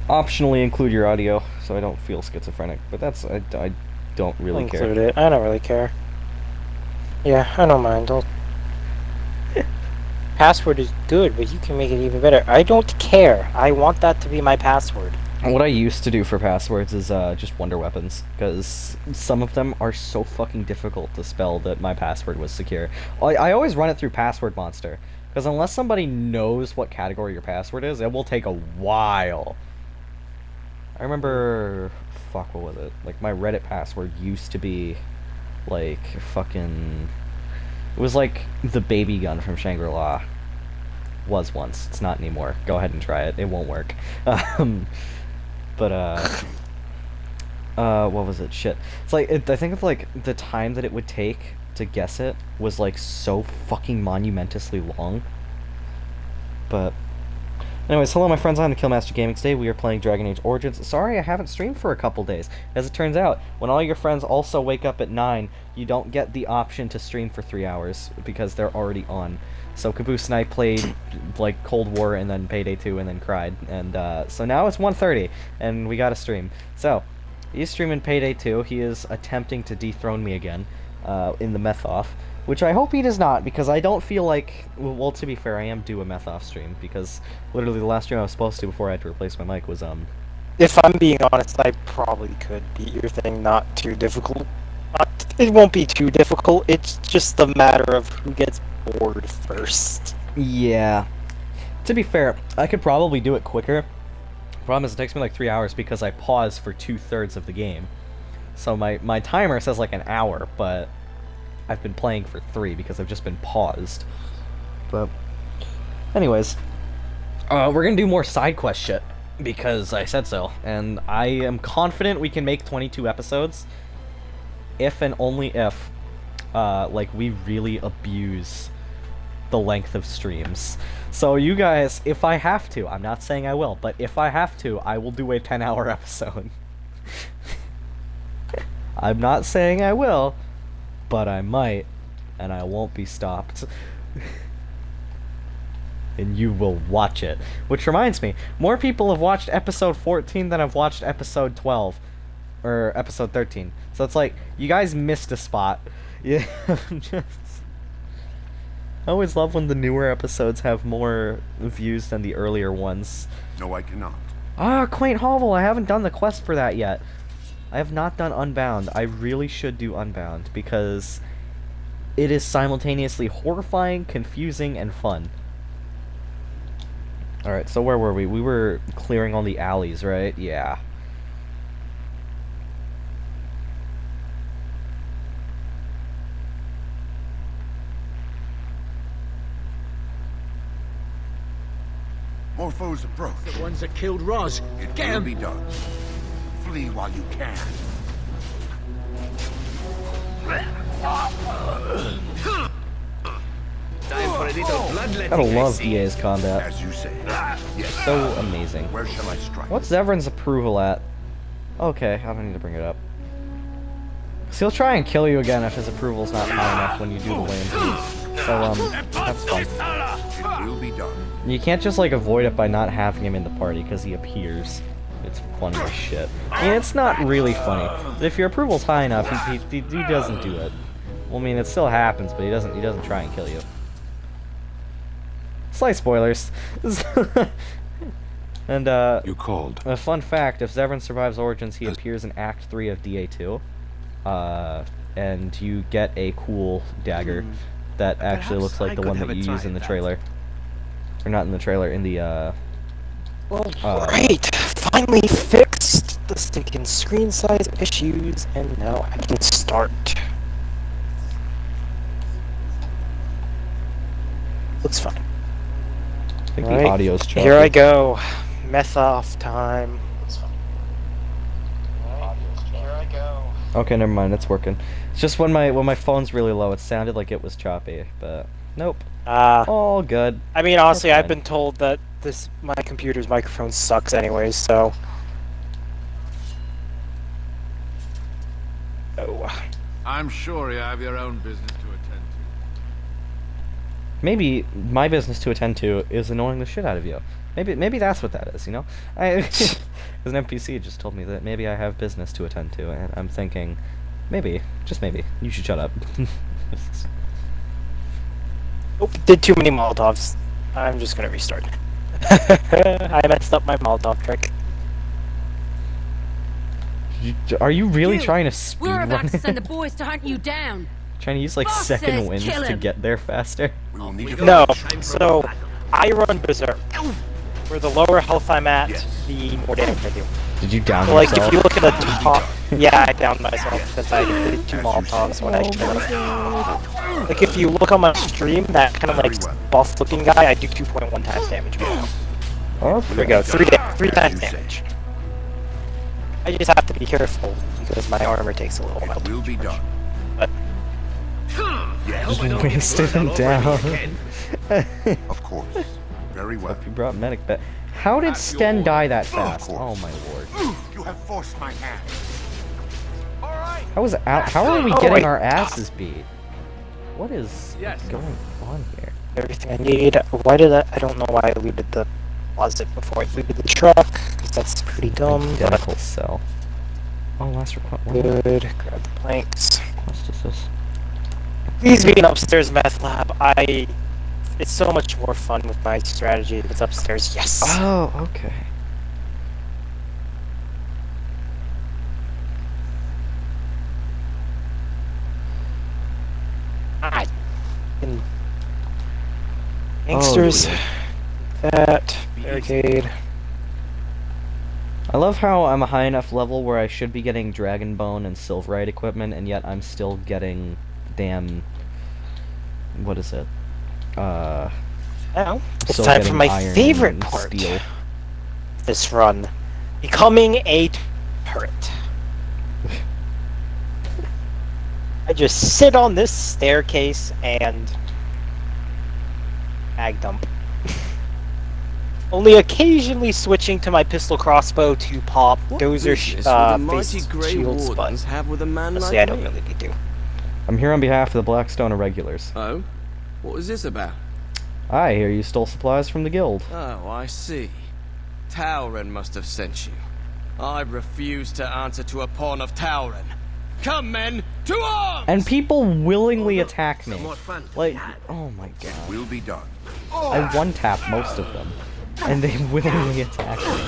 optionally include your audio so I don't feel schizophrenic. But that's I don't really care. Include it. I don't really care. Yeah, I don't mind. Password is good, but you can make it even better. I don't care. I want that to be my password. What I used to do for passwords is just wonder weapons, because some of them are so fucking difficult to spell that my password was secure. I always run it through Password Monster, because unless somebody knows what category your password is, it will take a while. I remember, fuck, what was it? Like, my Reddit password used to be, like, fucking... It was like the baby gun from Shangri-La. Was once. It's not anymore. Go ahead and try it. It won't work. But, what was it? Shit. It's like, I think it's like, the time that it would take to guess it was, like, so fucking monumentously long. But, anyways, hello my friends, I'm the Killmaster Gaming. Today we are playing Dragon Age Origins. Sorry I haven't streamed for a couple days. As it turns out, when all your friends also wake up at 9, you don't get the option to stream for 3 hours, because they're already on. So Caboose and I played, like, Cold War and then Payday 2 and then cried. And, so now it's 1:30, and we gotta stream. So, he's streaming Payday 2. He is attempting to dethrone me again, in the meth-off. Which I hope he does not, because I don't feel like... Well, to be fair, I am due a meth-off stream, because literally the last stream I was supposed to before I had to replace my mic was, If I'm being honest, I probably could beat your thing, not too difficult. It won't be too difficult, it's just a matter of who gets bored first. Yeah. To be fair, I could probably do it quicker. Problem is, it takes me like 3 hours because I pause for 2/3 of the game. So my timer says like an hour, but I've been playing for 3 because I've just been paused. But, anyways, we're gonna do more side quest shit because I said so, and I am confident we can make 22 episodes if and only if, like, we really abuse the length of streams. So you guys, if I have to, I'm not saying I will, but if I have to, I will do a 10-hour episode. I'm not saying I will, but I might, and I won't be stopped. And you will watch it. Which reminds me, more people have watched episode 14 than have watched episode 12. Or episode 13. So it's like, you guys missed a spot. Yeah, I always love when the newer episodes have more views than the earlier ones. No, I cannot. Ah, Quaint Hovel, I haven't done the quest for that yet. I have not done Unbound. I really should do Unbound, because it is simultaneously horrifying, confusing, and fun. Alright, so where were we? We were clearing all the alleys, right? Yeah. More foes approach. The ones that killed Roz. It Get will him! be done. Flee while you can. Time for a little bloodletting, Gotta I love see. EA's combat. As you say. Yes. So amazing. Where shall I strike? What's Zevran's approval at? Okay, I don't need to bring it up. So he'll try and kill you again if his approval's not high enough when you do the way into. So, that's fun. It will be done. You can't just, like, avoid it by not having him in the party, because he appears. It's funny as shit. I mean, it's not really funny. But if your approval's high enough, he doesn't do it. Well, I mean, it still happens, but he doesn't try and kill you. Slight spoilers. And, You called. a fun fact, if Zevran survives Origins, he appears in Act 3 of DA2. And you get a cool dagger that actually looks like the one that you use in the trailer. Or not in the trailer, in the, Well, great! Finally fixed the stinking screen size issues, and now I can start. Looks fine. I think Alright, the audio's choppy. here I go. Meth off time. Looks fine. Alright, here I go. Okay, never mind, it's working. It's just when my phone's really low, it sounded like it was choppy, but nope. All good. I mean, honestly, That's I've fine. been told that my computer's microphone sucks anyways, so... Oh. I'm sure you have your own business to attend to. Maybe my business to attend to is annoying the shit out of you. Maybe that's what that is, you know? Because an NPC just told me that maybe I have business to attend to, and I'm thinking, maybe, just maybe, you should shut up. Nope, did too many Molotovs. I'm just gonna restart. I messed up my Molotov trick. Are you really trying to speed We're run about to it? send the boys to hunt you down. Trying to use like Boss second says winds kill to him. get there faster? We will need No, so I run Berserk. Where the lower health I'm at, Yes. the more damage I do. Did you down So, like, yourself? if you look at the top, yeah, I downed myself because I did 2 Molotovs when I killed. Like, if you look on my stream, that kind of like buff-looking guy, I do 2.1 times damage. Oh, There we go, 3 As times you say. damage. I just have to be careful because my armor takes a little while. It will be done. But Yes, just wasted him down. of course. Very well. Hope you brought medic back. How did Sten die that fast? Oh my lord. You have forced my hand. How are we Oh, getting wait. our asses beat? What is Yes. going on here? everything I need. Why did I don't know why I looted the closet before I looted the truck, because that's pretty dumb. But Identical cell. Oh, last request. good. Grab the planks. What's this? These being upstairs meth lab, it's so much more fun with my strategy if it's upstairs. Yes. Oh, okay. I can gangsters. dear. That barricade. I love how I'm a high enough level where I should be getting Dragon Bone and Silverite equipment, and yet I'm still getting damn. What is it? Now it's Still time for getting my iron favorite and part. steel. This run, becoming a turret. I just sit on this staircase and mag dump. Only occasionally switching to my pistol crossbow to pop dozer face shields, but have with a man honestly, like I don't me? really need to. I'm here on behalf of the Blackstone Irregulars. Oh? What is this about? I hear you stole supplies from the guild. Oh, I see. Tauren must have sent you. I refuse to answer to a pawn of Tauren. Come, men, to arms! And people willingly attack me. Somewhat fun to Like, be had. oh my god. Will be done. I one-tap most of them. And they willingly attack me.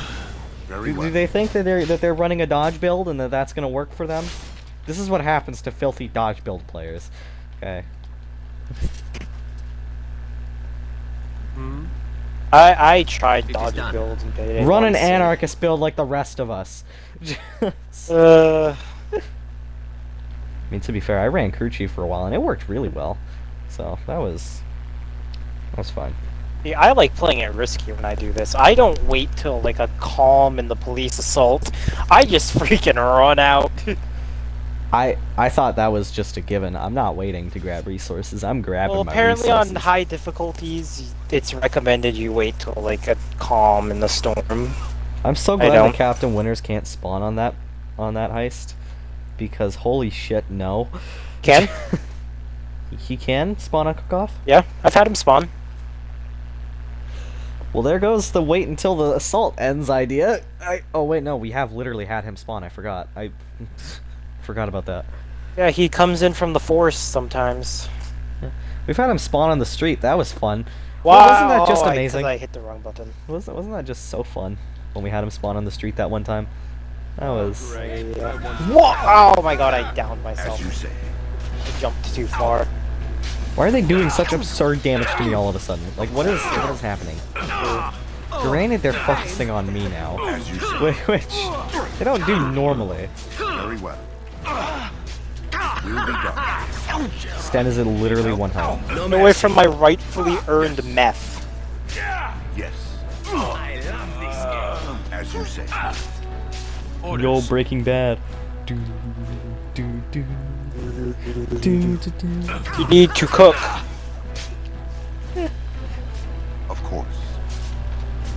Very Do well. they think that they're running a dodge build and that that's gonna work for them? This is what happens to filthy dodge build players. Okay. I tried It is dodging done. builds and did it Run an once, anarchist build like the rest of us. Uh, I mean, to be fair, I ran crew chief for a while and it worked really well. So that was fine. see, I like playing it risky when I do this. I don't wait till like a calm in the police assault. I just freaking run out. I thought that was just a given. I'm not waiting to grab resources. I'm grabbing Well, my apparently resources. on high difficulties, it's recommended you wait till like a calm in the storm. I'm so I glad don't. that Captain Winters can't spawn on that heist, because holy shit, no. Ken? He can spawn on Cookoff? Yeah, I've had him spawn. Well, there goes the wait until the assault ends idea. Oh wait, no, we have literally had him spawn. I forgot. I forgot about that. Yeah, he comes in from the forest sometimes. We've had him spawn on the street. That was fun. Wow, Well, wasn't that just 'cause amazing? I hit the wrong button. Wasn't that just so fun when we had him spawn on the street that one time? That was. Whoa! Oh my god, I downed myself. As you say. I jumped too far. Why are they doing such absurd damage to me all of a sudden? Like, what is happening? Granted, they're focusing on me now, As you say. which they don't do normally. Very well. Will be done. Sten is at literally one health. Run away from my rightfully earned meth. Yes. As you say. Yo, Breaking Bad. Do, do, do, do, do, do. You need to cook. Of course.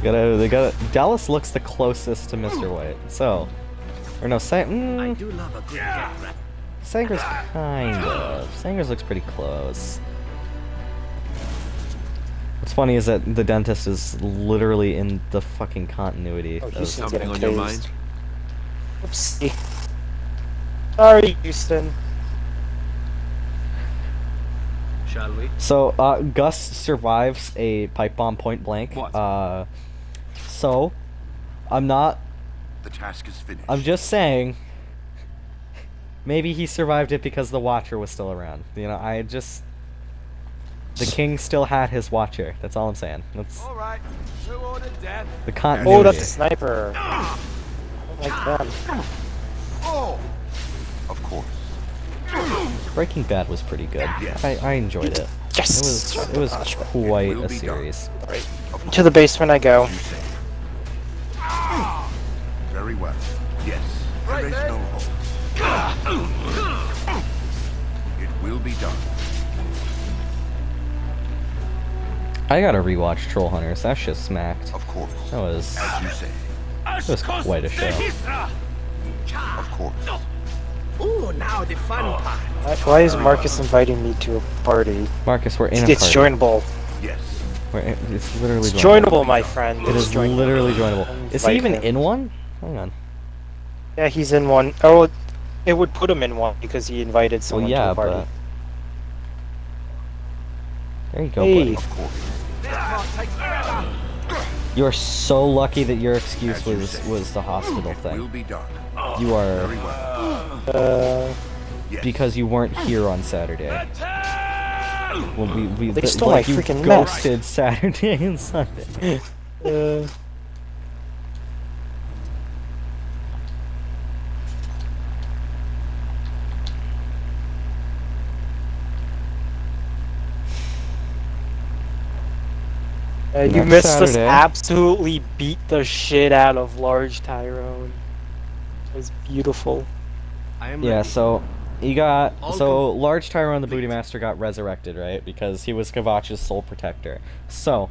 They gotta. Dallas looks the closest to Mr. White. So, or no, I do love a good get right. Sanger's kind of. Sanger's looks pretty close. What's funny is that the dentist is literally in the fucking continuity. Oh, of- Houston's Something getting on your tased. mind? Oopsie. Sorry, Houston. Shall we? So, Gus survives a pipe bomb point blank. What? So, I'm not. The task is finished. I'm just saying. Maybe he survived it because the Watcher was still around. You know, I just. The king still had his Watcher. That's all I'm saying. That's All right. Who ordered death? the Oh, continuity. that's a sniper. I don't like them. Oh! Of course. Breaking Bad was pretty good. Yes. I enjoyed it. Yes! It was quite will a be done. series. To the basement I go. As you say. Very well. Yes. There is no hope. It will be done. I gotta rewatch Troll Hunters. That shit smacked. Of course. That was As you say. quite a show. Of course. Ooh, now the fun part. Why is Marcus inviting me to a party? Marcus, we're in a It's party. joinable. Yes. It's literally It's joinable. joinable, my friend. It is joinable. literally joinable. Is he Invite even him. in one? Hang on. Yeah, he's in one. Oh, it would put him in one because he invited Well, someone to yeah, the party. but there you go, Hey. buddy. Of course. You're so lucky that your excuse As you was say. the hospital Will thing. be done. You Very are well. Yes. because you weren't here on Saturday. Well, we They stole my like you freaking mess. ghosted Saturday and Sunday. You Next missed us Saturday. absolutely beat the shit out of Large Tyrone. It was beautiful. I am Yeah, ready. so you got All so Large Tyrone the Booty Master got resurrected, right? Because he was Kavach's sole protector. So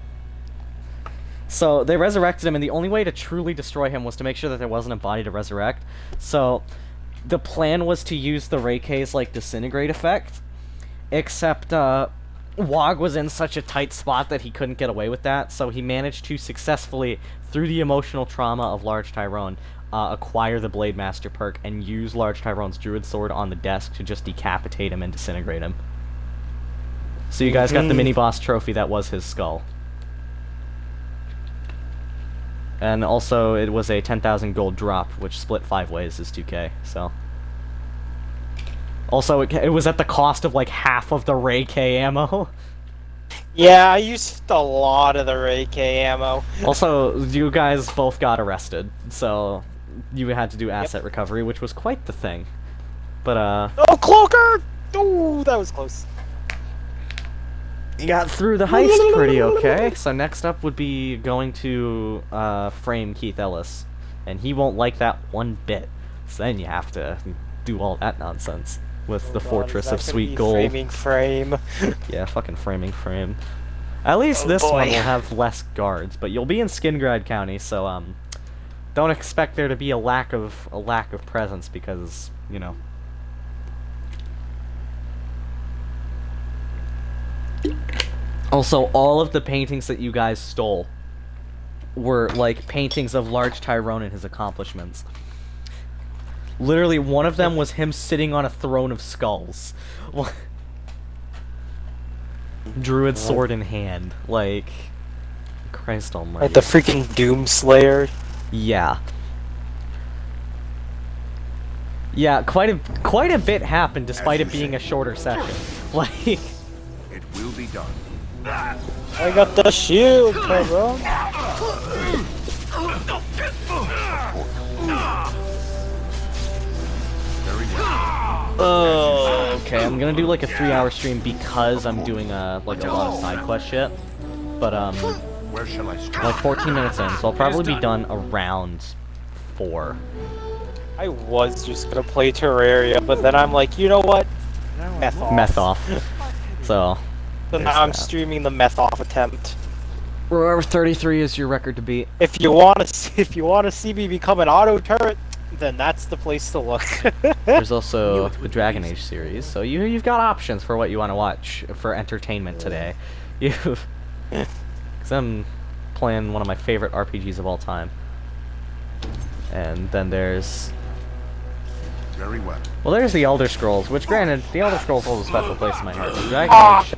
they resurrected him, and the only way to truly destroy him was to make sure that there wasn't a body to resurrect. So the plan was to use the Reikei's like disintegrate effect, except Wog was in such a tight spot that he couldn't get away with that. So he managed to successfully, through the emotional trauma of Large Tyrone, acquire the Blade Master perk and use Large Tyrone's Druid Sword on the desk to just decapitate him and disintegrate him. So you guys got the mini-boss trophy that was his skull. And also, it was a 10,000 gold drop, which split 5 ways is 2k, so... Also, it was at the cost of, like, half of the Ray K ammo. Yeah, I used a lot of the Ray K ammo. Also, you guys both got arrested, so you had to do asset recovery, which was quite the thing. But, Oh, Cloaker! Ooh, that was close. you got through the heist pretty okay. So next up would be going to, frame Keith Ellis. And he won't like that one bit. So then you have to do all that nonsense with the God, Fortress is that of gonna Sweet be Gold. Framing frame. Yeah, fucking framing frame. At least Oh, this one boy. will have less guards, but you'll be in Skingrad County, so don't expect there to be a lack of presence because, you know. Also, all of the paintings that you guys stole were like paintings of Large Tyrone and his accomplishments. Literally, one of them was him sitting on a throne of skulls. Druid sword in hand. Like, Christ almighty. Like the freaking Doom Slayer. Yeah. Yeah, quite a bit happened despite it being a shorter session. Like, It will be done. I got the shield, bro. Very well. oh, okay, I'm gonna do like a 3-hour stream because I'm doing like a lot of side quest shit. But Where shall I start? like 14 minutes in, so I'll probably be done around 4. I was just gonna play Terraria, but then I'm like, you know what? Meth off. Meth off. So, So there's now I'm that. streaming the meth off attempt. Remember 33 is your record to beat. If you want to see me become an auto turret, then that's the place to look. There's also the Dragon Age series, so you've got options for what you want to watch for entertainment today. You've Because I'm playing one of my favorite RPGs of all time. And then there's... Very well. Well, there's the Elder Scrolls, which, granted, the Elder Scrolls holds a special place in my heart. But Dragon Age,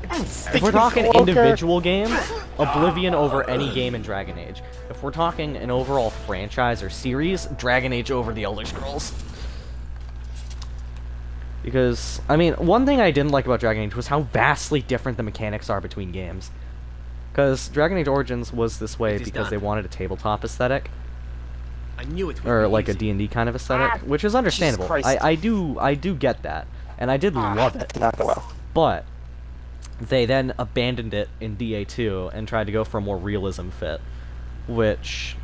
if we're talking individual games, Oblivion over any game in Dragon Age. If we're talking an overall franchise or series, Dragon Age over the Elder Scrolls. Because, I mean, one thing I didn't like about Dragon Age was how vastly different the mechanics are between games. Because Dragon Age Origins was this way because they wanted a tabletop aesthetic. I knew it would Or be like a easy. D&D kind of aesthetic, which is understandable. Christ. I do get that, and I did love it. Did not go well. But they then abandoned it in DA2 and tried to go for a more realism fit, which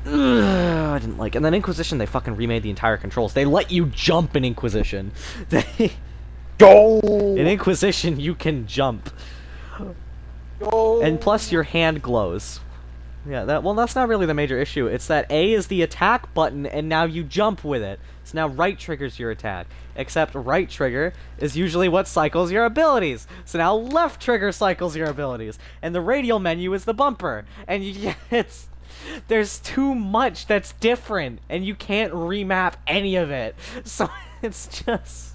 I didn't like. And then Inquisition, they fucking remade the entire controls. They let you jump in Inquisition. In Inquisition, you can jump, and plus your hand glows. Yeah, well, that's not really the major issue. It's that A is the attack button, and now you jump with it. So now right triggers your attack. Except right trigger is usually what cycles your abilities. So now left trigger cycles your abilities. And the radial menu is the bumper. And there's too much that's different, and you can't remap any of it. So it's just...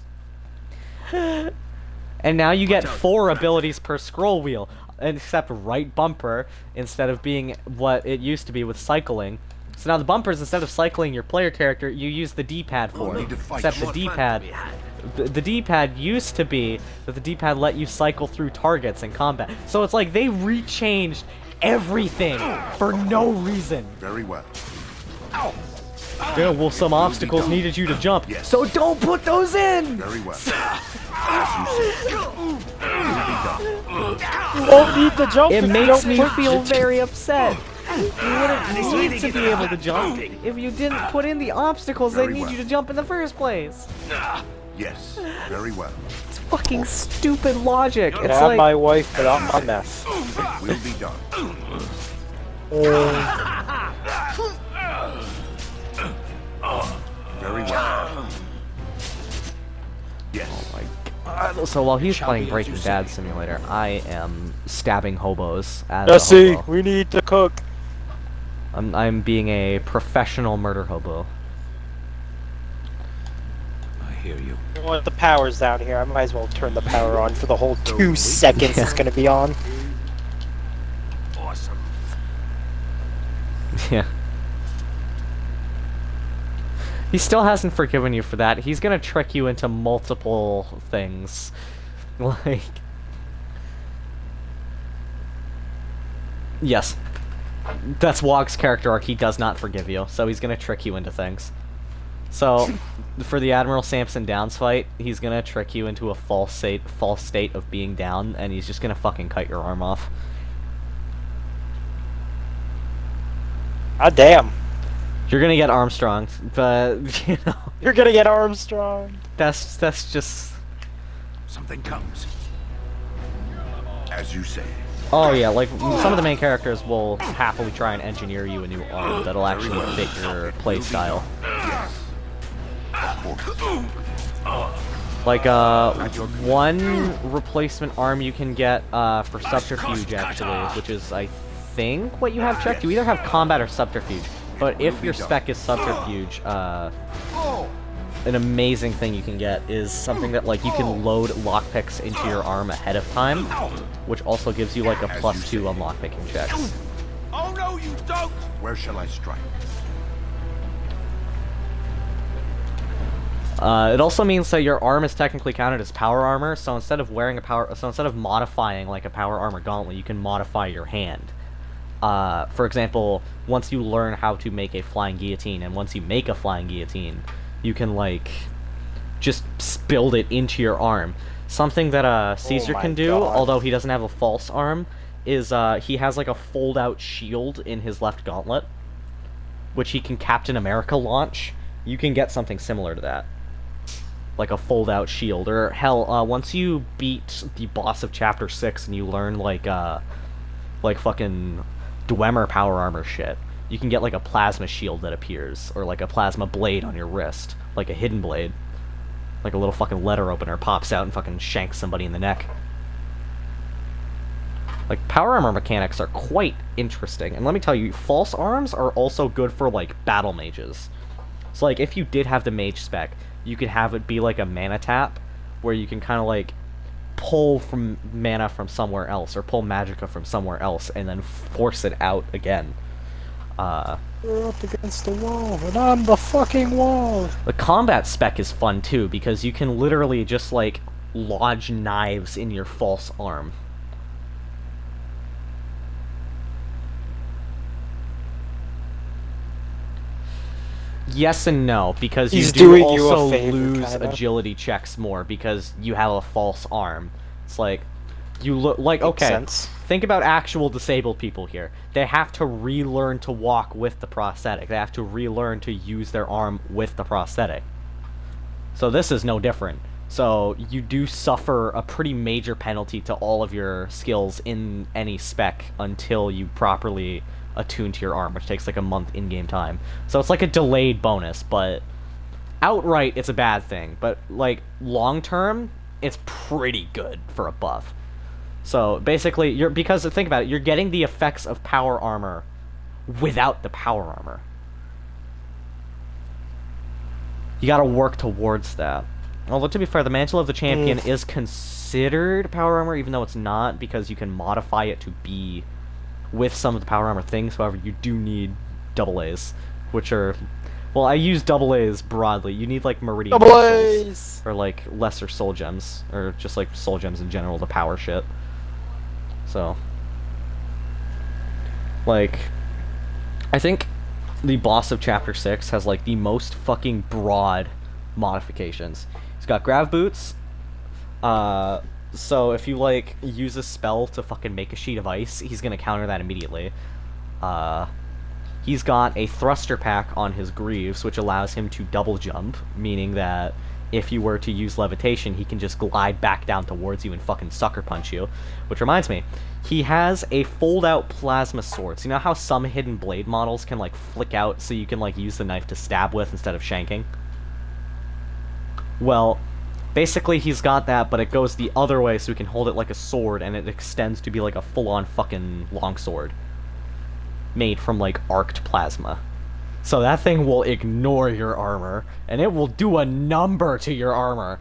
And now you get 4 abilities per scroll wheel. Except right bumper, instead of being what it used to be with cycling. So now the bumpers, instead of cycling your player character, you use the D-pad for it. Except the D-pad... The D-pad used to be that the D-pad let you cycle through targets in combat. So it's like they rechanged everything for no reason. Very well. Yeah, well, some obstacles needed you to jump. Yes. So don't put those in! Very well. As you say. You won't need the jump. It if you makes don't me put feel it. very upset. You wouldn't need to be able to jump if you didn't put in the obstacles they Very need well. you to jump in the first place. Yes. Very well. It's fucking stupid logic. Can It's have like... my wife, but not my mess. It will be done. Very well. Yes. So while he's playing Breaking Bad Simulator, I am stabbing hobos as a Jesse, hobo. we need to cook. I'm being a professional murder hobo. I hear you. Well, the power's down here. I might as well turn the power on for the whole 2 seconds it's gonna be on. Awesome. Yeah. He still hasn't forgiven you for that. He's gonna trick you into multiple things. Like... Yes. That's Wog's character arc. He does not forgive you, so he's gonna trick you into things. So, for the Admiral Samson Downs fight, he's gonna trick you into a false state of being down, and he's just gonna fucking cut your arm off. Ah, damn. You're gonna get Armstrong, but, you know... You're gonna get Armstrong. That's just... Something comes. As you say. Oh yeah, like, some of the main characters will happily try and engineer you a new arm that'll actually fit your playstyle. Like, one replacement arm you can get, for Subterfuge, actually, which is, I think, what you have checked. You either have Combat or Subterfuge. But if your spec is Subterfuge, an amazing thing you can get is something that, like, you can load lockpicks into your arm ahead of time, which also gives you, like, a +2 on lockpicking checks. Oh no, you don't! Where shall I strike? It also means that your arm is technically counted as power armor, so instead of modifying, like, a power armor gauntlet, you can modify your hand. For example, once you learn how to make a flying guillotine, and once you make a flying guillotine, you can, like, just build it into your arm. Something that, Caesar can do, although he doesn't have a false arm, is, he has, like, a fold-out shield in his left gauntlet, which he can Captain America launch. You can get something similar to that. Like a fold-out shield, or, hell, once you beat the boss of Chapter 6 and you learn, like fucking Dwemer power armor shit, you can get, like, a plasma shield that appears, or, like, a plasma blade on your wrist, like a hidden blade. Like a little fucking letter opener pops out and fucking shanks somebody in the neck. Like, power armor mechanics are quite interesting. And let me tell you, false arms are also good for, like, battle mages. So, like, if you did have the mage spec, you could have it be like a mana tap, where you can kind of, like, pull from mana from somewhere else, or pull magicka from somewhere else, and then force it out again. We're up against the wall, and I'm the fucking wall! The combat spec is fun, too, because you can literally just, like, lodge knives in your false arm. Yes and no, because you do also lose agility checks more because you have a false arm. It's like, you look like, okay, think about actual disabled people here. They have to relearn to walk with the prosthetic. They have to relearn to use their arm with the prosthetic. So this is no different. So you do suffer a pretty major penalty to all of your skills in any spec until you properly attune to your arm, which takes like a month in-game time. So it's like a delayed bonus, but outright it's a bad thing. But like long-term, it's pretty good for a buff. So basically, because think about it, you're getting the effects of power armor without the power armor. You gotta work towards that. Although to be fair, the Mantle of the Champion is considered power armor, even though it's not, because you can modify it to be with some of the power armor things. However, you do need double A's, which are, well, I use double A's broadly. You need like Meridian double A's, or like lesser soul gems, or just like soul gems in general, the power shit. So, like, I think the boss of Chapter 6 has like the most fucking broad modifications. He's got grav boots. So if you, like, use a spell to fucking make a sheet of ice, he's gonna counter that immediately. He's got a thruster pack on his greaves, which allows him to double jump, meaning that if you were to use levitation, he can just glide back down towards you and fucking sucker punch you. Which reminds me, he has a fold-out plasma sword. So you know how some hidden blade models can, like, flick out so you can, like, use the knife to stab with instead of shanking? Well, basically, he's got that, but it goes the other way so he can hold it like a sword, and it extends to be like a full-on fucking longsword. Made from, like, arced plasma. So that thing will ignore your armor, and it will do a number to your armor.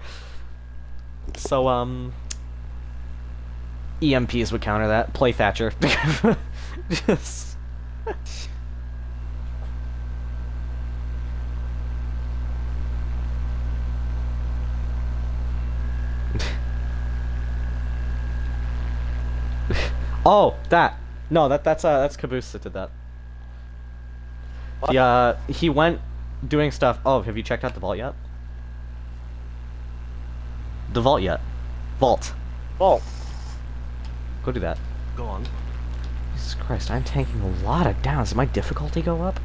So, EMPs would counter that. Play Thatcher. Just... Oh, that. No, that's Caboose that did that. What? He went doing stuff. Oh, have you checked out the vault yet? The vault yet? Vault. Vault. Go do that. Go on. Jesus Christ, I'm tanking a lot of downs. Did my difficulty go up?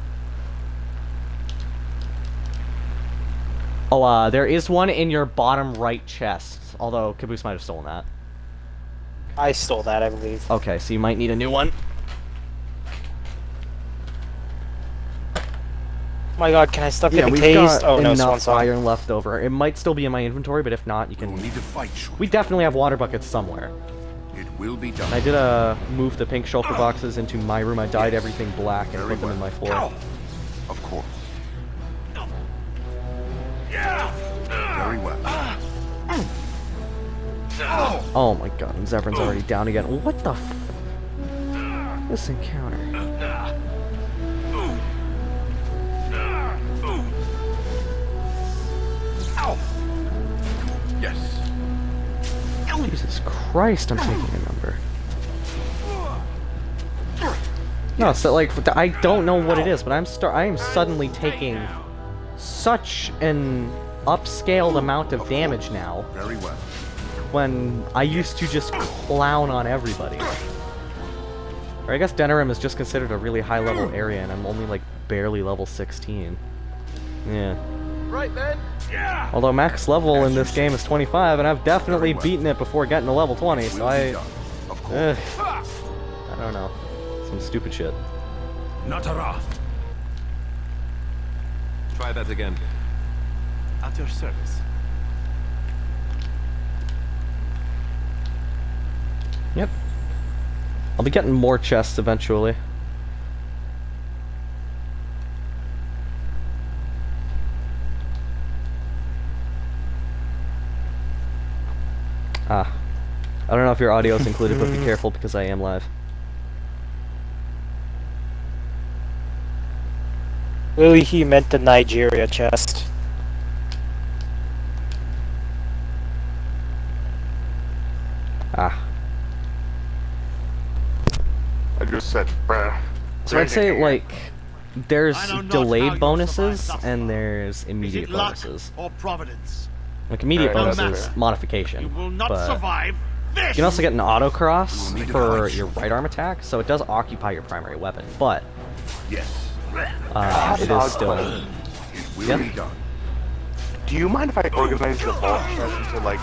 Oh, there is one in your bottom right chest. Although, Caboose might have stolen that. I stole that, I believe. Okay, so you might need a new one. Oh my god, can I stop getting we've tased? got Oh no, enough iron left over. It might still be in my inventory, but if not, you can... We'll need to fight shortly. We definitely have water buckets somewhere. It will be done. I did move the pink shulker boxes into my room. I dyed everything black and put them in my floor. Of course. Very well. Oh my god, and Zevran's already down again. What the f... This encounter. Yes. Jesus Christ, I'm taking a number. No, so like, I don't know what it is, but I am suddenly taking such an upscaled amount of damage now. Very well. When I used to just clown on everybody. Or I guess Denerim is just considered a really high level area, and I'm only like barely level 16. Yeah. Right then. Yeah. Although max level in this game is 25, and I've definitely beaten it before getting to level 20, so I don't know. Some stupid shit. Natara. Try that again. At your service. Yep. I'll be getting more chests eventually. Ah. I don't know if your audio is included, but be careful because I am live. Really, he meant the Nigeria chest. Ah. I just said, bruh. So I'd say, like, there's delayed bonuses and there's immediate bonuses. Or providence. Like, immediate Alright, bonus that's is modification. You will not but survive this. you can also get an autocross You will need for to your right arm attack, so it does occupy your primary weapon, but Yes. it is still... It will Yep. be done. Do you mind if I organize the vault chest into like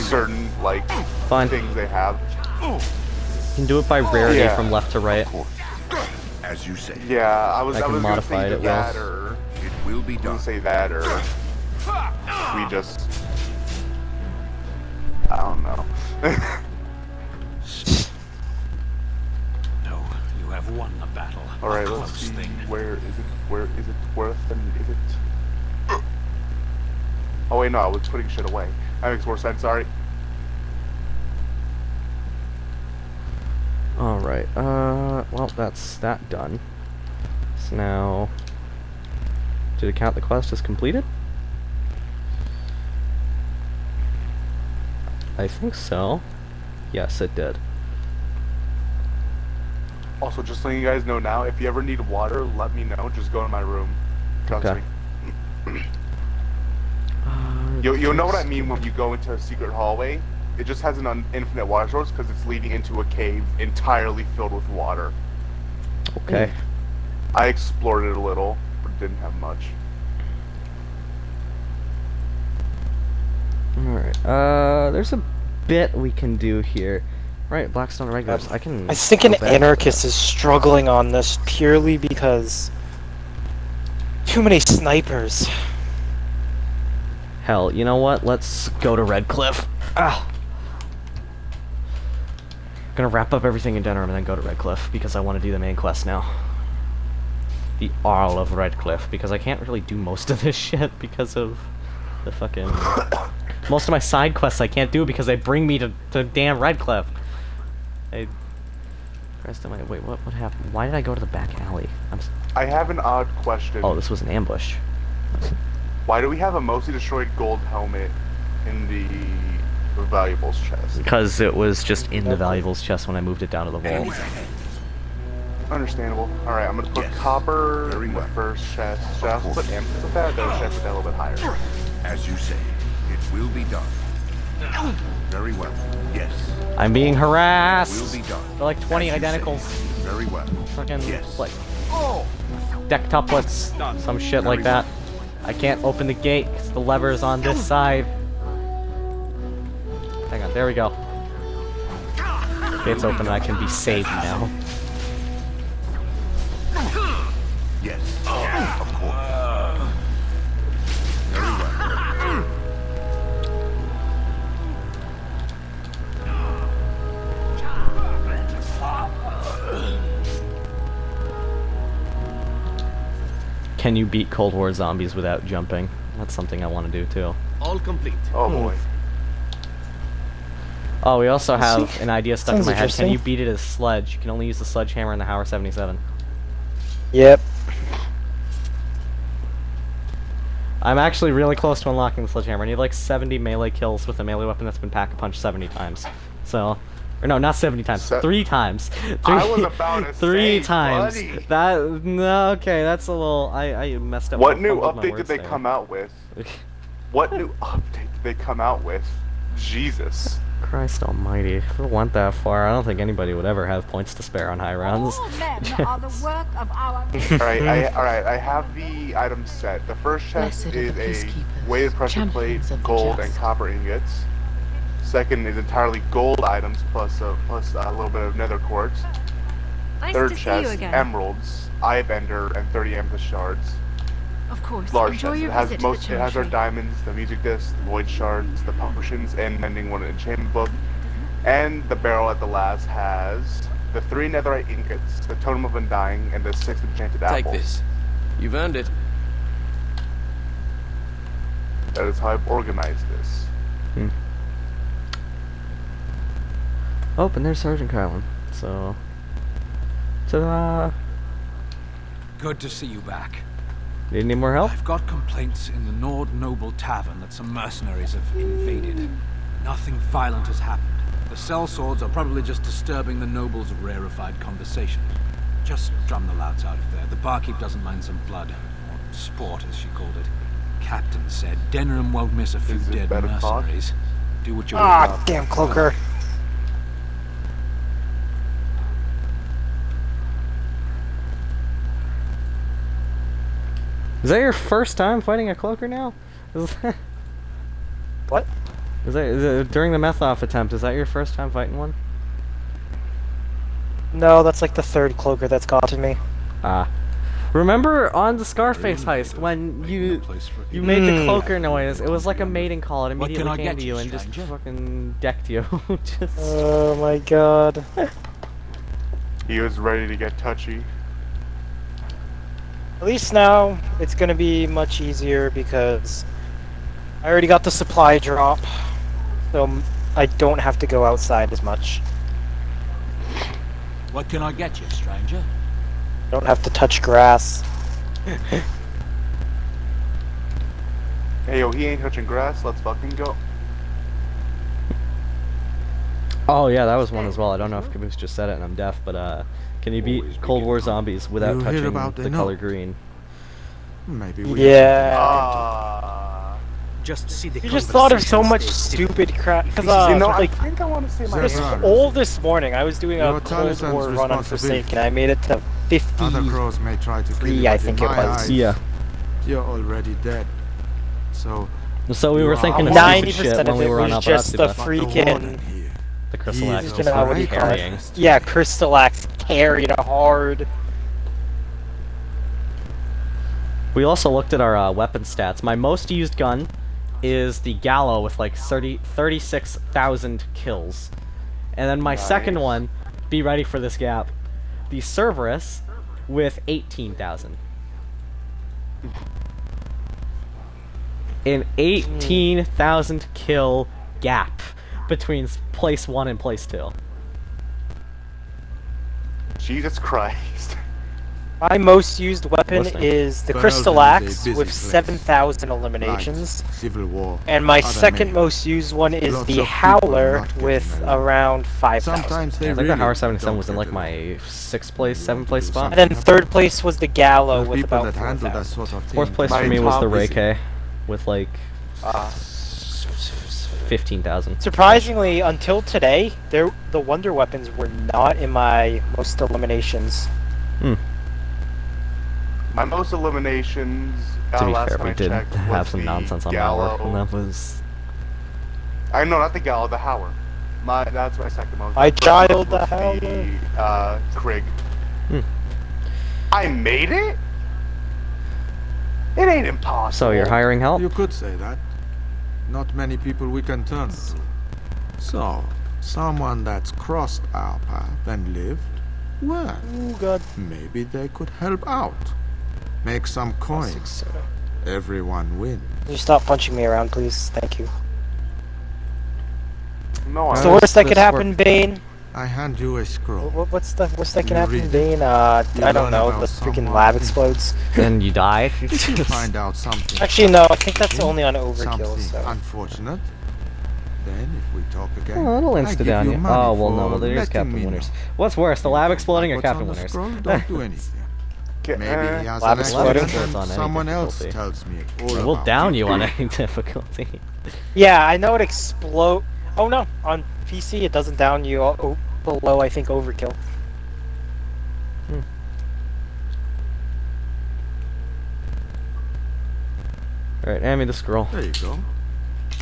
certain like Fine. things they have? You can do it by rarity Yeah. from left to right. Of course. As you say, Yeah, I was I can gonna modify say it at that will. or it will be we done. say that or we just I don't know. No, you have won the battle. All right, A let's close see. thing. Where is it worth and is it? Oh wait, no, I was putting shit away. That makes more sense. Sorry. Alright, well, that's that done. So now... Did it count the quest as completed? I think so. Yes, it did. Also, just letting you guys know now, if you ever need water, let me know. Just go to my room. Trust Okay. me. You'll know what I mean when you go into a secret hallway. It just has an infinite water source because it's leading into a cave entirely filled with water. Okay. I explored it a little, but didn't have much. Alright, there's a bit we can do here. Right, Blackstone Irregulars. I can... I think an go back. anarchist is struggling on this purely because too many snipers. Hell, you know what? Let's go to Redcliffe. Ah! Gonna wrap up everything in Denham and then go to Redcliffe because I want to do the main quest now. The Arl of Redcliffe, because I can't really do most of this shit because of the fucking... most of my side quests I can't do because they bring me to damn Redcliffe. Wait, what happened? Why did I go to the back alley? I have an odd question. Oh, this was an ambush. Why do we have a mostly destroyed gold helmet in the valuables chest? Because it was just in the valuables chest when I moved it down to the vault. Understandable. Alright, I'm gonna put Yes. copper Very in the well. first chest. Should I also put amethyst with that? Those chests with that a little bit higher. As you say, it will be done. Very well. Yes. I'm being Will harassed! be done. They're like 20 As you say. identicals. Very well. Fucking, Yes. like, dectuplets, some shit like that. I can't open the gate because the lever's on this side. Hang on, there we go. Gate's open and I can be saved now. Yes. Of course. Very well. Can you beat Cold War zombies without jumping? That's something I want to do too. All complete. Oh boy. Oh, we also have an idea stuck in Sounds my head. Can interesting. you beat it as sledge? You can only use the sledgehammer in the Howard 77. Yep. I'm actually really close to unlocking the sledgehammer. I need like 70 melee kills with a melee weapon that's been pack-a-punched 70 times. So, or no, not 70 times, 3 times. I was about to three say, times. buddy. That, no, okay, that's a little, I messed up. What I new fumbled my update did words they there. come out with? What new update did they come out with? Jesus. Christ almighty, if it went that far, I don't think anybody would ever have points to spare on high rounds. All men are the work of our... Alright, I have the items set. The first chest Blessed are is the a peacekeepers, weighted pressure plate, champions of the gold, and just. copper ingots. Second is entirely gold items plus a little bit of nether quartz. Nice Third to see you chest, again. emeralds, eye bender, and 30 amethyst shards. Of course. Large Enjoy chest. your It has visit most. to the It has our Chantry. diamonds, the music disc, the void shards, the potions, and mending one enchantment book. And the barrel at the last has the 3 netherite ingots, the totem of undying, and the 6 enchanted apples. Take this. You've earned it. That is how I've organized this. Oh, and there's Sergeant Carlin. So, ta-da! Good to see you back. Need any more help? I've got complaints in the Nord Noble Tavern that some mercenaries have invaded. Nothing violent has happened. The sellswords are probably just disturbing the nobles' rarefied conversation. Just drum the louds out of there. The barkeep doesn't mind some blood. Or sport, as she called it. Captain said Denham won't miss a few Is it dead better talk? mercenaries. Do what you Ah, damn cloaker. Is that your first time fighting a cloaker now? What? Is that during the meth off attempt? Is that your first time fighting one? No, that's like the 3rd cloaker that's gotten me. Ah. Remember on the Scarface heist when you made the cloaker noise? It was like a mating call. It What can immediately I came get to you, you and just stranger? fucking decked you. Just. Oh my god. He was ready to get touchy. At least now it's gonna be much easier because I already got the supply drop, so I don't have to go outside as much. What can I get you, stranger? Don't have to touch grass. Hey yo, he ain't touching grass, let's fucking go. Oh yeah, that was one as well. I don't know if Caboose just said it and I'm deaf, but can you beat Cold War zombies without You hear touching about the they know. color green? Maybe we Yeah. Just see the You just thought of so much stupid crap. Because, You know, like, I think I want to say my just Zebra. all this morning, I was doing a Your Cold Talisman's War run on responsibility. Forsaken. I made it to Other 50. crows may try to kill 3, you, I but think in it my was. eyes, Yeah. You're already dead. So So we You were are thinking of 90% stupid shit when of we it were on was just the Alpharetta, but the freaking... warden here, the Crystal he Axe is was You know, what do you fucking call it? carrying. Yeah, Crystal Axe carried hard. We also looked at our weapon stats. My most used gun is the Gallo with like 36,000 kills. And then my second Nice. one, be ready for this gap, the Cerberus with 18,000. An 18,000 kill gap between place 1 and place 2. Jesus Christ. My most used weapon Listening. is the But Crystal Elden is a Axe busy with place. 7,000 eliminations. Like Civil War. And my other second men. most used one is Lots the of people Howler not getting with along. around 5,000. Sometimes they Yeah, I think really the Howard 77 don't was in get like along. my 6th place, 7th place spot. And then third place was the Gallo The with people about that handle that 4,000. sort of thing. 4th place for My me was the top Ray is- K with like 15,000. Surprisingly, until today, the Wonder Weapons were not in my most eliminations. My most eliminations, To be last fair, time we I did checked, have was some the nonsense on Gallo. Malware, and that was... I know, not the Gallo, the Howler. That's my second most. My first child, was the Howler. Krig. Hmm. I made it? It ain't impossible. So you're hiring help? You could say that. Not many people we can turn to. So, someone that's crossed our path and lived, well, Oh god. maybe they could help out. Make some coin. Everyone wins. Can you stop punching me around, please? Thank you. No, What's I the worst that could this happen, work- Bane? I hand you a scroll. What's the worst that can You happen, read it. Bane? You I don't learn know. about The freaking someone. lab explodes. Then you die? If you find out something, Actually, no. I think that's only on Overkill. something So. unfortunate, then if we talk again, Oh, that'll I insta give down you you. money Oh, well, no, for well, there's letting Captain me Winners. know. What's worse, the lab exploding or What's on Captain the Winners? scroll, don't do anything. Maybe he has Lab an exploding? accident On and any someone else difficulty. tells me all We'll about down it. you on any difficulty. Yeah, I know it explode. Oh no, on PC it doesn't down you below. I think Overkill. Alright, hand me the scroll. There you go.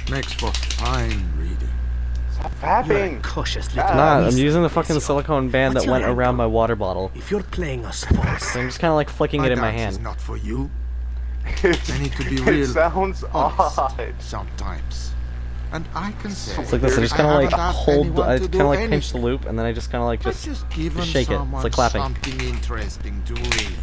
Makes for fine reading. Stop fapping. Cautious Ah, little Nah, I'm beast, using the fucking Ezio. silicone band What's that your went around handle? my water bottle. If you're playing us false, So I'm just kind of like flicking it in my dance is hand. not for you. I need to be It real sounds honest odd. sometimes. And I can say It's like this. I just kind of like haven't asked hold. anyone I to kind do of like pinch anything. the loop, and then I just kind of like But just given shake it. It's someone like clapping. something interesting to read.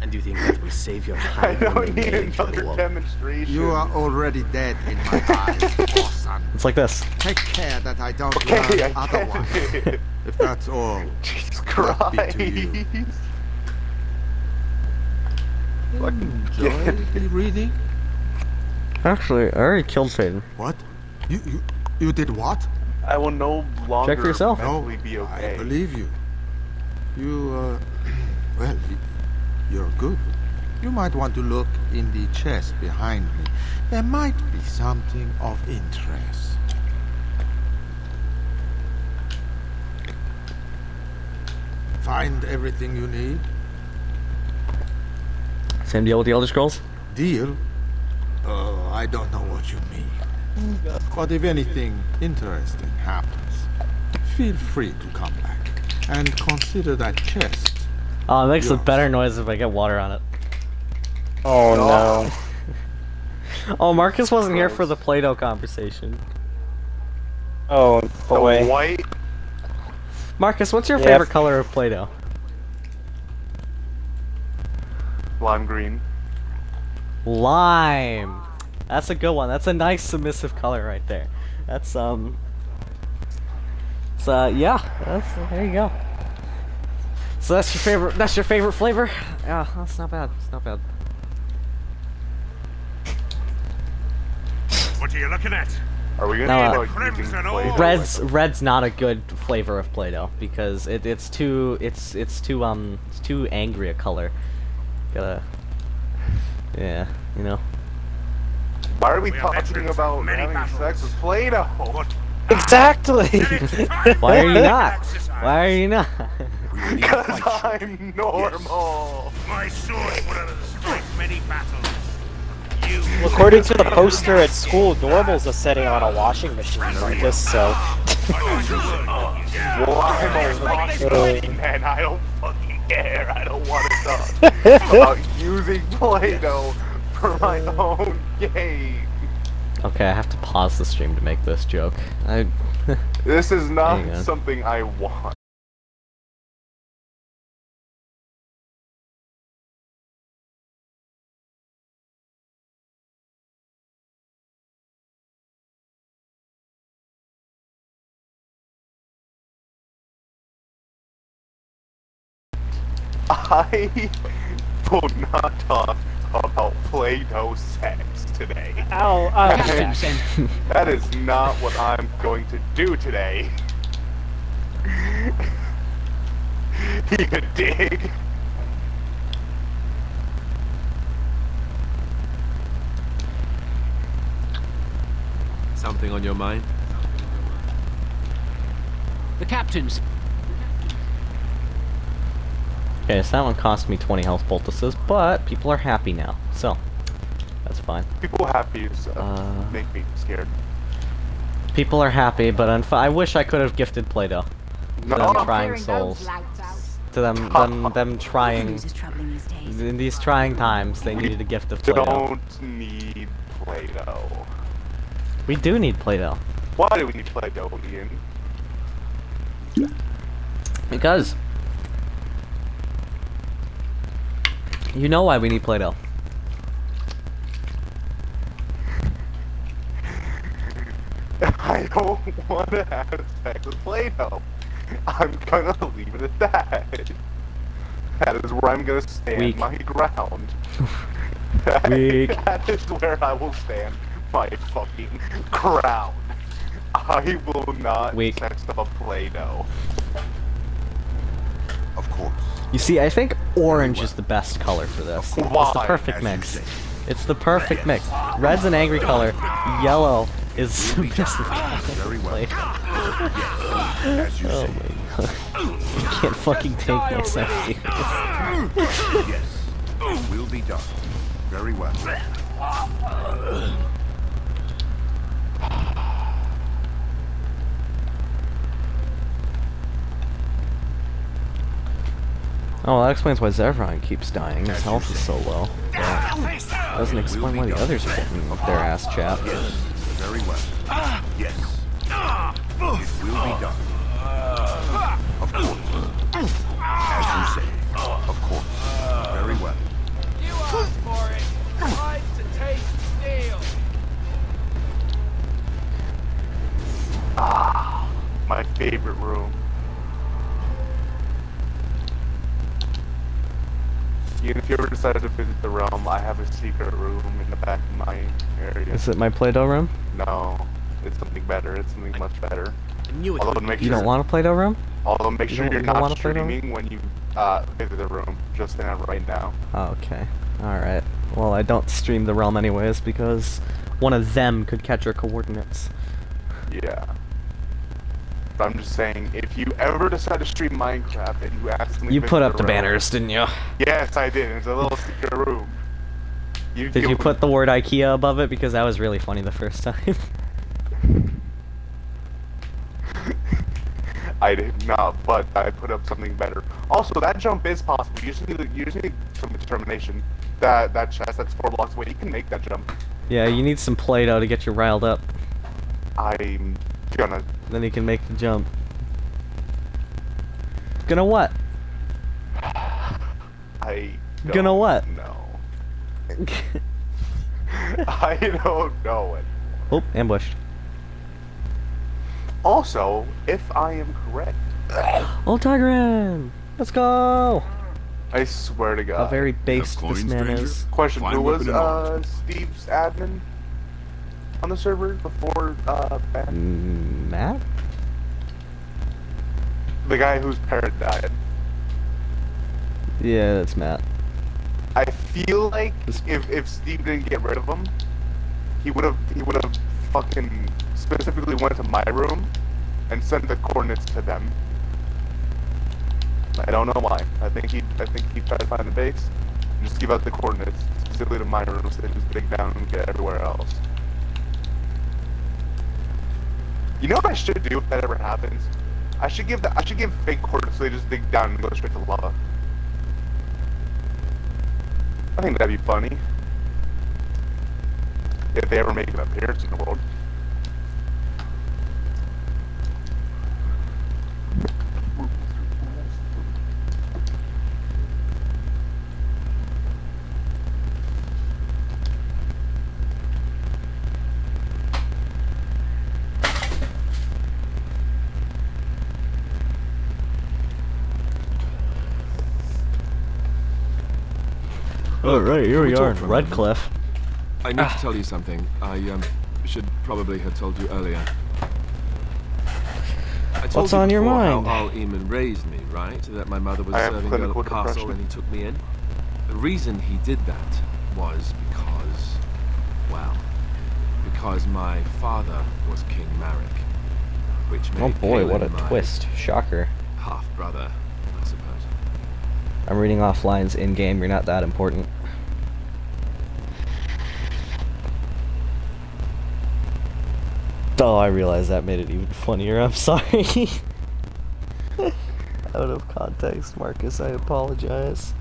And do you think that will save your I time? don't need another demonstration. You are already dead in my eyes, Orson. It's like this. Take care that I don't Okay, learn I get otherwise. it. If that's all, Jesus that be Christ. to you. Fucking Enjoy the reading? Actually, I already killed Satan. What? You did what? I will no longer Check for yourself. mentally be okay. I believe you. You, well, you're good. You might want to look in the chest behind me. There might be something of interest. Find everything you need? Same deal with the Elder Scrolls? Deal? Oh, I don't know what you mean. But if anything interesting happens, feel free to come back and consider that chest. Oh, it makes a yours. better noise if I get water on it. Oh no. Oh, Marcus wasn't here for the Play-Doh conversation. Oh boy. White Marcus, what's your Yep. favorite color of Play-Doh? lime green. Lime. That's a good one. That's a nice submissive color right there. That's yeah. There you go. So that's your favorite. That's your favorite flavor. Yeah, that's not bad. It's not bad. What are you looking at? Are we gonna No, be like using Crimson Play-Doh? Red's not a good flavor of Play-Doh because it's too angry a color. Gotta, yeah, you know. Why are we We are talking veterans about of many having battles. sex with Play-Doh? What? Exactly. Why are you not? Why are you not? Because I'm normal. My sword will fight many battles. You. According to the poster at school, Normal's a setting on a washing machine, Marcus, so... Well, I'm a washing man. I don't fucking care. I don't want to talk about using Play-Doh for my own game. Okay, I have to pause the stream to make this joke. This is Hang not on. something I want. I will not talk about Play-Doh sex today. Ow, That is not what I'm going to do today. You dig? Something on your mind? The captain's. Okay, so that one cost me 20 health poultices, but people are happy now, so that's fine. People happy is make me scared. People are happy, but I wish I could have gifted Play-Doh. No. Them Clearing trying those souls. lights out. To them trying. In these trying times, they needed a gift of Play-Doh. Don't need Play-Doh. We do need Play-Doh. Why do we need Play-Doh, Ian? Because you know why we need Play-Doh. I don't want to have sex with Play-Doh. I'm gonna leave it at that. That is where I'm gonna stand Weak. my ground. Weak. That is where I will stand my fucking ground. I will not Weak. sex up a Play-Doh. Of course. You see, I think orange is the best color for this. It's the Why? perfect As you mix. say. It's the perfect mix. Red's an angry color. Yellow is just Very well. Play-Doh. As you Oh say. my god. I can't fucking take myself serious. Yes. It will be done. Very well. Oh, that explains why Zevron keeps dying. His health is so low. But doesn't explain why the others are getting their ass chapped. Very well. Yes. It will be done. Of course. As you say. Of course. Very well. You asked for it. Time to taste steel. Ah, my favorite room. Even if you ever decided to visit the realm, I have a secret room in the back of my area. Is it my Play-Doh room? No, it's something better. It's something much better. I knew it. Although make You sure, don't want a Play-Doh room? although make sure you're don't not want a Play-Doh room? streaming when you visit the room. Just saying that right now. Oh, okay. Alright. Well, I don't stream the realm anyways because one of them could catch our coordinates. Yeah. But I'm just saying, if you ever decide to stream Minecraft and you accidentally You visit put up the realm- banners, didn't you? Yes, I did. It's a little secret room. Did you put the word IKEA above it? Because that was really funny the first time. I did not, but I put up something better. Also, that jump is possible. You just need some determination. That chest that's 4 blocks away, you can make that jump. Yeah, you need some Play-Doh to get you riled up. I'm gonna. Then you can make the jump. Gonna what? I. Gonna what? No. I don't know it. Oh, ambushed. Also, if I am correct, Ostagar! Let's go! I swear to God. How very based coin, this man stranger? is. Question: Fine who was weapon and all. Steve's admin on the server before Ben? Matt? The guy whose parent died. Yeah, that's Matt. I feel like if Steve didn't get rid of him, he would have fucking specifically went to my room and sent the coordinates to them. I don't know why. I think he tried to find the base and just give out the coordinates specifically to my room so they just dig down and get everywhere else. You know what I should do if that ever happens? I should give fake coordinates so they just dig down and go straight to lava. I think that'd be funny. If they ever make an appearance in the world. Alright, here we Can we are talk in for a moment? Redcliffe. I need to tell you something. I should probably have told you earlier. I told What's you on your before mind? How Al Eamon raised me, right? That my mother was I have serving girl at clinical the castle depression. and he took me in. The reason he did that was because, well, because my father was King Marek, which made Oh boy, what a Kaelin my twist. Shocker. half-brother, I suppose. I'm reading off lines in-game, you're not that important. Oh, I realized that made it even funnier, I'm sorry. Out of context, Marcus, I apologize.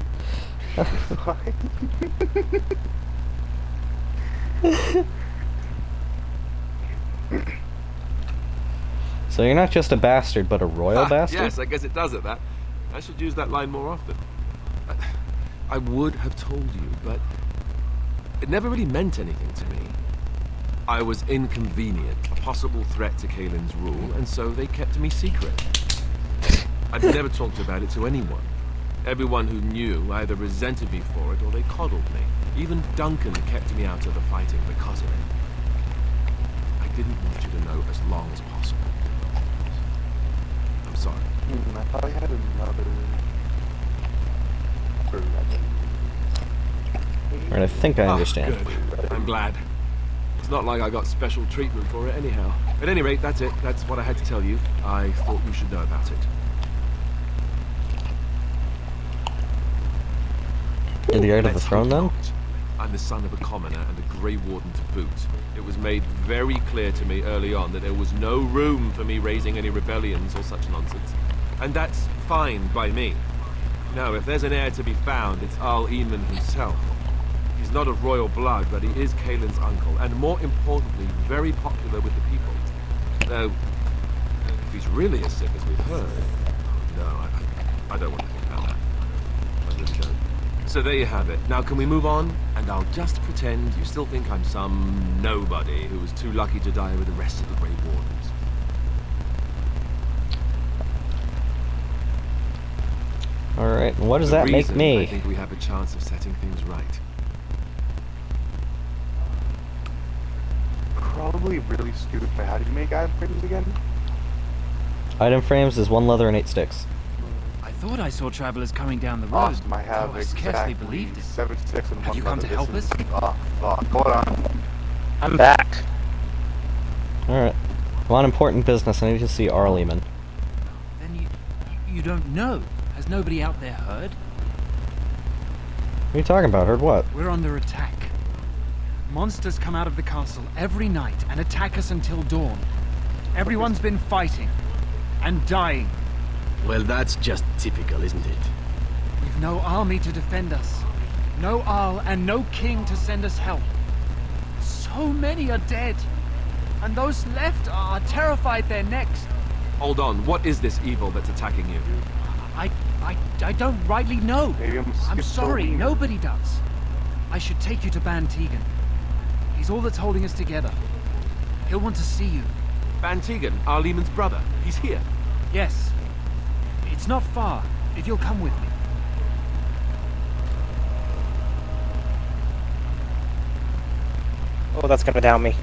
So you're not just a bastard, but a royal bastard? Yes, I guess it does at that. I should use that line more often. I would have told you, but it never really meant anything to me. I was inconvenient, a possible threat to Kaelin's rule, and so they kept me secret. I'd never talked about it to anyone. Everyone who knew either resented me for it or they coddled me. Even Duncan kept me out of the fighting because of it. I didn't want you to know as long as possible. I'm sorry. I thought I had another. Alright, I think I understand. Good. I'm glad. It's not like I got special treatment for it anyhow. At any rate, that's it. That's what I had to tell you. I thought you should know about it. You're the heir to the Let's throne, hope then? not. I'm the son of a commoner and a Grey Warden to boot. It was made very clear to me early on that there was no room for me raising any rebellions or such nonsense. And that's fine by me. Now, if there's an heir to be found, it's Al Eamon himself. He's not of royal blood, but he is Kaelin's uncle, and more importantly, very popular with the people. Though, if he's really as sick as we've heard, no, I don't want to think about that. I really don't. So there you have it. Now can we move on? And I'll just pretend you still think I'm some nobody who was too lucky to die with the rest of the Grey Wardens. Alright, what does that make me? I think we have a chance of setting things right. Probably really stupid, but how do you make item frames again? Item frames is 1 leather and 8 sticks. I thought I saw travelers coming down the road. Awesome, I have I scarcely exactly believed it. 7 sticks and 1 Have you come to help us? Oh, fuck. Hold on. I'm back. Alright. I'm on important business. I need to see Arleman. Then you don't know. Has nobody out there heard? What are you talking about? Heard what? We're under attack. Monsters come out of the castle every night and attack us until dawn. Everyone's been fighting and dying. Well, that's just typical, isn't it? We've no army to defend us. No Arl and no king to send us help. So many are dead. And those left are terrified they're next. Hold on, what is this evil that's attacking you? I don't rightly know. Maybe I'm sorry, nobody does. I should take you to Ban Tegan. He's all that's holding us together. He'll want to see you. Ban Tegan, Arleman's brother. He's here. Yes. It's not far, if you'll come with me. Oh, that's gonna down me.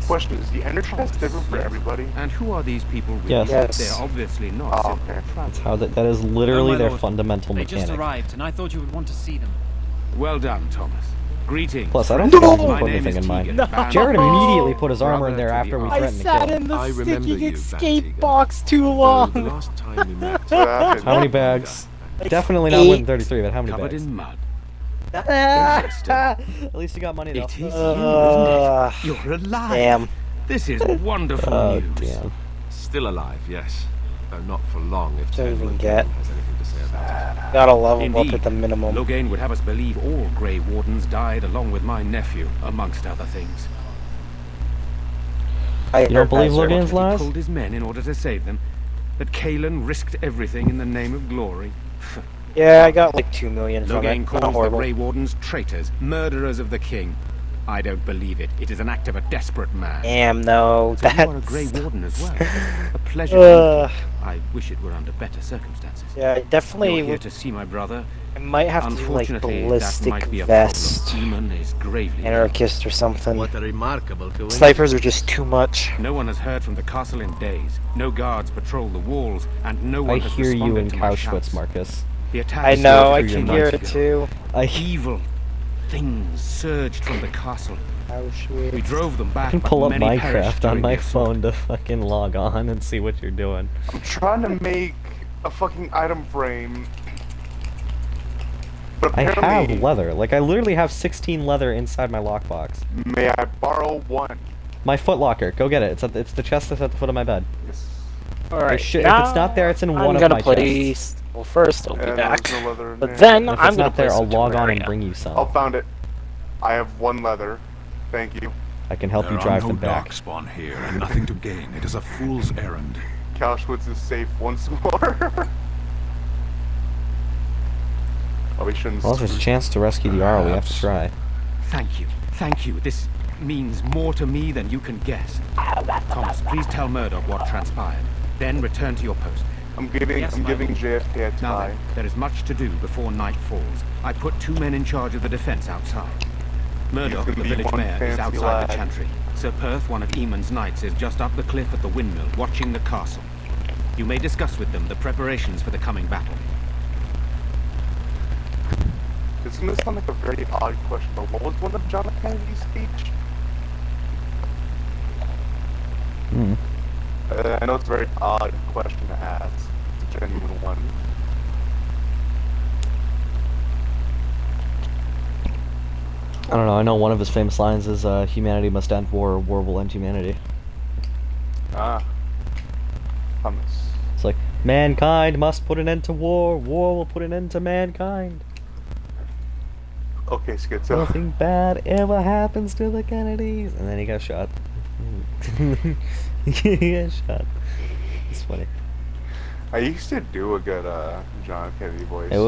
Question, is the ender chest different for everybody? And who are these people with Yes. you? Yes. They're obviously not. Oh, okay. That's how that is literally No, my their lord. fundamental They mechanic. just arrived, and I thought you would want to see them. Well done, Thomas. Greetings. Plus, I don't think I My put name anything is in mine. Tegan, No. Ban Jared Tegan, immediately put his armor in brother there to after the we Arl. I threatened to sat kill in him. the I remember stinking you, escape Van Tegan. box too The long. last time we met. How many bags? Definitely not more than 33, but how many Covered bags? in mud. At least you got money though. It is you, isn't it? You're alive. Damn. This is wonderful Oh, news. damn. Still alive, yes. Though not for long if Don't even Tendlin get. has anything to say about it. Gotta level up Indeed. at the minimum. Logain would have us believe all Grey Wardens died along with my nephew, amongst other things. I You don't believe heard that, Logan's He lies? pulled his men in order to save them. That Kaelin risked everything in the name of glory. sir. Yeah, I got like 2 million from Logain it. calls Not the horrible. Grey Wardens traitors, murderers of the king. I don't believe it. It is an act of a desperate man. Damn, no. So you are a That's... Grey Warden as well. A pleasure. Ugh. I wish it were under better circumstances. Yeah, I definitely You're here would... to see my brother. I might have to do like Unfortunately, that ballistic might be a vest, problem. Eamon is gravely ill. anarchist or something. What a remarkable coincidence. Snipers are just too much. No one has heard from the castle in days. No guards patrol the walls, and no one I has hear you responded in to my Auschwitz, shouts. Marcus. The attack I know, I through can your hear mind. it too. Evil things surged from the castle. Auschwitz. We drove them back. I can but pull up many perished Minecraft on during my the assault. phone to fucking log on and see what you're doing. I'm trying to make a fucking item frame. But I apparently, have leather. Like, I literally have 16 leather inside my lockbox. may I borrow one? My footlocker. Go get it. It's the chest that's at the foot of my bed. Yes. Alright, If it's not there, it's in one I'm of gonna my place... Well, first I'll be And back. there's no leather in But there. then If I'm it's gonna not there, place I'll a log on and Terraria. bring you some. Oh, found it. I have one leather. Thank you. I can help There you are drive no them back. darkspawn here, and nothing to gain. It is a fool's errand. Auschwitz is safe once more. Oh, we shouldn't. Well, if there's a chance to rescue the Arl, we have to try. Thank you. Thank you. This means more to me than you can guess. Thomas, please tell Murdoch what transpired. Then return to your post. I'm giving Yes, my JFK a Now tie. then, there is much to do before night falls. I put 2 men in charge of the defense outside. Murdoch, gonna the be village one mayor, is fancy outside the lad. chantry. Sir Perth, one of Eamon's knights, is just up the cliff at the windmill, watching the castle. You may discuss with them the preparations for the coming battle. This is gonna sound like a very odd question, but what was one of John F. Kennedy's speech? Hmm. I know it's a very odd question to ask. It's a genuine one. I don't know. I know one of his famous lines is "Humanity must end war, or war will end humanity." Ah. Thomas. It's like, mankind must put an end to war, war will put an end to mankind. Okay, Schizo. Nothing bad ever happens to the Kennedys. And then he got shot. He got shot. It's funny. I used to do a good John F. Kennedy voice. Hey,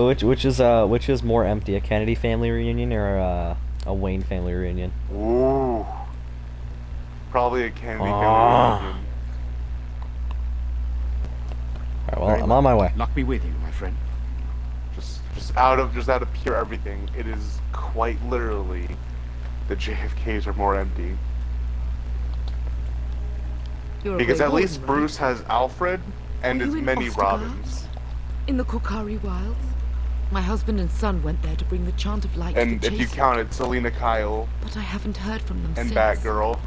which is more empty, a Kennedy family reunion or a Wayne family reunion? Ooh. Probably a Kennedy family reunion. Alright, well, I'm on my way. Luck be with you, my friend. Just out of pure everything, it is quite literally the JFKs are more empty. Because at least Bruce has Alfred and as many Robins. In the Kokari Wilds? My husband and son went there to bring the chant of light to the And if you chaser. counted Selena Kyle But I haven't heard from them and since. Batgirl.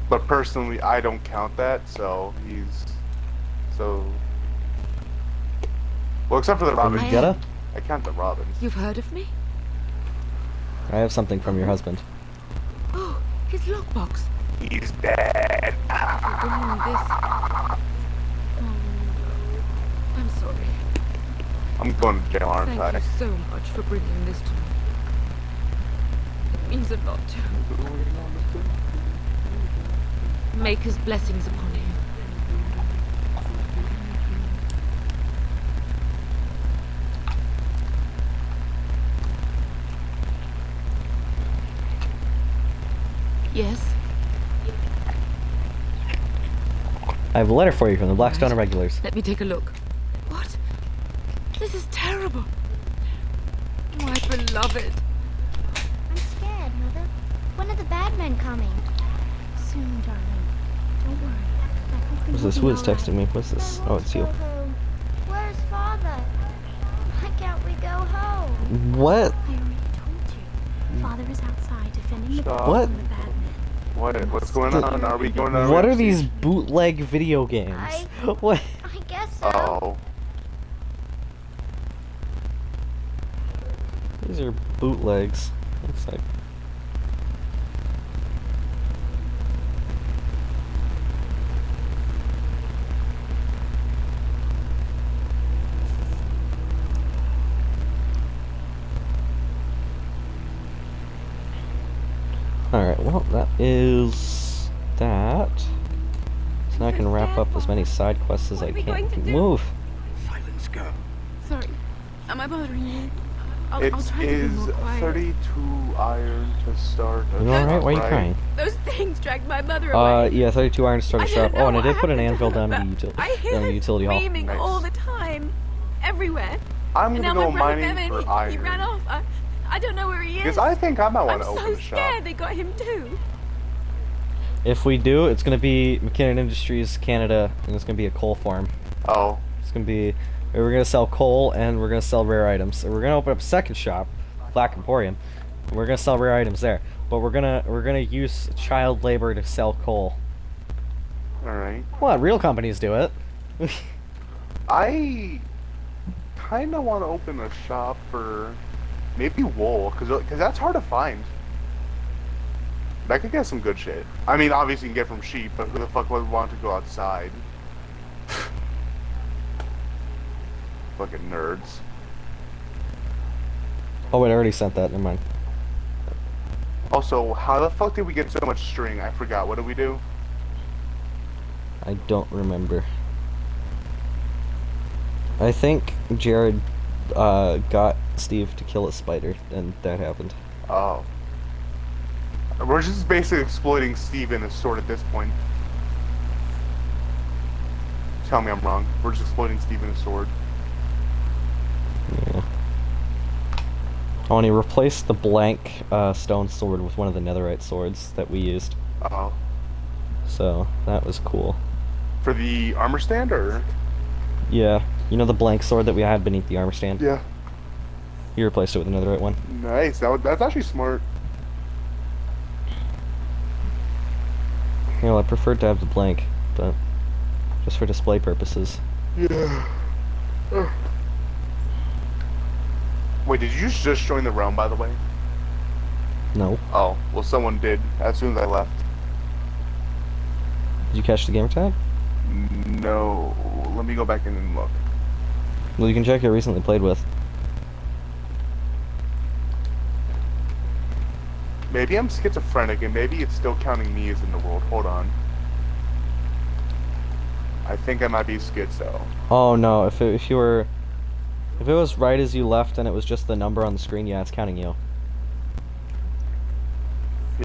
But personally, I don't count that, so well, except for the Robins. I count the Robins. You've heard of me? I have something from your husband. Oh, his lockbox. He's dead. Bringing me this. Oh, I'm sorry. I'm going to jail, aren't Thank I? you so much for bringing this to me. It means a lot to me. Make his blessings upon you. Yes? I have a letter for you from the Blackstone Irregulars. Let me take a look. What? This is terrible. My beloved. I'm scared, Mother. When are the bad men coming? Soon, darling. Don't worry. What's this? Who is texting me? What's this? Oh, it's you. Where's Father? Why can't we go home? What? I already told you. Father is outside defending the Stop. What? from the bad men. What's going on? Are we going on? What are these bootleg video games? What? I guess so. Oh. These are bootlegs. Looks like. Alright, well, that is that. So now I can wrap up as many side quests as I can. Move! Silence, girl. Sorry. Am I bothering you? I'll It try to be is more quiet. 32 iron to start. You alright? Why are you crying? Those things dragged my mother away. Yeah, 32 iron to start a shop. Oh, and I did put an anvil down in the I hear her utility hall. screaming all the time, everywhere. I'm and gonna now go my brother mining Bevan, for he iron. ran off. I don't know where he is. Because I think I might want to I'm open so a shop. scared they got him too. If we do, it's gonna be McKinnon Industries Canada, and it's gonna be a coal farm. Oh. It's gonna be. We're gonna sell coal and we're gonna sell rare items. So we're gonna open up a second shop, Black Emporium. And we're gonna sell rare items there. But we're gonna use child labor to sell coal. All right. What? Real companies do it. I kind of want to open a shop for maybe wool, because that's hard to find. I could get some good shit. I mean, obviously you can get from sheep, but who the fuck would want to go outside? Fucking nerds. Oh wait, I already sent that. Never mind. Also, how the fuck did we get so much string? I forgot. What did we do? I don't remember. I think Jared got Steve to kill a spider, and that happened. Oh. We're just basically exploiting Steve and his sword at this point. Tell me I'm wrong. We're just exploiting Steve and his sword. Yeah. Oh, and he replaced the blank stone sword with one of the netherite swords that we used. Oh. So, that was cool. For the armor stand, or? Yeah. You know the blank sword that we had beneath the armor stand? Yeah. He replaced it with a netherite one. Nice. That's actually smart. You know, I prefer to have the blank, but just for display purposes. Yeah. Wait, did you just join the realm, by the way? No. Oh, well, someone did as soon as I left. Did you catch the gamer tag? No. Let me go back in and look. Well, you can check who you recently played with. Maybe I'm schizophrenic, and maybe it's still counting me as in the world. Hold on. I think I might be schizo. Oh no! If it was right as you left and it was just the number on the screen, yeah, it's counting you.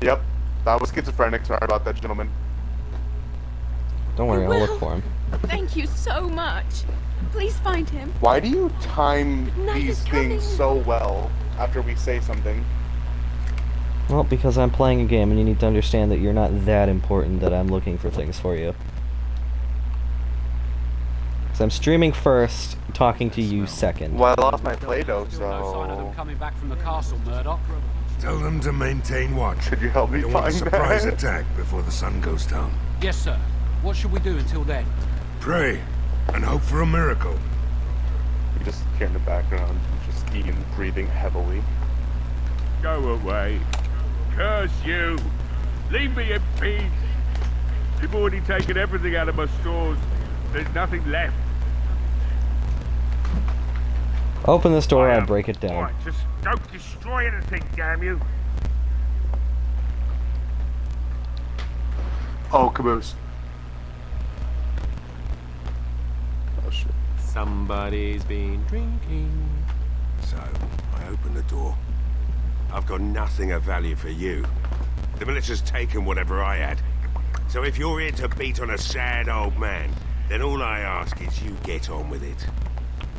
Yep, that was schizophrenic. Sorry about that, gentlemen. Don't worry, I'll look for him. Thank you so much. Please find him. Why do you time Night these is things coming. so well after we say something? Well, because I'm playing a game and you need to understand that you're not that important that I'm looking for things for you. So I'm streaming first, talking to you second. Well, I lost my Play-Doh, Still no sign of them so... coming back from the castle, Murdoch. Tell them to maintain watch. Could you help me We don't want a find surprise that? attack before the sun goes down. Yes, sir. What should we do until then? Pray and hope for a miracle. You just hear in the background, just Ian breathing heavily. Go away. Curse you. Leave me in peace. You've already taken everything out of my stores. There's nothing left. Open this door, I'll break it down. Alright, just don't destroy anything, damn you. Oh, caboose. Oh, shit. Somebody's been drinking. So, I open the door. I've got nothing of value for you. The militia's taken whatever I had. So if you're here to beat on a sad old man, then all I ask is you get on with it.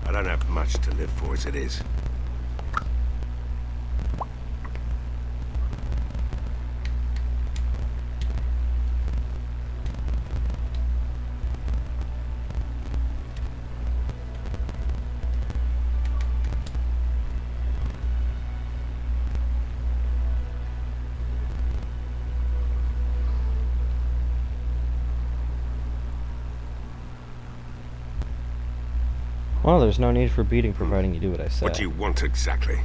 I don't have much to live for as it is. Well, there's no need for beating providing you do what I say. What do you want exactly?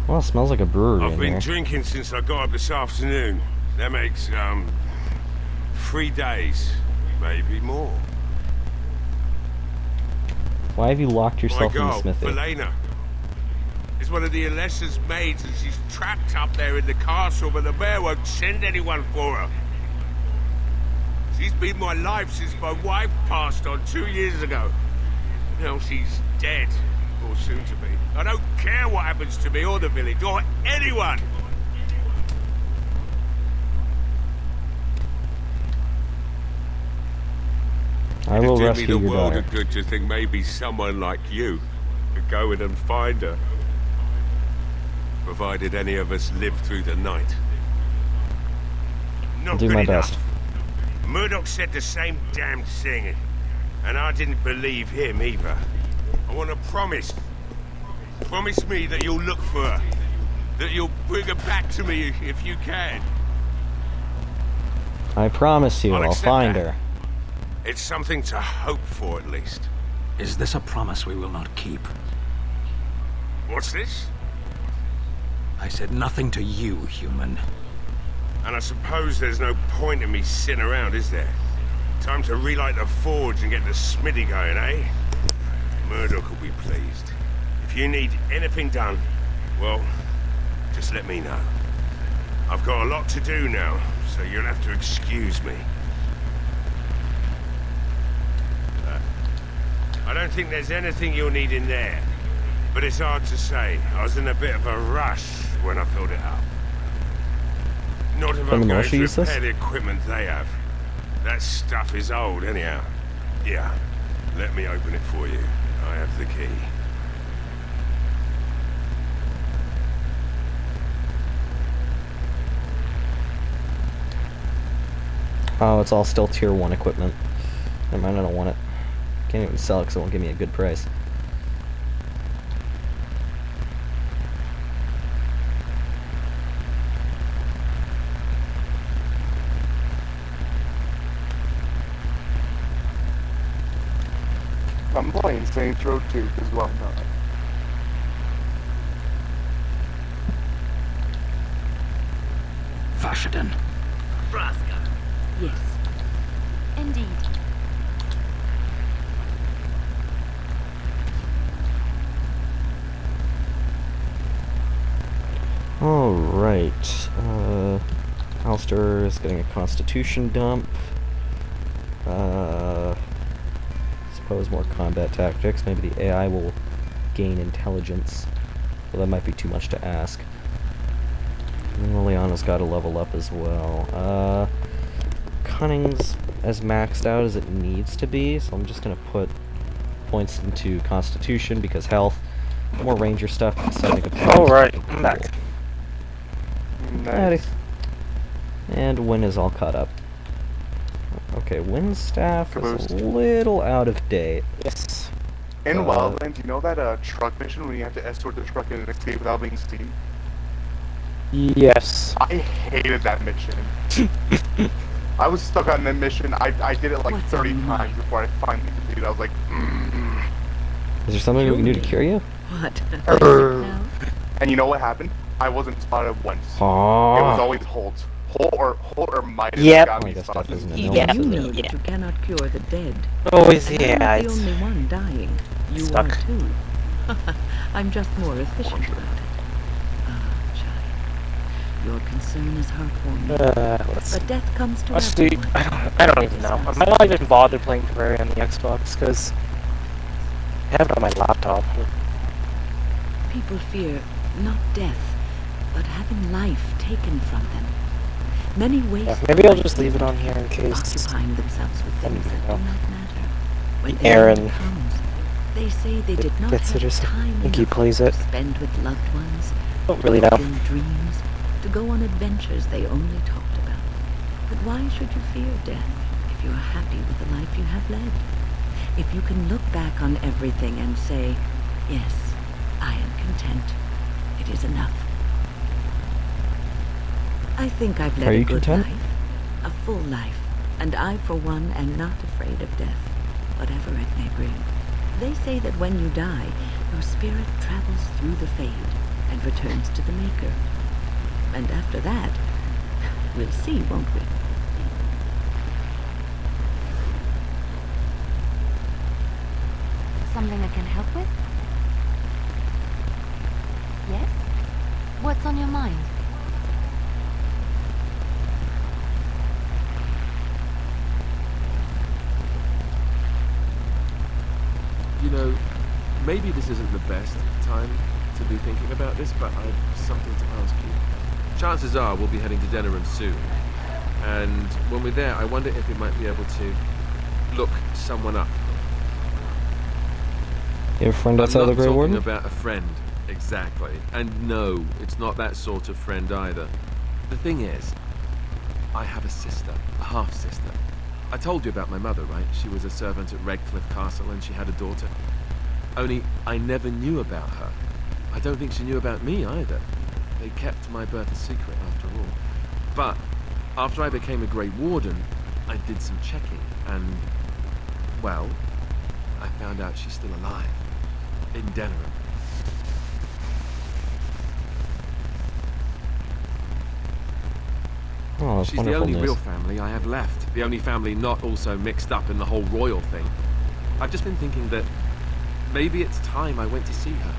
Well, it smells like a brewery I've in been here. drinking since I got up this afternoon. That makes, 3 days, maybe more. Why have you locked My yourself in the girl, smithy? Belena, is one of the Alessa's maids, and she's trapped up there in the castle, but the mayor won't send anyone for her. She's been my life since my wife passed on 2 years ago. Now she's dead, or soon to be. I don't care what happens to me or the village, or anyone! I will It'd do me rescue the your world daughter. of good to think maybe someone like you could go in and find her. Provided any of us live through the night. I'll Not do good my enough. best. Murdoch said the same damn thing, and I didn't believe him either. I want to promise. Promise me that you'll look for her. That you'll bring her back to me if you can. I promise you, I'll accept find that. her. It's something to hope for, at least. Is this a promise we will not keep? What's this? I said nothing to you, human. And I suppose there's no point in me sitting around, is there? Time to relight the forge and get the smithy going, eh? Murdoch will be pleased. If you need anything done, well, just let me know. I've got a lot to do now, so you'll have to excuse me. I don't think there's anything you'll need in there, but it's hard to say. I was in a bit of a rush when I filled it up. Not if From I'm the going North, to you use this? repair the equipment they have. That stuff is old, anyhow. Yeah, let me open it for you. I have the key. Oh, it's all still tier 1 equipment. Never mind, I don't want it. Can't even sell it because it won't give me a good price. I'm playing Saints Row 2, because why not? Fashion. Braska. Yes. Indeed. Alright. Alistair is getting a constitution dump. Suppose more combat tactics. Maybe the AI will gain intelligence. Well, that might be too much to ask. And Liliana's got to level up as well. Cunning's as maxed out as it needs to be, so I'm just gonna put points into Constitution because health. More ranger stuff. Alright, I'm back. Nice. And Win is all caught up. Okay, Win's staff is a little out of date. Yes. In Wildlands, you know that truck mission when you have to escort the truck and escape without being seen? Yes. I hated that mission. I was stuck on that mission. I did it like 30 times before I finally completed it. I was like, Is there something we can do to cure you? What? And you know what happened? I wasn't spotted once. Aww. It was always Holt. Holt or Midas Yep. got me That spotted. isn't an You illness, is know it? that you cannot cure the dead. Always, And yeah. I'm not the only one dying. You stuck. are too. I'm just more efficient about it. Ah, child. Your concern is heartwarming. But death comes to Honestly, everyone. I don't even know. I might not even bother playing Terraria on the Xbox, because I have it on my laptop. People fear not death, but having life taken from them. Many waste Yeah, maybe I'll just leave it on here in case. occupying themselves with things that do not matter. When Aaron end comes, they say they did not gets have it or something. time I think he enough plays to it. spend with loved ones, Don't really to know. fulfill dreams, to go on adventures they only talked about. But why should you fear death if you are happy with the life you have led? If you can look back on everything and say, yes, I am content. It is enough. I think I've led Are a you good content? life, a full life, and I, for one, am not afraid of death, whatever it may bring. They say that when you die, your spirit travels through the fade and returns to the Maker. And after that, we'll see, won't we? Something I can help with? Yes? What's on your mind? You know, maybe this isn't the best time to be thinking about this, but I've something to ask you. Chances are we'll be heading to Denerim soon. And when we're there, I wonder if we might be able to look someone up. You have a friend outside the Grey Warden? I'm not talking about a friend, exactly. And no, it's not that sort of friend either. The thing is, I have a sister, a half-sister. I told you about my mother, right? She was a servant at Redcliffe Castle and she had a daughter. Only, I never knew about her. I don't think she knew about me either. They kept my birth a secret after all. But, after I became a Grey Warden, I did some checking and, well, I found out she's still alive. In Denerim. Oh, that's She's the wonderful only news. real family I have left. The only family not also mixed up in the whole royal thing. I've just been thinking that maybe it's time I went to see her.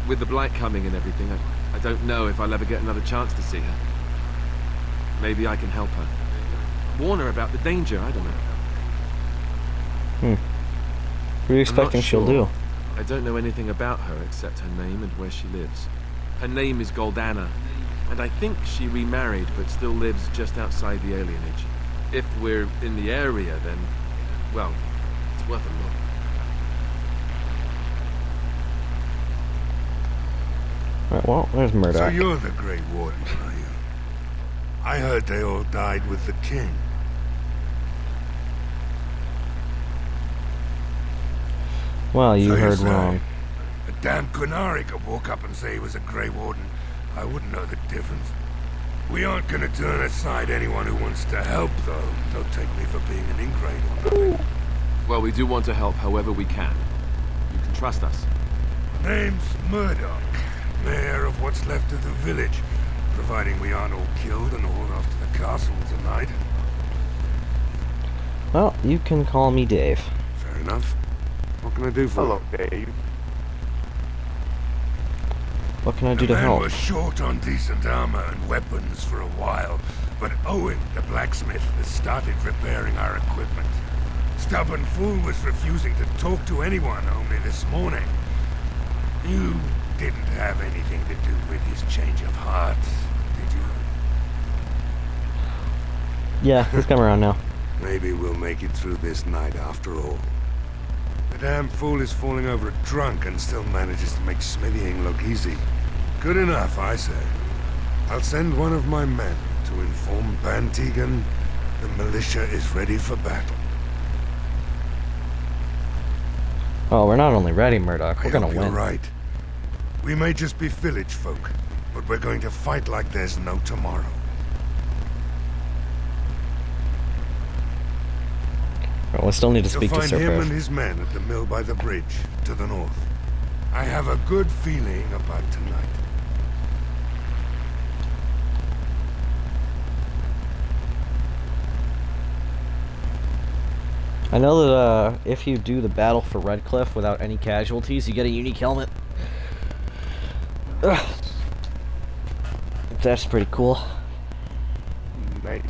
With the blight coming and everything, I don't know if I'll ever get another chance to see her. Maybe I can help her. Warn her about the danger, I don't know. What are you expecting she'll do? I don't know anything about her except her name and where she lives. Her name is Goldana, and I think she remarried but still lives just outside the alienage. If we're in the area, then, well, it's worth a look. Right, well, there's Murdoch. So you're the Grey Warden, are you? I heard they all died with the king. Well, you So heard say wrong. A damn Qunari could walk up and say he was a Grey Warden. I wouldn't know the difference. We aren't gonna turn aside anyone who wants to help, though. Don't take me for being an ingrate or nothing. Well, we do want to help however we can. trust us. Name's Murdoch, mayor of what's left of the village, providing we aren't all killed and hauled off to the castle tonight. Well, you can call me Dave. Fair enough. What can I do for you? Hello, Dave. What can I do The to men help? were short on decent armor and weapons for a while, but Owen, the blacksmith, has started repairing our equipment. Stubborn fool was refusing to talk to anyone only this morning. You didn't have anything to do with his change of heart, did you? Yeah, he's come around now. Maybe we'll make it through this night after all. The damn fool is falling over drunk and still manages to make smithying look easy. Good enough, I say. I'll send one of my men to inform Bantegan the militia is ready for battle. Oh, we're not only ready, Murdoch. We're gonna I hope win. you're right. We may just be village folk, but we're going to fight like there's no tomorrow. Well, we still need to You'll speak to find Sir him Griff. and his men at the mill by the bridge, to the north. I have a good feeling about tonight. I know that if you do the battle for Redcliffe without any casualties, you get a unique helmet. Ugh. That's pretty cool. Nice.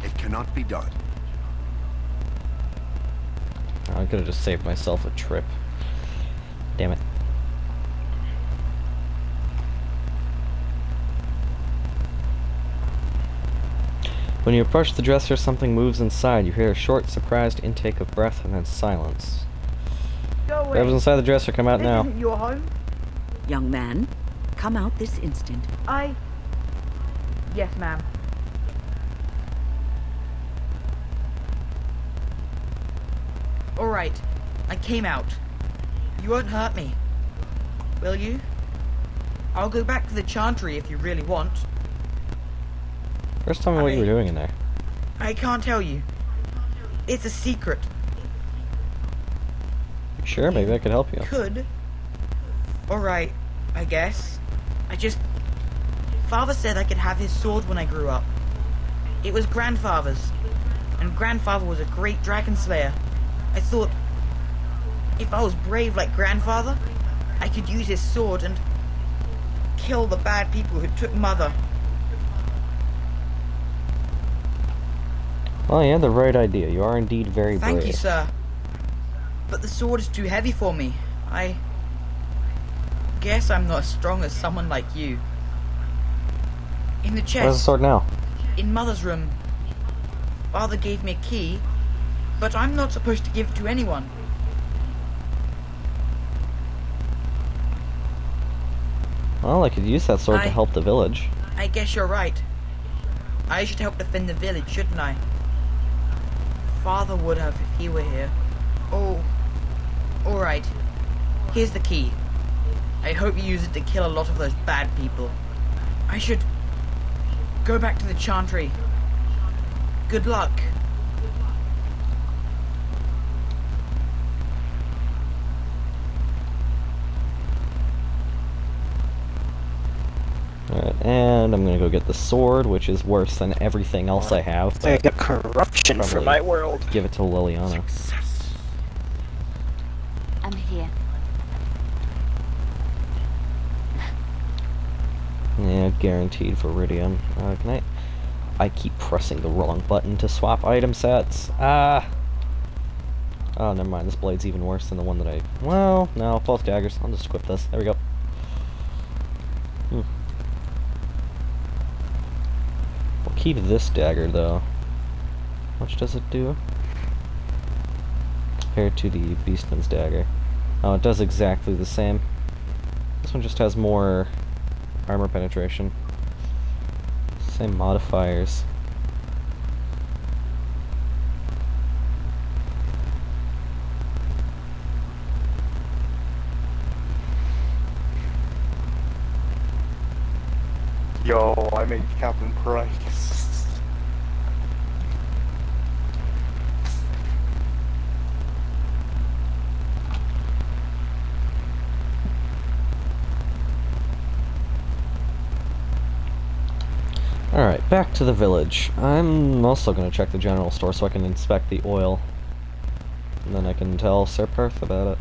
It cannot be done. I could have just saved myself a trip. Damn it. When you approach the dresser, something moves inside. You hear a short, surprised intake of breath and then silence. Whoever's inside the dresser, come out now. This isn't your home? Young man, come out this instant. Yes, ma'am. Alright, I came out. You won't hurt me. Will you? I'll go back to the Chantry if you really want. First tell me what you were doing in there. I can't tell you. It's a secret. Sure, maybe I could help you. Could. Alright, I guess. Father said I could have his sword when I grew up. It was Grandfather's. And Grandfather was a great dragon slayer. I thought, if I was brave like Grandfather, I could use his sword and kill the bad people who took Mother. Well, you had the right idea. You are indeed very brave. Thank you, sir. But the sword is too heavy for me. I guess I'm not as strong as someone like you. In the chest. Where's the sword now? In Mother's room. Father gave me a key, but I'm not supposed to give it to anyone. Well, I could use that sword to help the village. I guess you're right. I should help defend the village, shouldn't I? Father would have if he were here. Oh, alright. Here's the key. I hope you use it to kill a lot of those bad people. I should go back to the Chantry. Good luck. Alright, and I'm gonna go get the sword, which is worse than everything else I have. I got corruption for my world. Give it to Liliana. I'm here. Yeah, guaranteed Viridian. Can I keep pressing the wrong button to swap item sets. Ah! Oh, never mind. This blade's even worse than the one that I... Well, no, both daggers. I'll just equip this. There we go. We'll keep this dagger, though. How much does it do? Compared to the Beastman's dagger. Oh, it does exactly the same. This one just has more armor penetration. Same modifiers. Yo, I made Captain Price. Alright, back to the village. I'm also going to check the general store so I can inspect the oil. And then I can tell Sir Perth about it.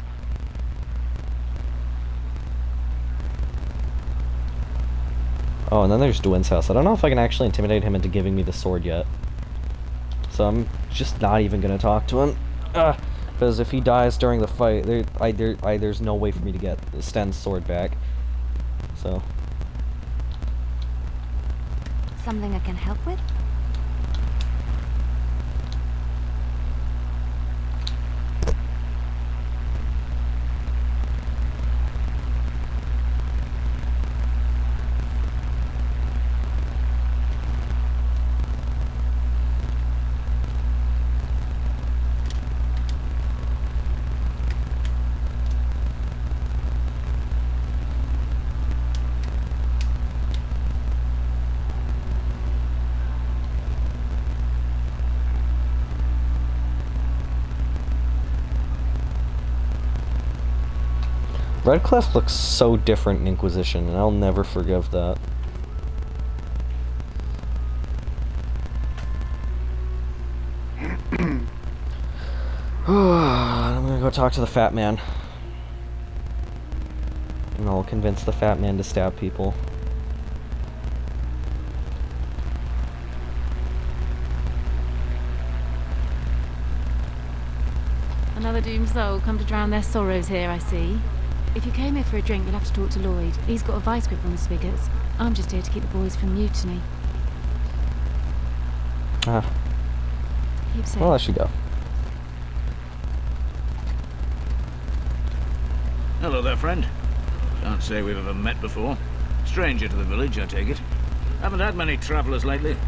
Oh, and then there's Dwyn's house. I don't know if I can actually intimidate him into giving me the sword yet. So I'm just not even going to talk to him. Because if he dies during the fight, there's no way for me to get Sten's sword back. So... Something I can help with? Redcliffe looks so different in Inquisition, and I'll never forgive that. I'm gonna go talk to the fat man. And I'll convince the fat man to stab people. Another doomed soul come to drown their sorrows here, I see. If you came here for a drink, you'll have to talk to Lloyd. He's got a vice grip on the spigots. I'm just here to keep the boys from mutiny. Keep safe. Well, I should go. Hello there, friend. Can't say we've ever met before. Stranger to the village, I take it. Haven't had many travelers lately.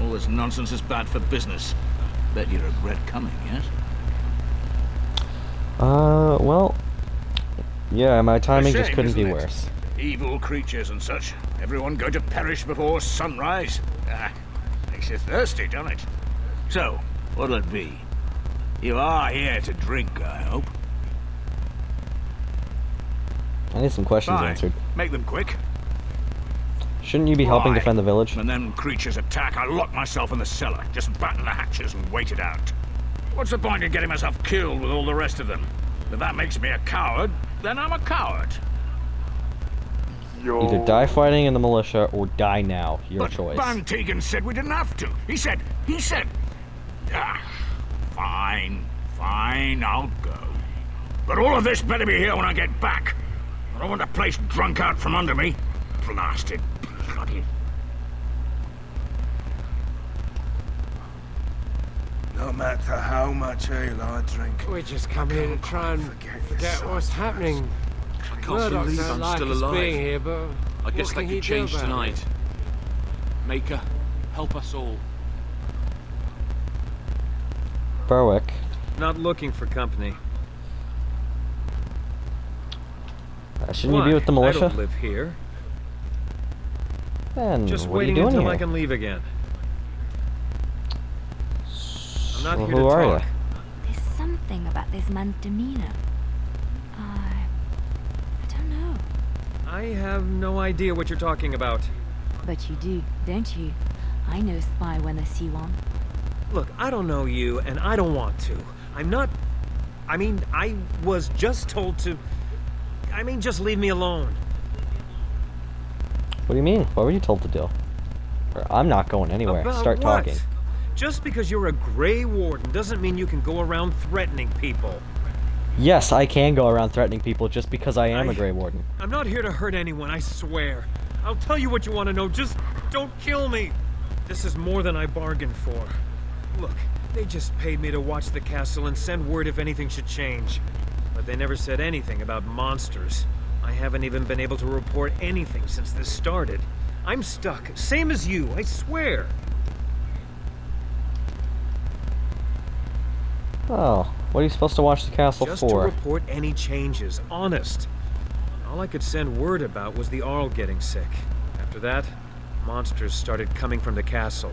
All this nonsense is bad for business. Bet you regret coming, yes? Well... Yeah, my timing Shame, just couldn't be isn't it? worse. Evil creatures and such. Everyone going to perish before sunrise. Makes you thirsty, doesn't it? So, what'll it be? You are here to drink, I hope. I need some questions Fine. answered. Make them quick. Shouldn't you be helping Why? defend the village? When them creatures attack, I lock myself in the cellar. Just batten the hatches and wait it out. What's the point in getting myself killed with all the rest of them? If that makes me a coward, then I'm a coward. Yo. Either die fighting in the militia or die now. Your But choice. Van Tegan said we didn't have to. He said... fine, I'll go. But all of this better be here when I get back. I don't want the place drunk out from under me. Blasted bloody... No matter how much ale I drink, We just come here to try and forget what's happening. I can't Murdoch believe don't I'm like still us alive. being here, but I guess what that can he could do change about tonight. it? Maker, help us all. Berwick. Not looking for company. Shouldn't you be with the I militia? don't live here. Then Just what are you waiting doing until here? I can leave again. I'm not Well, here who to are talk. you? There's something about this man's demeanor. I don't know. I have no idea what you're talking about. But you do, don't you? I know a spy when I see one. Look, I don't know you, and I don't want to. I'm not... I mean, I was just told to... I mean, just leave me alone. What do you mean? What were you told to do? Or, I'm not going anywhere. About Start what? talking. Just because you're a Grey Warden doesn't mean you can go around threatening people. Yes, I can go around threatening people just because I am a Grey Warden. I'm not here to hurt anyone, I swear. I'll tell you what you want to know, just don't kill me. This is more than I bargained for. Look, they just paid me to watch the castle and send word if anything should change. But they never said anything about monsters. I haven't even been able to report anything since this started. I'm stuck, same as you, I swear. Oh, what are you supposed to watch the castle Just for? to report any changes, honest. All I could send word about was the Arl getting sick. After that, monsters started coming from the castle.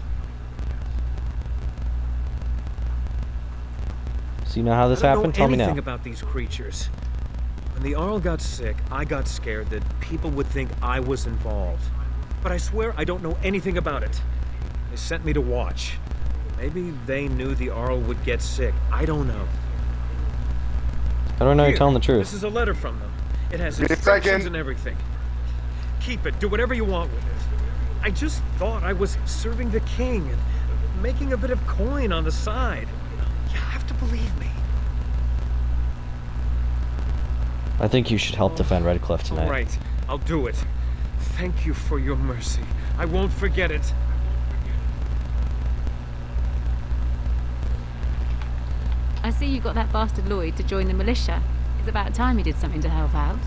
So you know how this I don't happened? know Tell me now. anything about these creatures. When the Arl got sick, I got scared that people would think I was involved. but I swear I don't know anything about it. They sent me to watch. Maybe they knew the Arl would get sick. I don't know. I don't know Here, you're telling the truth. This is a letter from them. It has Wait a instructions second. and everything. Keep it. Do whatever you want with it. I just thought I was serving the king and making a bit of coin on the side. You have to believe me. I think you should help defend Redcliffe tonight. All right, I'll do it. Thank you for your mercy. I won't forget it. I see you got that bastard Lloyd to join the militia. It's about time he did something to help out.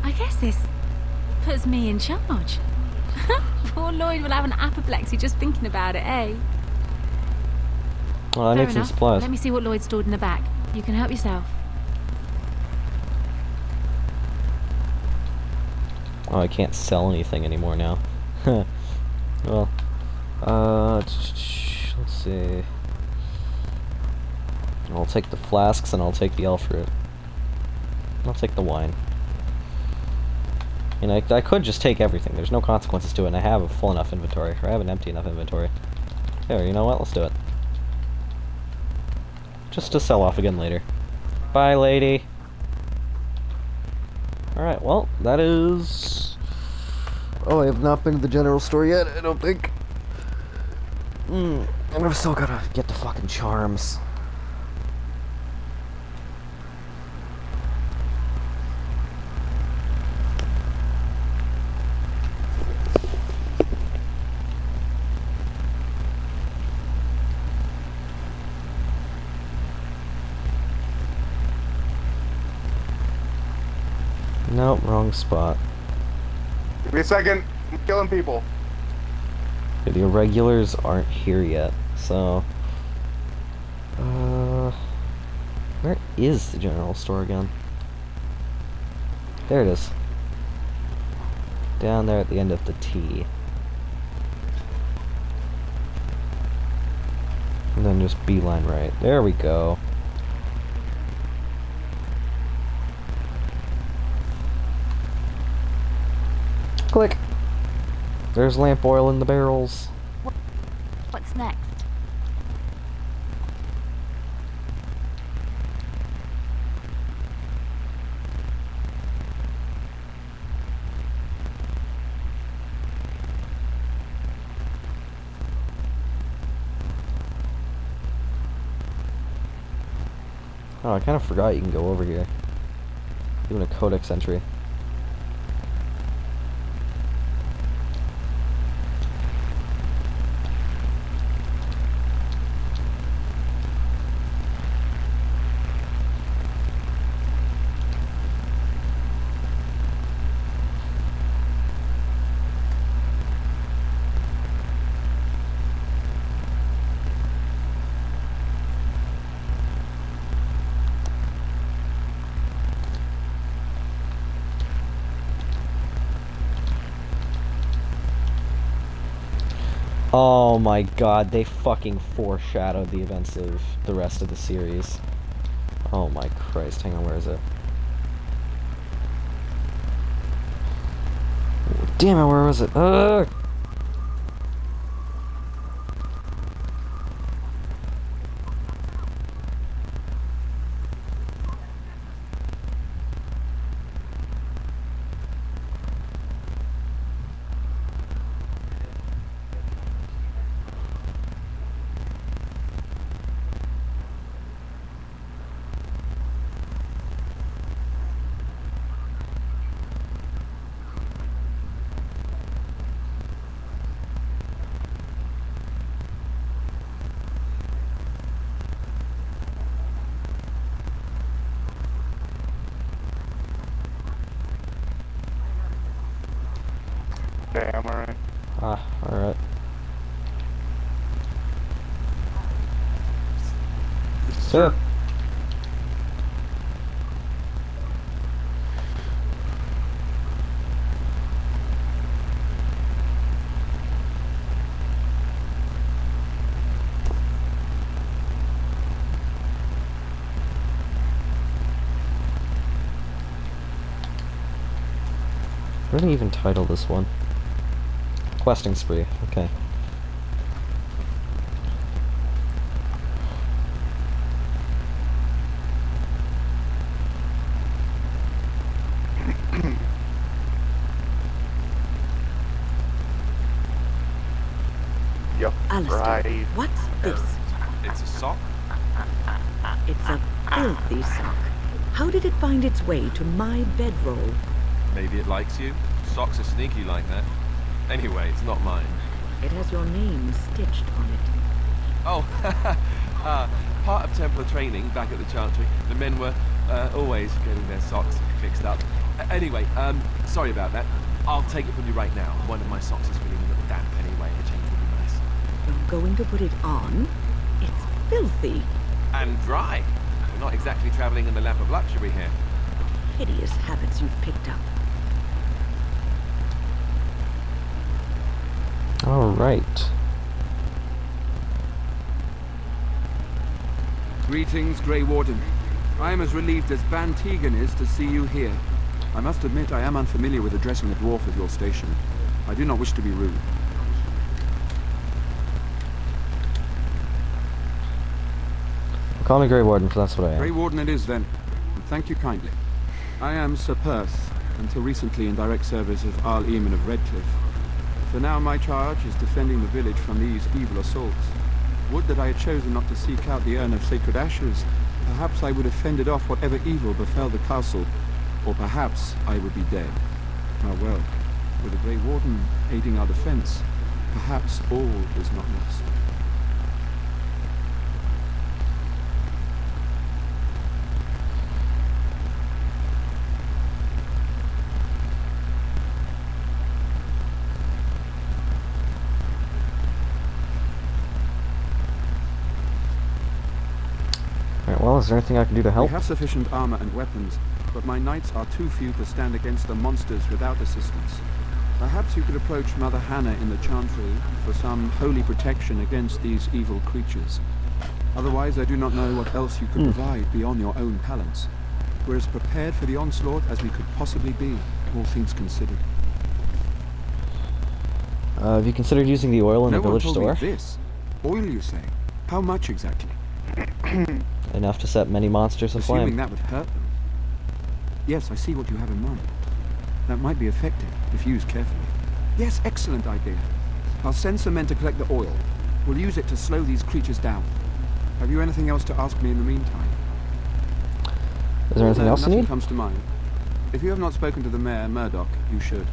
I guess this puts me in charge. Poor Lloyd will have an apoplexy just thinking about it, eh? Well, I Fair need some enough. supplies. Let me see what Lloyd stored in the back. You can help yourself. Oh, I can't sell anything anymore now. Well, let's see. I'll take the flasks and I'll take the elf fruit. I'll take the wine. You know, I could just take everything. There's no consequences to it, and I have a full enough inventory. Or I have an empty enough inventory. There, you know what? Let's do it. Just to sell off again later. Bye, lady. Alright, well, that is... Oh, I have not been to the general store yet, I don't think. And I've still gotta get the fucking charms. Nope, wrong spot. Give me a second. I'm killing people. Okay, the Irregulars aren't here yet, so... where is the general store again? There it is. Down there at the end of the T. And then just beeline right. There we go. Click. There's lamp oil in the barrels. What's next? Oh, I kind of forgot you can go over here. Doing a codex entry. Oh my god, they fucking foreshadowed the events of the rest of the series. Oh my Christ, hang on, where is it? Damn it, where was it? Ugh! Damn, alright. Ah, alright. Sir. What did I even title this one? questing spree. Okay. Yep. Alistair, Right. what's this? It's a sock? It's a filthy sock. How did it find its way to my bedroll? Maybe it likes you. Socks are sneaky like that. Anyway, it's not mine. It has your name stitched on it. Oh, part of Templar training back at the Chantry. The men were always getting their socks fixed up. Anyway, sorry about that. I'll take it from you right now. One of my socks is feeling a little damp anyway. A change would be nice. You're going to put it on? It's filthy. And dry. We're not exactly traveling in the lap of luxury here. Hideous habits you've picked up. Alright. Greetings, Grey Warden. I am as relieved as Van Tegan is to see you here. I must admit I am unfamiliar with addressing a dwarf at your station. I do not wish to be rude. Call me Grey Warden, for that's what I am. Grey Warden it is then, and thank you kindly. I am Sir Perth, until recently in direct service of Arl Eamon of Redcliffe. For now my charge is defending the village from these evil assaults. Would that I had chosen not to seek out the urn of sacred ashes. Perhaps I would have fended off whatever evil befell the castle, or perhaps I would be dead. Ah well, with the Grey Warden aiding our defense, perhaps all is not lost. Alright, well, is there anything I can do to help? We have sufficient armor and weapons, but my knights are too few to stand against the monsters without assistance. Perhaps you could approach Mother Hannah in the Chantry for some holy protection against these evil creatures. Otherwise, I do not know what else you could provide beyond your own talents. We're as prepared for the onslaught as we could possibly be, all things considered. Have you considered using the oil in the village store? No one told me this. Oil, you say? How much exactly? Enough to set many monsters aflame. Assuming that would hurt them. Yes, I see what you have in mind. That might be effective, if used carefully. Yes, excellent idea. I'll send some men to collect the oil. We'll use it to slow these creatures down. Have you anything else to ask me in the meantime? Is there anything else you nothing need? comes to mind. If you have not spoken to the mayor, Murdoch, you should.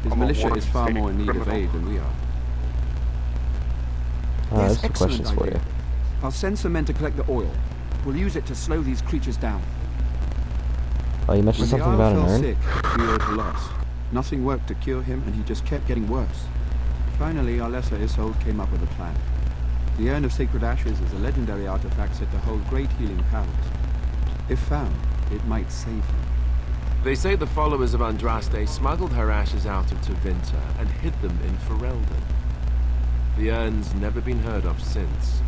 His militia is far more in need of aid than we are. There's some questions for you. I'll send some men to collect the oil. We'll use it to slow these creatures down. Oh, you mentioned something about an urn? Sick, cured loss. Nothing worked to cure him, and he just kept getting worse. Finally, our lesser Isolde came up with a plan. The Urn of Sacred Ashes is a legendary artifact said to hold great healing powers. If found, it might save him. They say the followers of Andraste smuggled her ashes out of Tevinter and hid them in Ferelden. The urn's never been heard of since.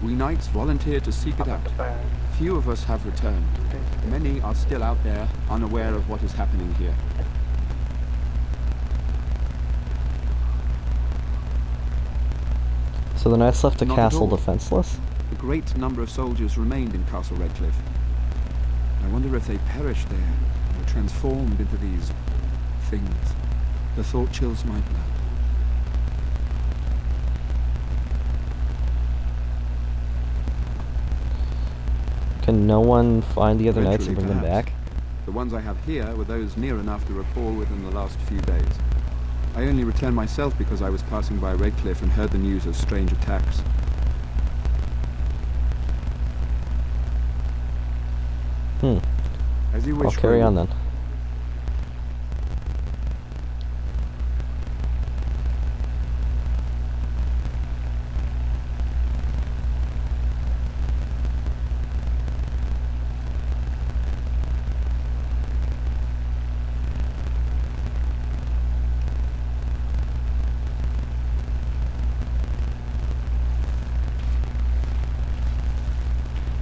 We knights volunteered to seek it out. Few of us have returned. Many are still out there, unaware of what is happening here. So the knights left the Not castle at all. defenseless? A great number of soldiers remained in Castle Redcliffe. I wonder if they perished there, or transformed into these things. The thought chills my blood. Can no one find the other knights and bring them Perhaps. back? The ones I have here were those near enough to recall within the last few days. I only returned myself because I was passing by Redcliffe and heard the news of strange attacks. As you wish. I'll carry on then.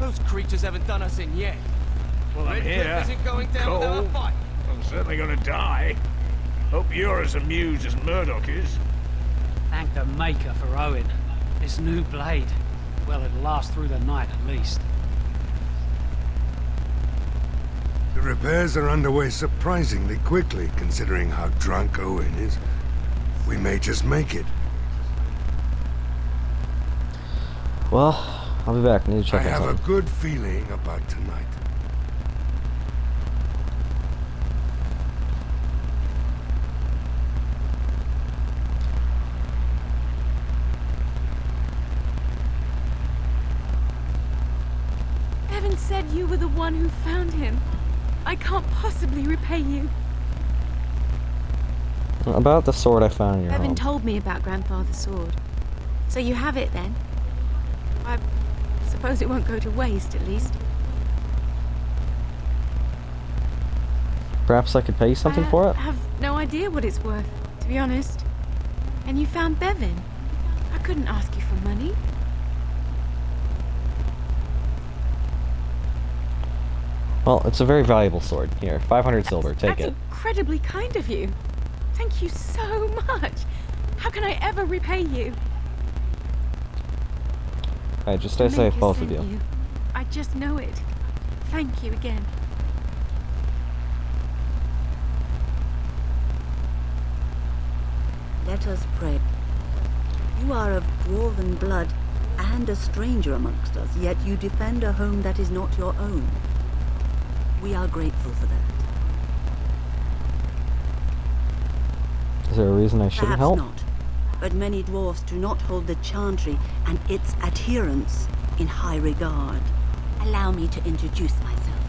Those creatures haven't done us in yet. Well, I'm Redcliffe here. isn't going down without a fight. I'm certainly gonna die. Hope you're as amused as Murdoch is. Thank the Maker for Owen. This new blade, well, it'll last through the night at least. The repairs are underway surprisingly quickly, considering how drunk Owen is. We may just make it. Well, I'll be back. I need to check I have outside. a good feeling about tonight. Evan said you were the one who found him. I can't possibly repay you. About the sword I found in your Evan home. told me about Grandfather's sword. So you have it then? I suppose it won't go to waste, at least. Perhaps I could pay you something for it? I have no idea what it's worth, to be honest. And you found Bevan. I couldn't ask you for money. Well, it's a very valuable sword. Here, 500 silver. Take it. Incredibly kind of you. Thank you so much. How can I ever repay you? Alright, just stay safe, both of you. I just know it. Thank you again. Let us pray. You are of dwarven blood and a stranger amongst us, yet you defend a home that is not your own. We are grateful for that. Is there a reason I shouldn't Perhaps help? not, but many dwarves do not hold the Chantry and its adherents in high regard. Allow me to introduce myself.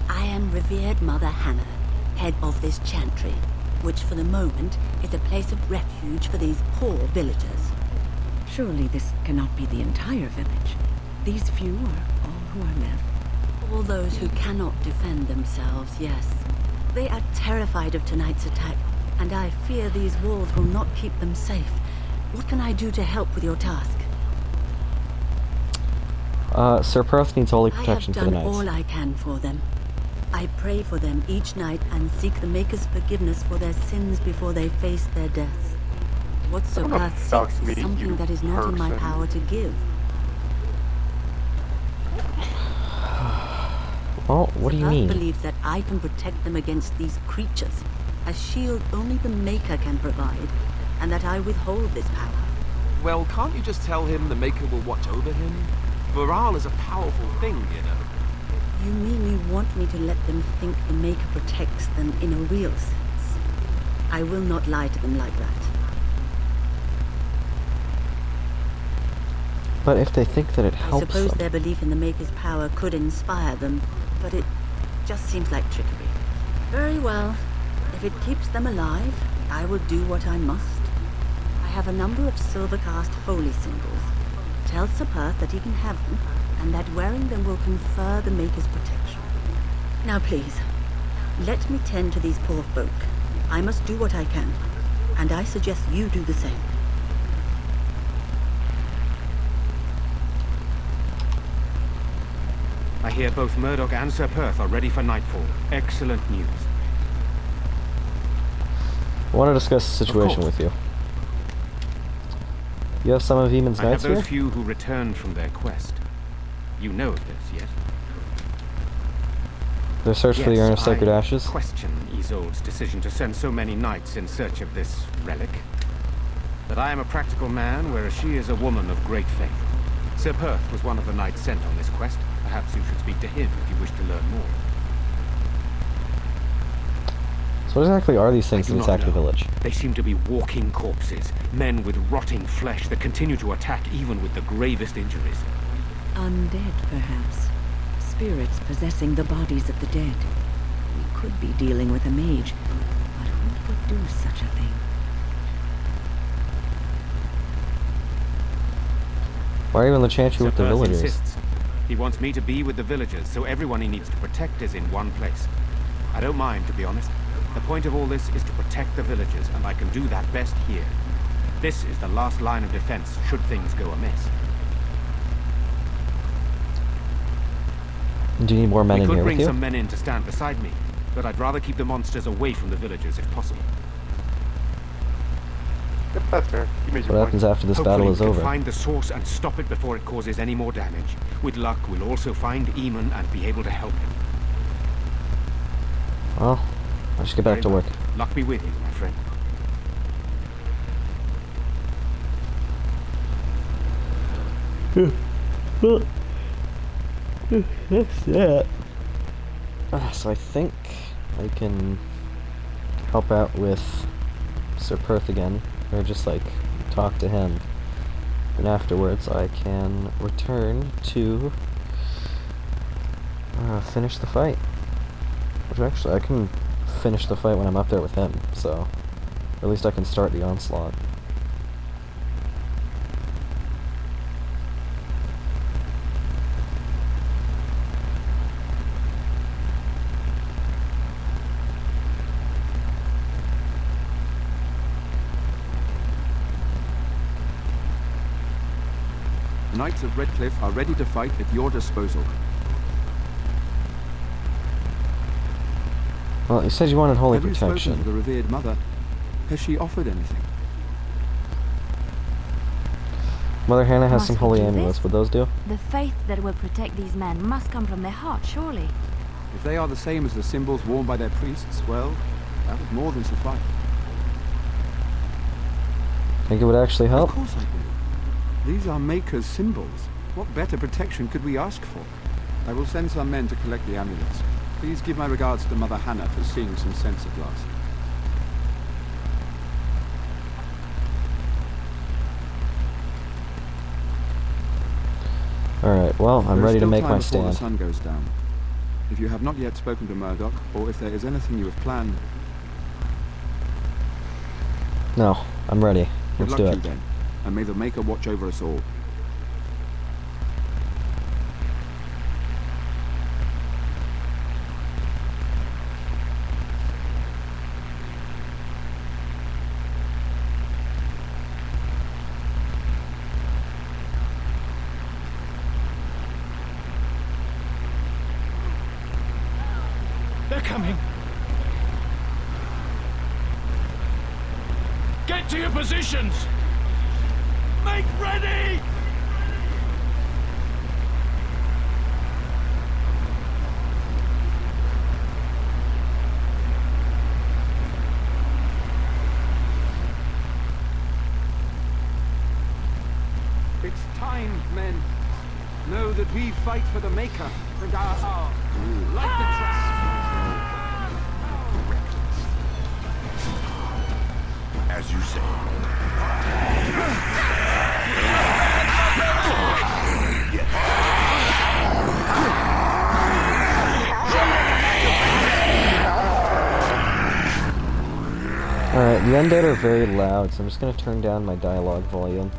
I am revered Mother Hannah, head of this Chantry, which for the moment is a place of refuge for these poor villagers. Surely this cannot be the entire village. These few are all who are left. All those who cannot defend themselves, yes. They are terrified of tonight's attack, and I fear these walls will not keep them safe. What can I do to help with your task? Sir Perth needs holy protection I for the have done knights. all I can for them. I pray for them each night and seek the Maker's forgiveness for their sins before they face their deaths. What Sir Perth seeks is something that is not in my power to give. Well, what do you mean? Perth believes that I can protect them against these creatures, a shield only the Maker can provide, and that I withhold this power. Well, can't you just tell him the Maker will watch over him? Morale is a powerful thing, you know. You mean you want me to let them think the Maker protects them in a real sense? I will not lie to them like that. But if they think that it I helps suppose them... their belief in the Maker's power could inspire them, but it just seems like trickery. Very well. If it keeps them alive, I will do what I must. I have a number of silver-cast holy symbols. Tell Sir Perth that he can have them, and that wearing them will confer the Maker's protection. Now please, let me tend to these poor folk. I must do what I can, and I suggest you do the same. I hear both Murdoch and Sir Perth are ready for nightfall. Excellent news. I want to discuss the situation with you. You have some of Eamon's I have knights those here? few who returned from their quest. You know of this, yes? Their search for the Urn of Sacred Ashes? I question Isolde's decision to send so many knights in search of this relic. But I am a practical man, whereas she is a woman of great faith. Sir Perth was one of the knights sent on this quest. Perhaps you should speak to him if you wish to learn more. So what exactly are these things that attack the village? They seem to be walking corpses, men with rotting flesh that continue to attack even with the gravest injuries. Undead, perhaps. Spirits possessing the bodies of the dead. We could be dealing with a mage, but who would do such a thing? Why even the Chantry with the Sir Perth villagers? insists. He wants me to be with the villagers, so everyone he needs to protect is in one place. I don't mind, to be honest. The point of all this is to protect the villagers, and I can do that best here. This is the last line of defense, should things go amiss. Do you need more men We in could here with bring you? some men in to stand beside me, but I'd rather keep the monsters away from the villagers if possible. That's fair. You made your What happens after this Hopefully battle is we can over? find the source and stop it before it causes any more damage. With luck, we'll also find Eamon and be able to help him. Well, I should get back to work. Luck be with you, my friend. Well, that's that. So I think I can help out with Sir Perth again, or just like talk to him, and afterwards I can return to finish the fight. Which actually I can finish the fight when I'm up there with him, so or at least I can start the onslaught. The Knights of Redcliffe are ready to fight at your disposal. Well, you said you wanted holy Have you spoken protection. to the revered mother? Has she offered anything? Mother Hannah has some Must we holy do amulets. this? Would those do? The faith that will protect these men must come from their heart, surely. If they are the same as the symbols worn by their priests, well, that would more than suffice. Think it would actually help? Of course I do. These are Maker's symbols. What better protection could we ask for? I will send some men to collect the amulets. Please give my regards to Mother Hannah for seeing some sense at last. Alright, well, I'm There is ready to still make time my before stand. the sun goes down. If you have not yet spoken to Murdoch, or if there is anything you have planned, No, I'm ready. good Let's luck do to it. you then, and may the Maker watch over us all. They're coming. Get to your positions. Make ready. It's time, men. Know that we fight for the Maker and our like the trust. As you say. Alright, the undead are very loud, so I'm just gonna turn down my dialogue volume.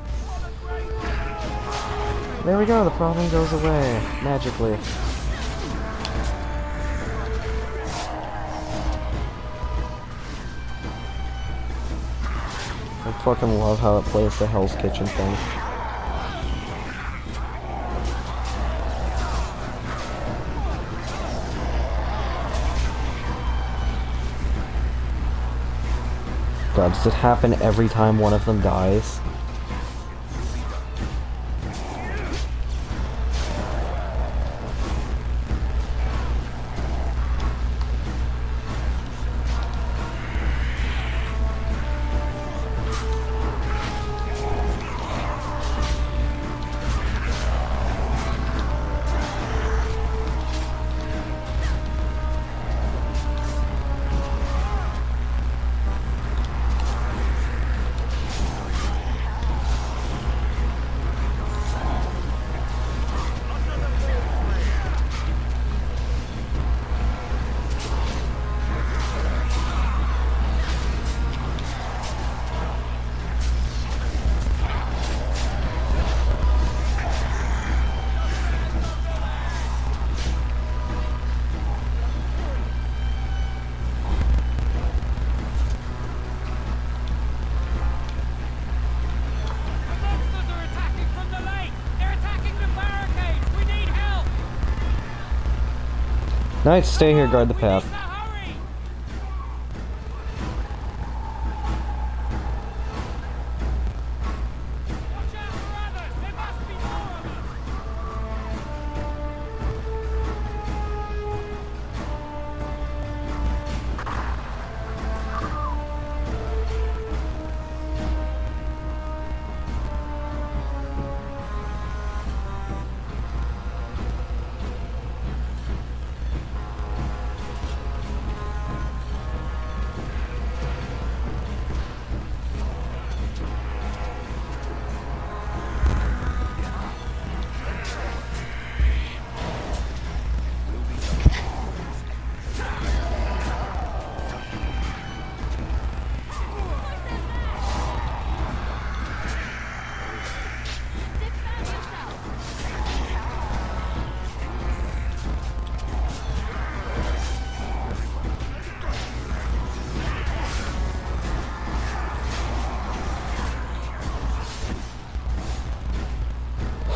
There we go, the problem goes away, magically. I fucking love how it plays the Hell's Kitchen thing. God, does it happen every time one of them dies? Knights, stay here, guard the path.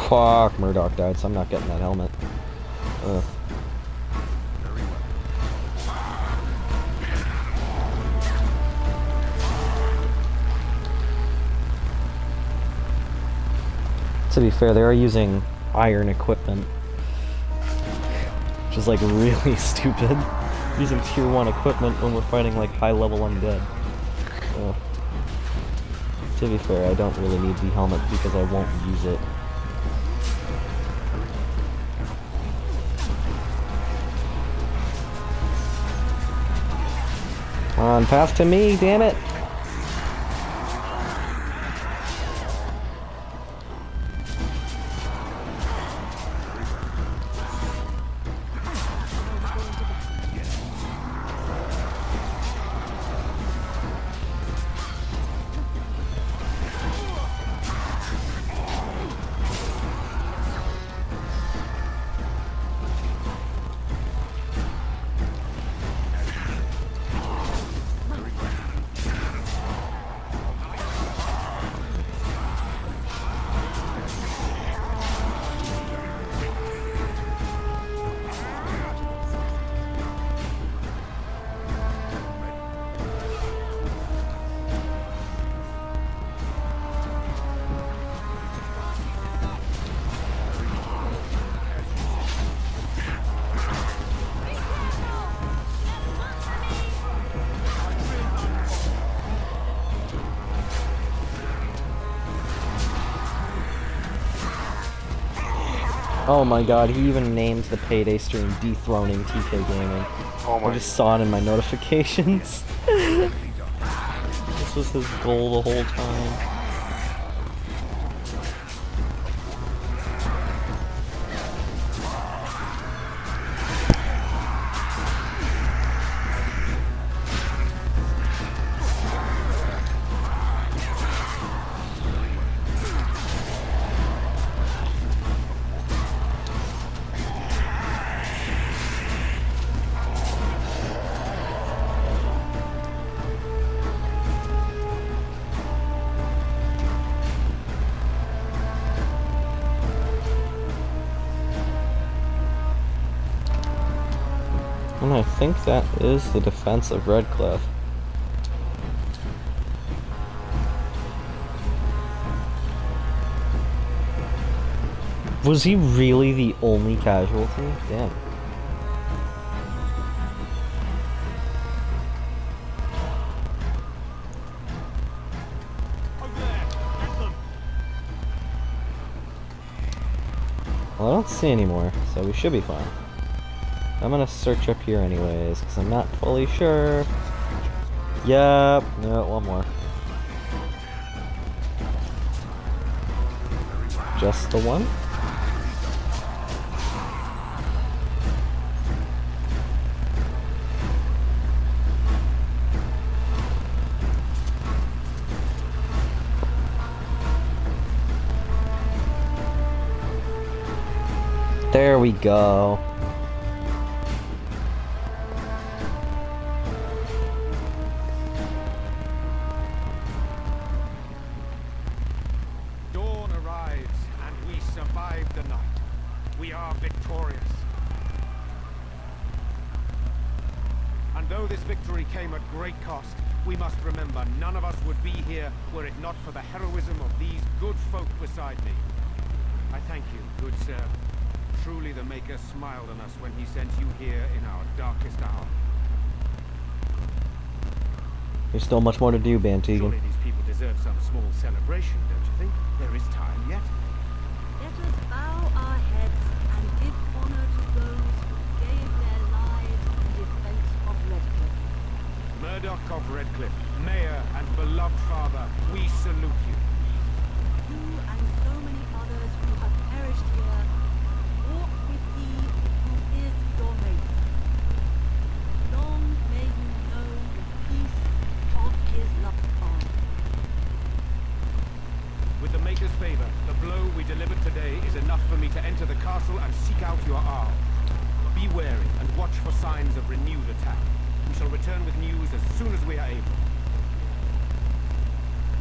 Fuck, Murdoch died, so I'm not getting that helmet. Ugh. To be fair, they are using iron equipment, which is like really stupid. Using tier 1 equipment when we're fighting like high level undead. To be fair, I don't really need the helmet because I won't use it. Come on, pass to me, damn it! Oh my god, he even named the payday stream Dethroning TK Gaming. Oh my I just saw it in my notifications. This was his goal the whole time. And I think that is the defense of Redcliffe. Was he really the only casualty? Damn. Well, I don't see any more, so we should be fine. I'm gonna search up here anyways, because I'm not fully sure. Yep, no, one more. Just the one? There we go. Dawn arrives, and we survive the night. We are victorious. And though this victory came at great cost, we must remember none of us would be here were it not for the heroism of these good folk beside me. I thank you, good sir. Truly the Maker smiled on us when he sent you here in our darkest hour. There's still much more to do, Bantegan. Surely these people deserve some small celebration, don't you think? There is time yet. Let us bow our heads and give honor to those who gave their lives in defense of Redcliffe. Murdoch of Redcliffe, Mayor and beloved father, we salute you. You and so many others who have perished here, walk with he who is your Maker. Long may you know the peace of his loved arm. With the Maker's favor, the blow we delivered today is enough for me to enter the castle and seek out your Arl. Be wary and watch for signs of renewed attack. We shall return with news as soon as we are able.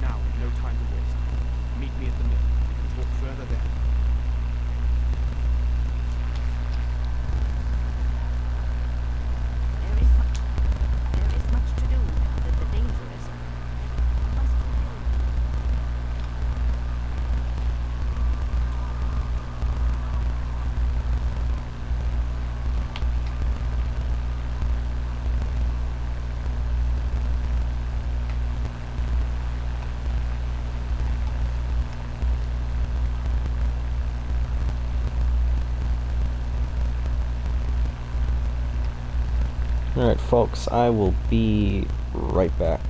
Now, we've no time to waste. Meet me at the mill. We can talk further there. Alright, folks, I will be right back.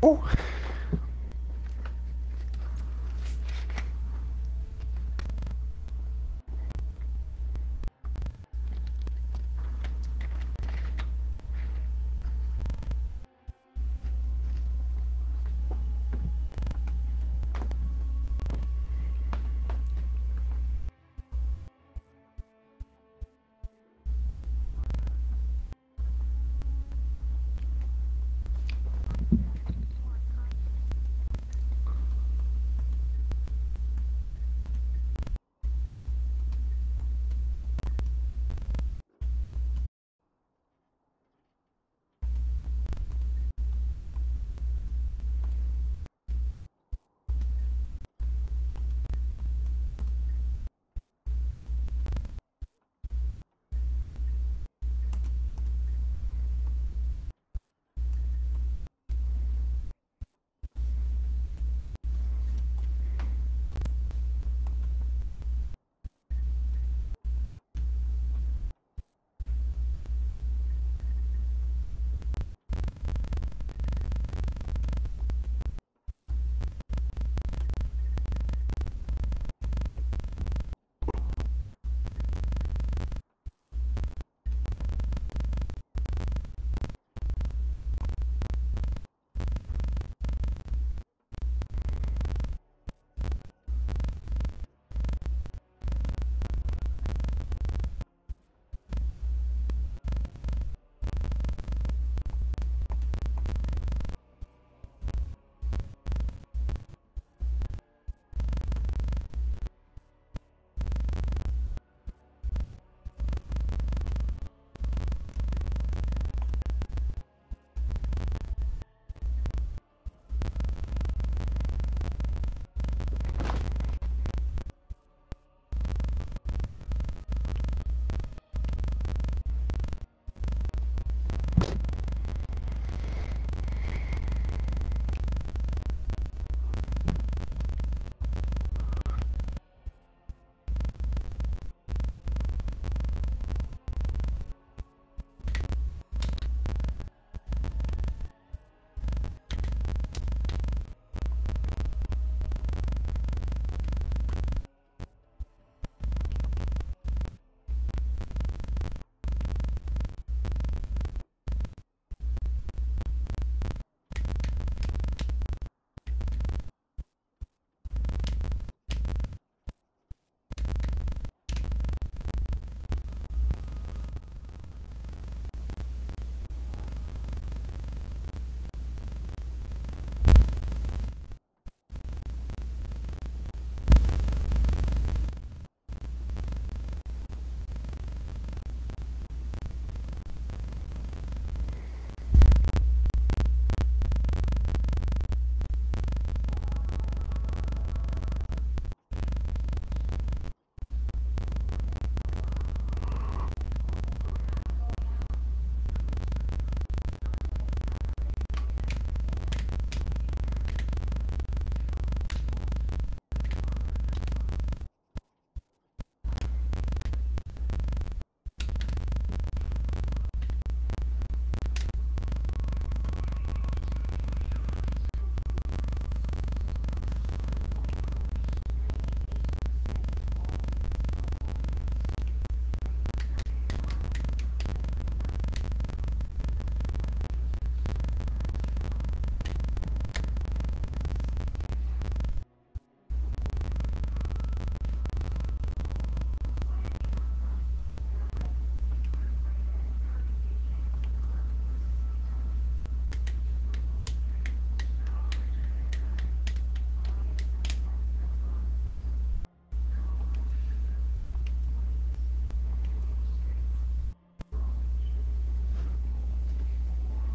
Oh.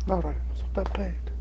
Ahora nos paid.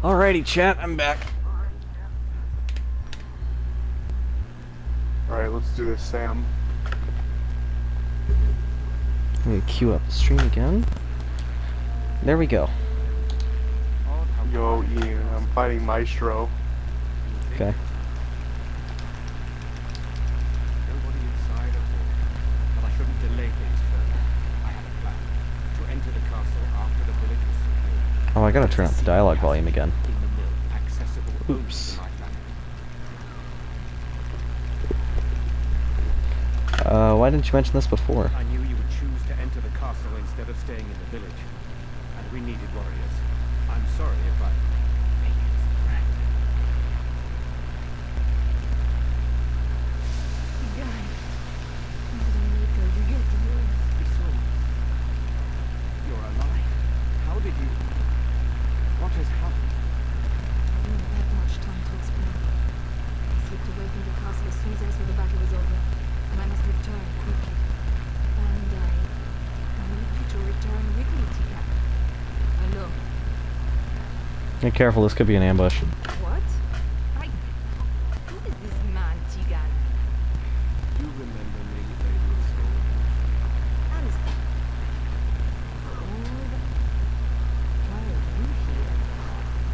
Alrighty, chat, I'm back. Alright, let's do this, Sam. Let me queue up the stream again. There we go. Yo, Ian, I'm fighting Maestro. Okay. Oh, I gotta turn up the dialogue volume again. In the mill, accessible only Oops. to my family. Why didn't you mention this before? I knew you would choose to enter the castle instead of staying in the village. And we needed warriors. I'm sorry if I made you threat. You're alive. How did you... What has happened? I don't have much time to explain. I slipped away from the castle as soon as I saw the battle was over, and I must return quickly. And I need you to return with me, Tika. Alone. Be careful, this could be an ambush. What? Who is this man, Tigan? You remember me, Lady of Soul. Alistair. Why are you here?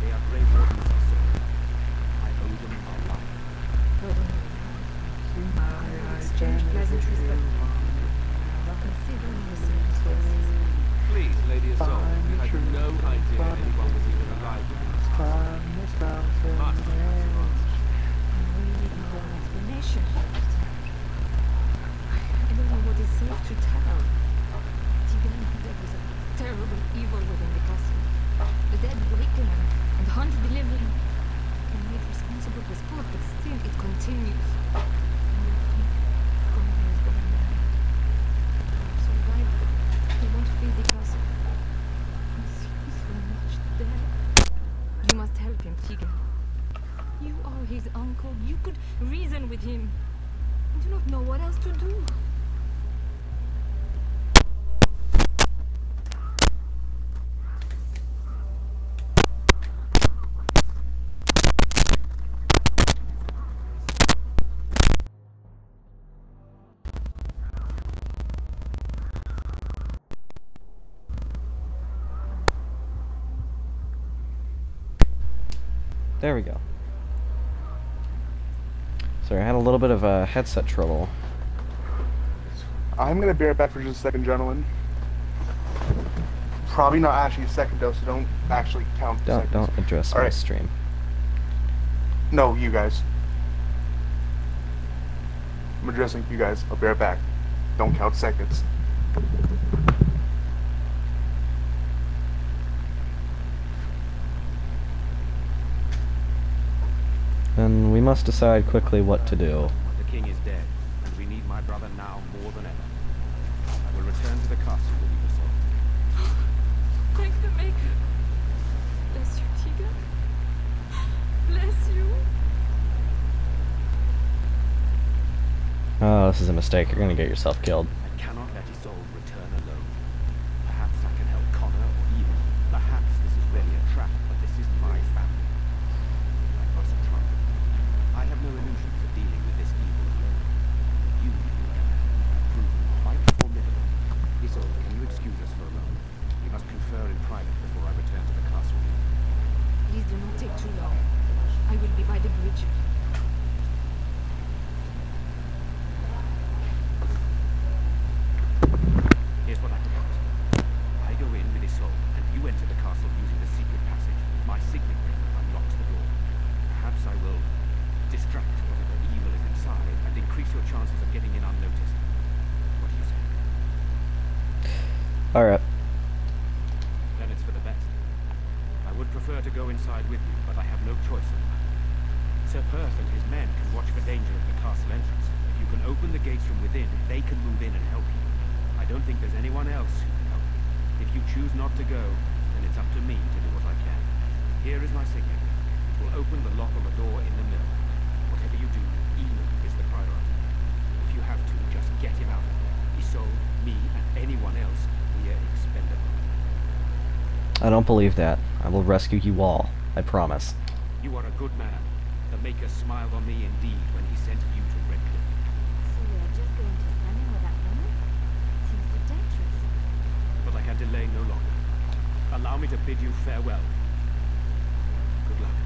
They are brave wardens, sir. I owe them my life. Exchange pleasantries, but considering the circumstances. Please, Lady of Soul, you had no idea anyone was even alive within this castle. Must have We need more explanation. I don't know what is safe to tell. Tigan, there was a terrible evil within the castle. The dead waken and the hunt delivering. I'm made responsible for sport, but still it continues. Survive, they won't feed the castle. I see so much dead. You must help him, Tigan. You are his uncle. You could reason with him. I do not know what else to do. There we go. Sorry, I had a little bit of a headset trouble. I'm gonna be right back for just a second, gentlemen. Probably not actually a second though, so don't actually count the seconds. Don't address my stream. No, you guys. I'm addressing you guys. I'll be right back. Don't count seconds. Then we must decide quickly what to do. The king is dead, and we need my brother now more than ever. I will return to the castle with you, Soul. Thank the Maker. Bless you, Tigan. Bless you. Oh, this is a mistake. You're gonna get yourself killed. I cannot let Isolde return alone. Perhaps I can help Connor, or even, perhaps this is really a trap, but this is my family. I must try. I have no illusions of dealing with this evil alone. You, have proven quite formidable. Isolde, can you excuse us for a moment? We must confer in private before I return to the castle. Please do not take too long. I will be by the bridge. Here's what I propose. I go in with Isolde, and you enter the castle using the secret passage. My signet ring unlocks the door. Perhaps I will distract whatever evil is inside and increase your chances of getting in unnoticed. What do you say? Alright. Then it's for the best. I would prefer to go inside with you, but I have no choice in that. Sir Perth and his men can watch for danger at the castle entrance. If you can open the gates from within, they can move in and help you. I don't think there's anyone else who can help you. If you choose not to go, then it's up to me to do what I can. Here is my signet. It will open the lock on the door in the mill. Whatever you do, Eno is the priority. If you have to, just get him out of there. Isolde, me, and anyone else, we are expendable. I don't believe that. I will rescue you all. I promise. You are a good man. The Maker smiled on me indeed when he sent you to Redcliffe. So we are just going to stand in with that woman? Seems too dangerous. But I can delay no longer. Allow me to bid you farewell. Good luck.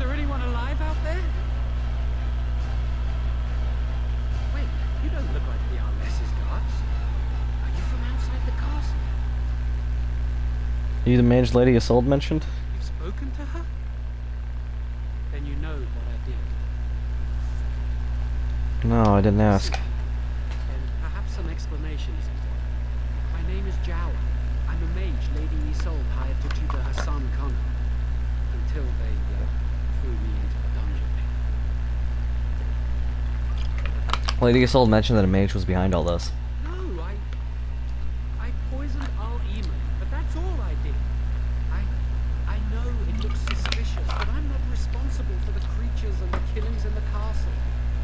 there anyone alive out there? Wait, you don't look like the Arles's guards. Are you from outside the castle? Are you the mage lady Isolde mentioned? You've spoken to her? Then you know what I did. No, I didn't ask. Then perhaps some explanation is needed. My name is Jower. I'm a mage Lady Isolde hired to tutor her son Connor. Until they threw me into the dungeon. Lady Isolde mentioned that a mage was behind all this. No, I poisoned Al Eamon, but that's all I did. I know it looks suspicious, but I'm not responsible for the creatures and the killings in the castle.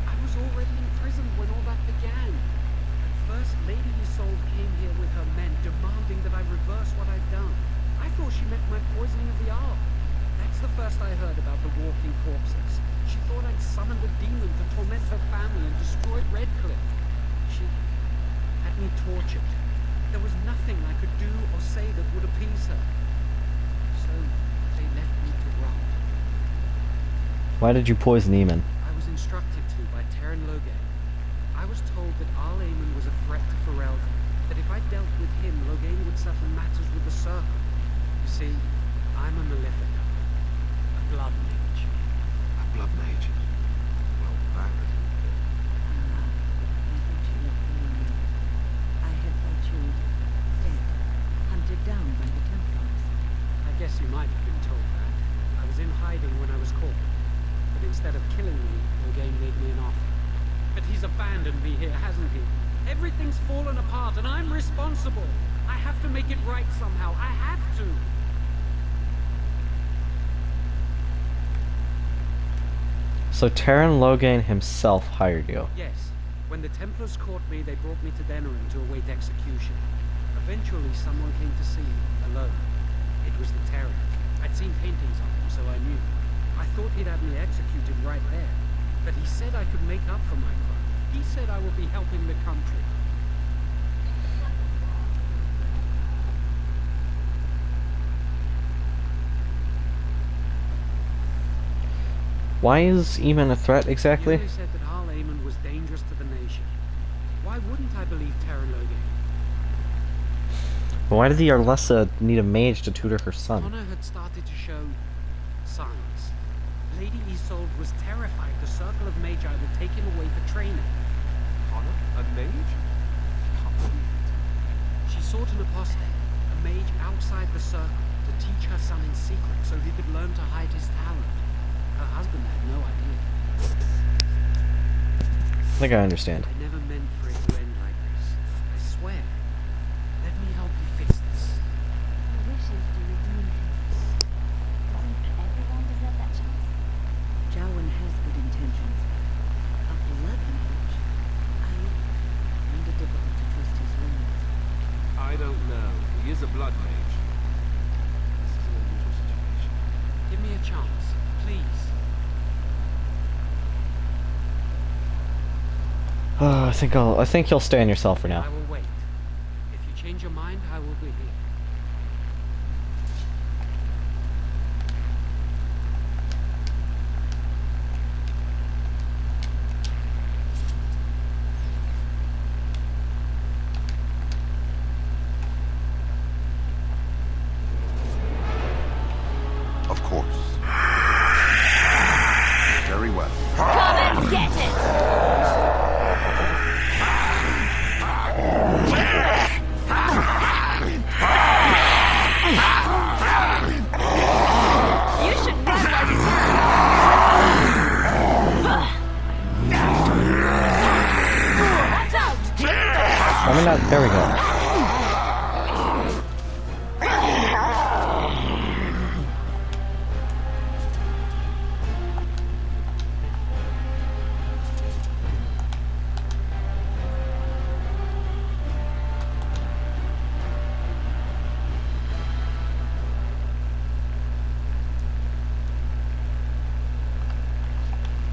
I was already imprisoned when all that began. At first, Lady Isolde came here with her men, demanding that I reverse what I'd done. I thought she meant my poisoning of the Arl. That's the first I heard about the walking corpses. She thought I'd summoned a demon to torment her family and destroyed Redcliffe. She had me tortured. There was nothing I could do or say that would appease her. So they left me to rot. Why did you poison Eamon? I was instructed to by Terran Logain. I was told that Al Eamon was a threat to Ferelden, that if I dealt with him, Logain would settle matters with the Circle. You see, I'm a Malefica. A blood mage. A blood mage? Well, that... I had thought you dead, hunted down by the Templars. I guess you might have been told that. I was in hiding when I was caught. But instead of killing me, Logain made me an offer. But he's abandoned me here, hasn't he? Everything's fallen apart, and I'm responsible. I have to make it right somehow. I have to. So Terran Logain himself hired you? Yes. When the Templars caught me, they brought me to Denerim to await execution. Eventually, someone came to see me, alone. It was the Terran. I'd seen paintings of him, so I knew. I thought he'd have me executed right there. But he said I could make up for my crime. He said I would be helping the country. Why is Eamon a threat exactly? He said that Al Eamon was dangerous to the nation. Why wouldn't I believe Terran Logain? Why did the Arlessa need a mage to tutor her son? Connor had started to show signs. Lady Isolde was terrified the Circle of Magi would take him away for training. Connor? A mage? Can't believe it. She sought an apostate, a mage outside the Circle, to teach her son in secret so he could learn to hide his talent. Her husband had no idea. I think I understand. I never meant for it to end like this. I swear. Let me help you fix this. Your wishes to redeem him. Doesn't everyone deserve that chance? Jowan has good intentions. A blood mage. I find it difficult to trust his words. I don't know. He is a blood mage. This is an unusual situation. Give me a chance, please. I think you'll stay on yourself for now. I will wait. If you change your mind, I will be here. Of course. Very well. Come and get it! You should run while you can. Watch out! I mean, there we go.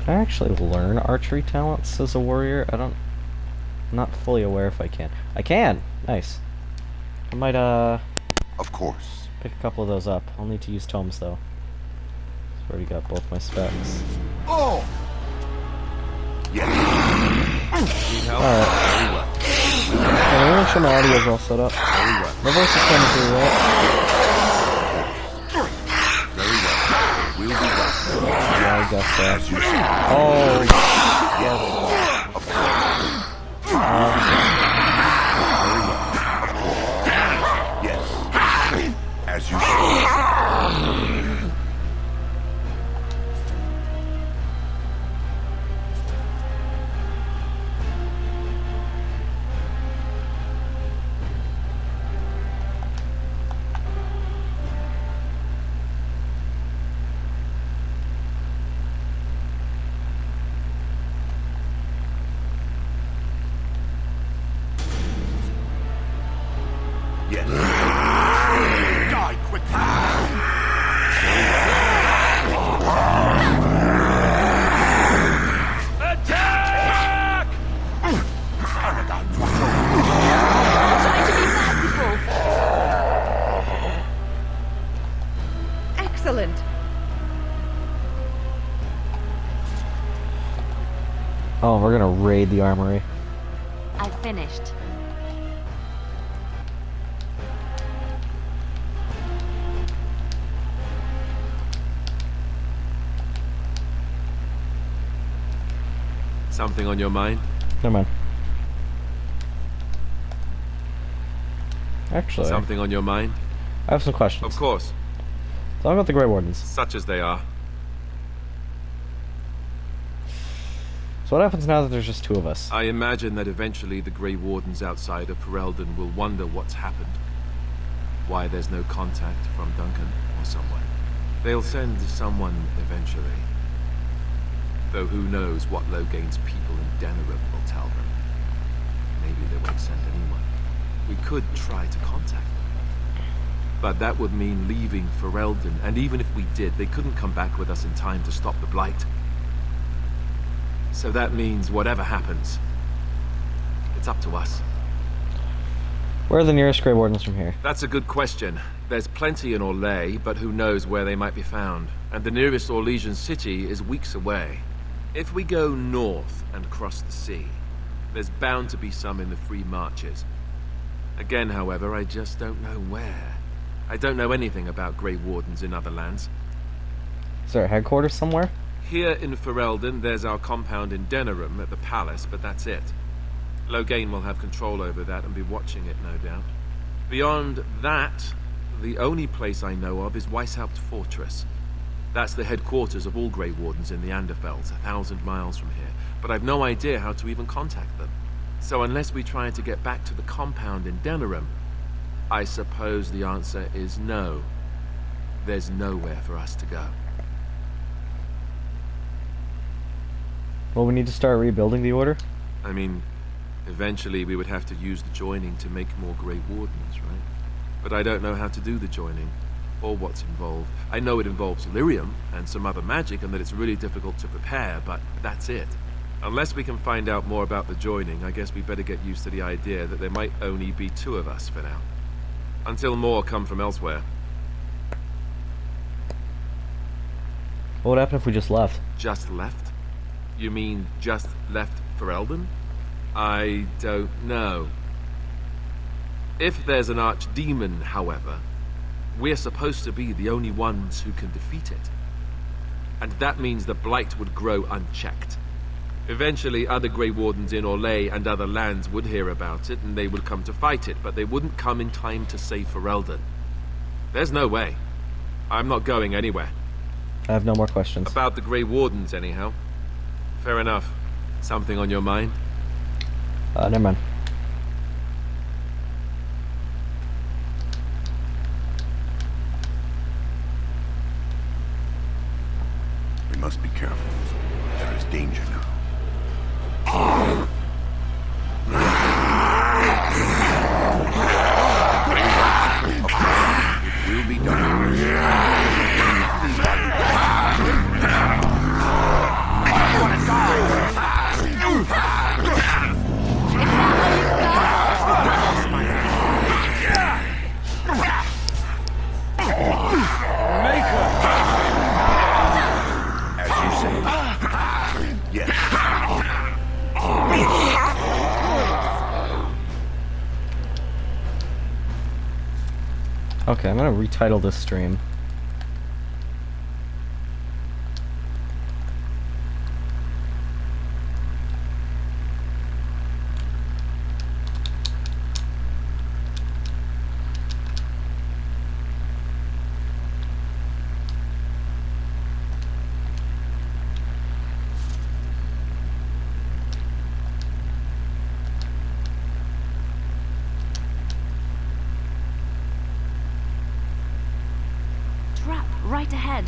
Can I actually learn archery talents as a warrior? I'm not fully aware if I can. I can! Nice. I might, Of course. pick a couple of those up. I'll need to use tomes, though. So Already got both my specs. Oh! Yes. Alright. Let me make sure my audio is all set up. My voice is coming through, right? Very well. We'll be back. Yeah, I guess that. Oh, yeah. Yes. As you say. Yes. Die quickly. Attack! Excellent. Oh, we're gonna raid the armory. I finished. Something on your mind? Never mind. Actually, Something on your mind? I have some questions. Of course. Tell me about the Grey Wardens. Such as they are. So what happens now that there's just two of us? I imagine that eventually the Grey Wardens outside of Ferelden will wonder what's happened. Why there's no contact from Duncan or someone. They'll send someone eventually. Though who knows what Loghain's people in Denerim will tell them. Maybe they won't send anyone. We could try to contact them. But that would mean leaving Ferelden, and even if we did, they couldn't come back with us in time to stop the Blight. So that means whatever happens, it's up to us. Where are the nearest Grey Wardens from here? That's a good question. There's plenty in Orlais, but who knows where they might be found. And the nearest Orlesian city is weeks away. If we go north and cross the sea, there's bound to be some in the Free Marches. Again, however, I just don't know where. I don't know anything about Grey Wardens in other lands. Is there a headquarters somewhere? Here in Ferelden, there's our compound in Denerim at the palace, but that's it. Loghain will have control over that and be watching it, no doubt. Beyond that, the only place I know of is Weishaupt Fortress. That's the headquarters of all Grey Wardens in the Anderfelds, 1,000 miles from here. But I've no idea how to even contact them. So unless we try to get back to the compound in Denerim, I suppose the answer is no. There's nowhere for us to go. Well, we need to start rebuilding the Order? I mean, eventually we would have to use the joining to make more Grey Wardens, right? But I don't know how to do the joining, or what's involved. I know it involves lyrium and some other magic, and that it's really difficult to prepare, but that's it. Unless we can find out more about the joining, I guess we better get used to the idea that there might only be two of us for now. Until more come from elsewhere. What would happen if we just left? Just left? You mean just left Ferelden? I don't know. If there's an archdemon, however, we're supposed to be the only ones who can defeat it. And that means the Blight would grow unchecked. Eventually, other Grey Wardens in Orlais and other lands would hear about it, and they would come to fight it, but they wouldn't come in time to save Ferelden. There's no way. I'm not going anywhere. I have no more questions. About the Grey Wardens, anyhow. Fair enough. Something on your mind? Never mind. We must be careful. There is danger now. It will be done. I want to die. Okay, I'm gonna retitle this stream. Trap right ahead.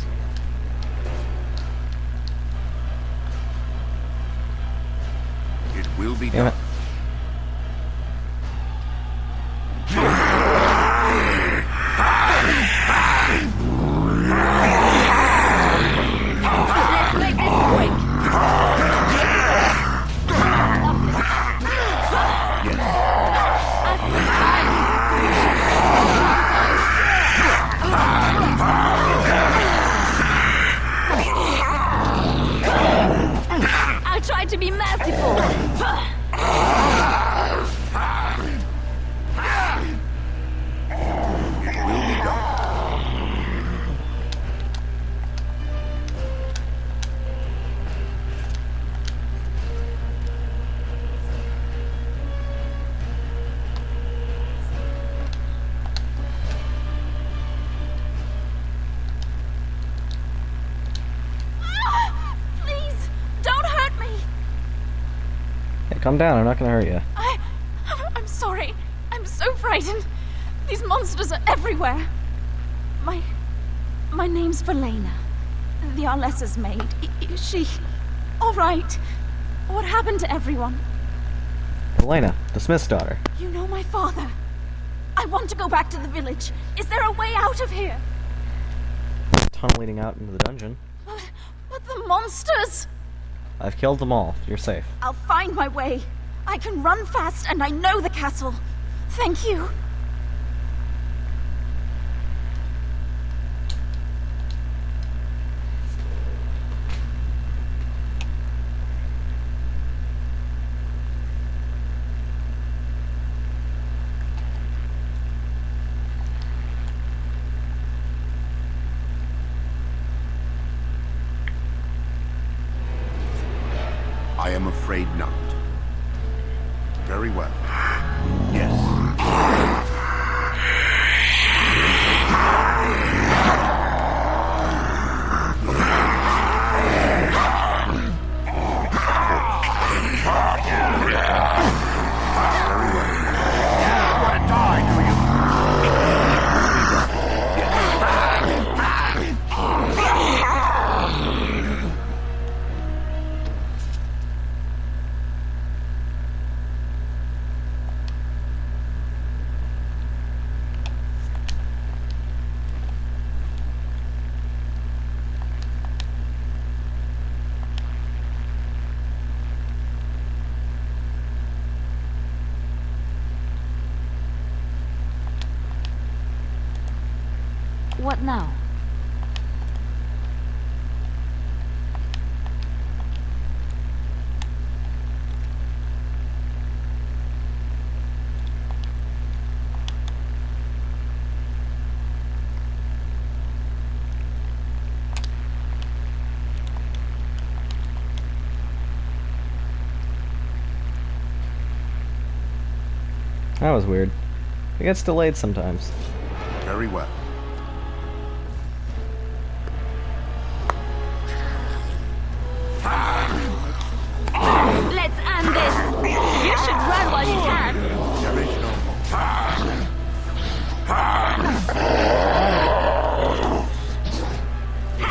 It will be Damn done. it. Let's make this quick. I tried to be merciful. It will be done. Please, don't hurt me. Hey, calm down, I'm not gonna hurt you. I'm sorry. I'm so frightened. These monsters are everywhere. My name's Valena. The Arlessa's maid. Is she all right? What happened to everyone? Elena, the Smith's daughter. You know my father. I want to go back to the village. Is there a way out of here? Tunnel leading out into the dungeon. But the monsters! I've killed them all. You're safe. I'll find my way. I can run fast and I know the castle. Thank you. I am afraid not. Very well. Yes. What now? That was weird. It gets delayed sometimes. Very well. Let's end this. You should run while you can.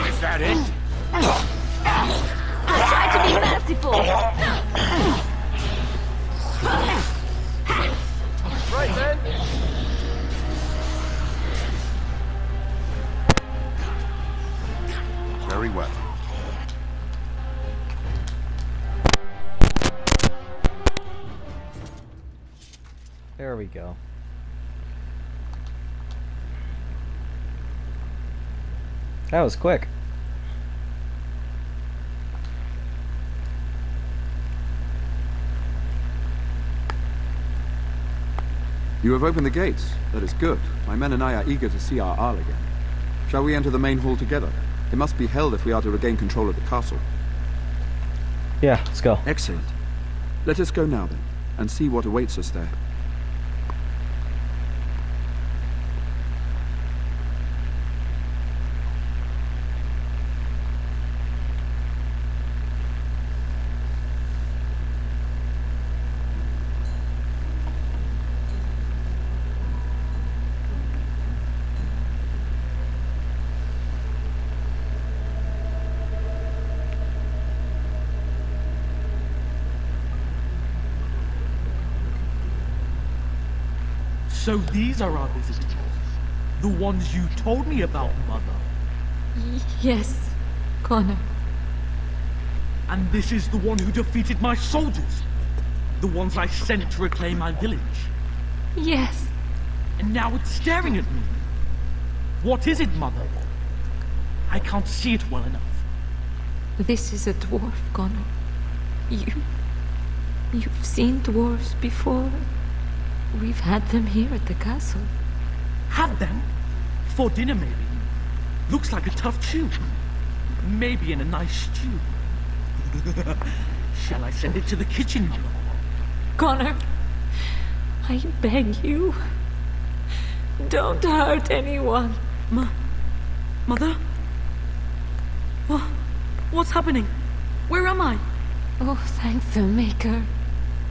Is that it? I'll try to be merciful. Right then. Very well. There we go. That was quick. You have opened the gates. That is good. My men and I are eager to see our Arl again. Shall we enter the main hall together? It must be held if we are to regain control of the castle. Yeah, let's go. Excellent. Let us go now then, and see what awaits us there. So these are our visitors. The ones you told me about, Mother. Yes, Connor. And this is the one who defeated my soldiers. The ones I sent to reclaim my village. Yes. And now it's staring at me. What is it, Mother? I can't see it well enough. This is a dwarf, Connor. You've seen dwarves before. We've had them here at the castle. Had them? For dinner, maybe. Looks like a tough chew. Maybe in a nice stew. Shall I send it to the kitchen, Mother? Connor, I beg you. Don't hurt anyone. Mother? What's happening? Where am I? Oh, thank the Maker.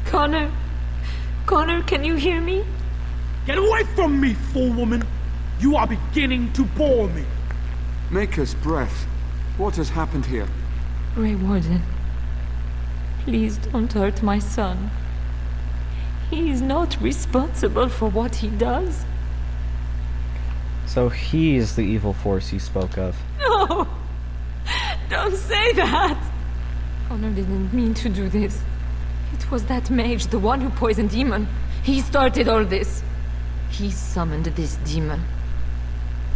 Connor, can you hear me? Get away from me, fool woman! You are beginning to bore me. Maker's breath. What has happened here? Grey Warden, please don't hurt my son. He is not responsible for what he does. So he's the evil force you spoke of. No! Don't say that! Connor didn't mean to do this. It was that mage, the one who poisoned Demon. He started all this. He summoned this demon.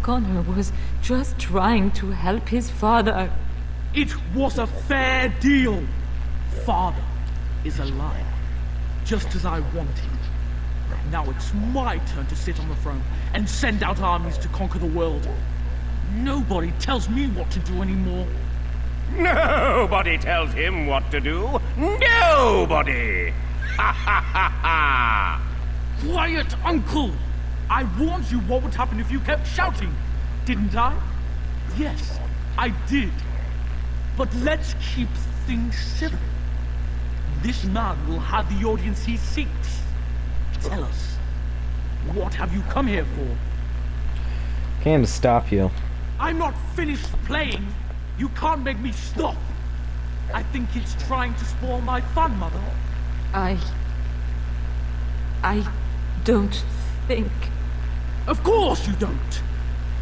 Connor was just trying to help his father. It was a fair deal. Father is alive, just as I wanted. Now it's my turn to sit on the throne and send out armies to conquer the world. Nobody tells me what to do anymore. Nobody tells him what to do. Nobody! Ha ha ha ha! Quiet, Uncle! I warned you what would happen if you kept shouting, didn't I? Yes, I did. But let's keep things civil. This man will have the audience he seeks. Tell us, what have you come here for? Came to stop you. I'm not finished playing. You can't make me stop. I think it's trying to spoil my fun, Mother. I don't think... Of course you don't!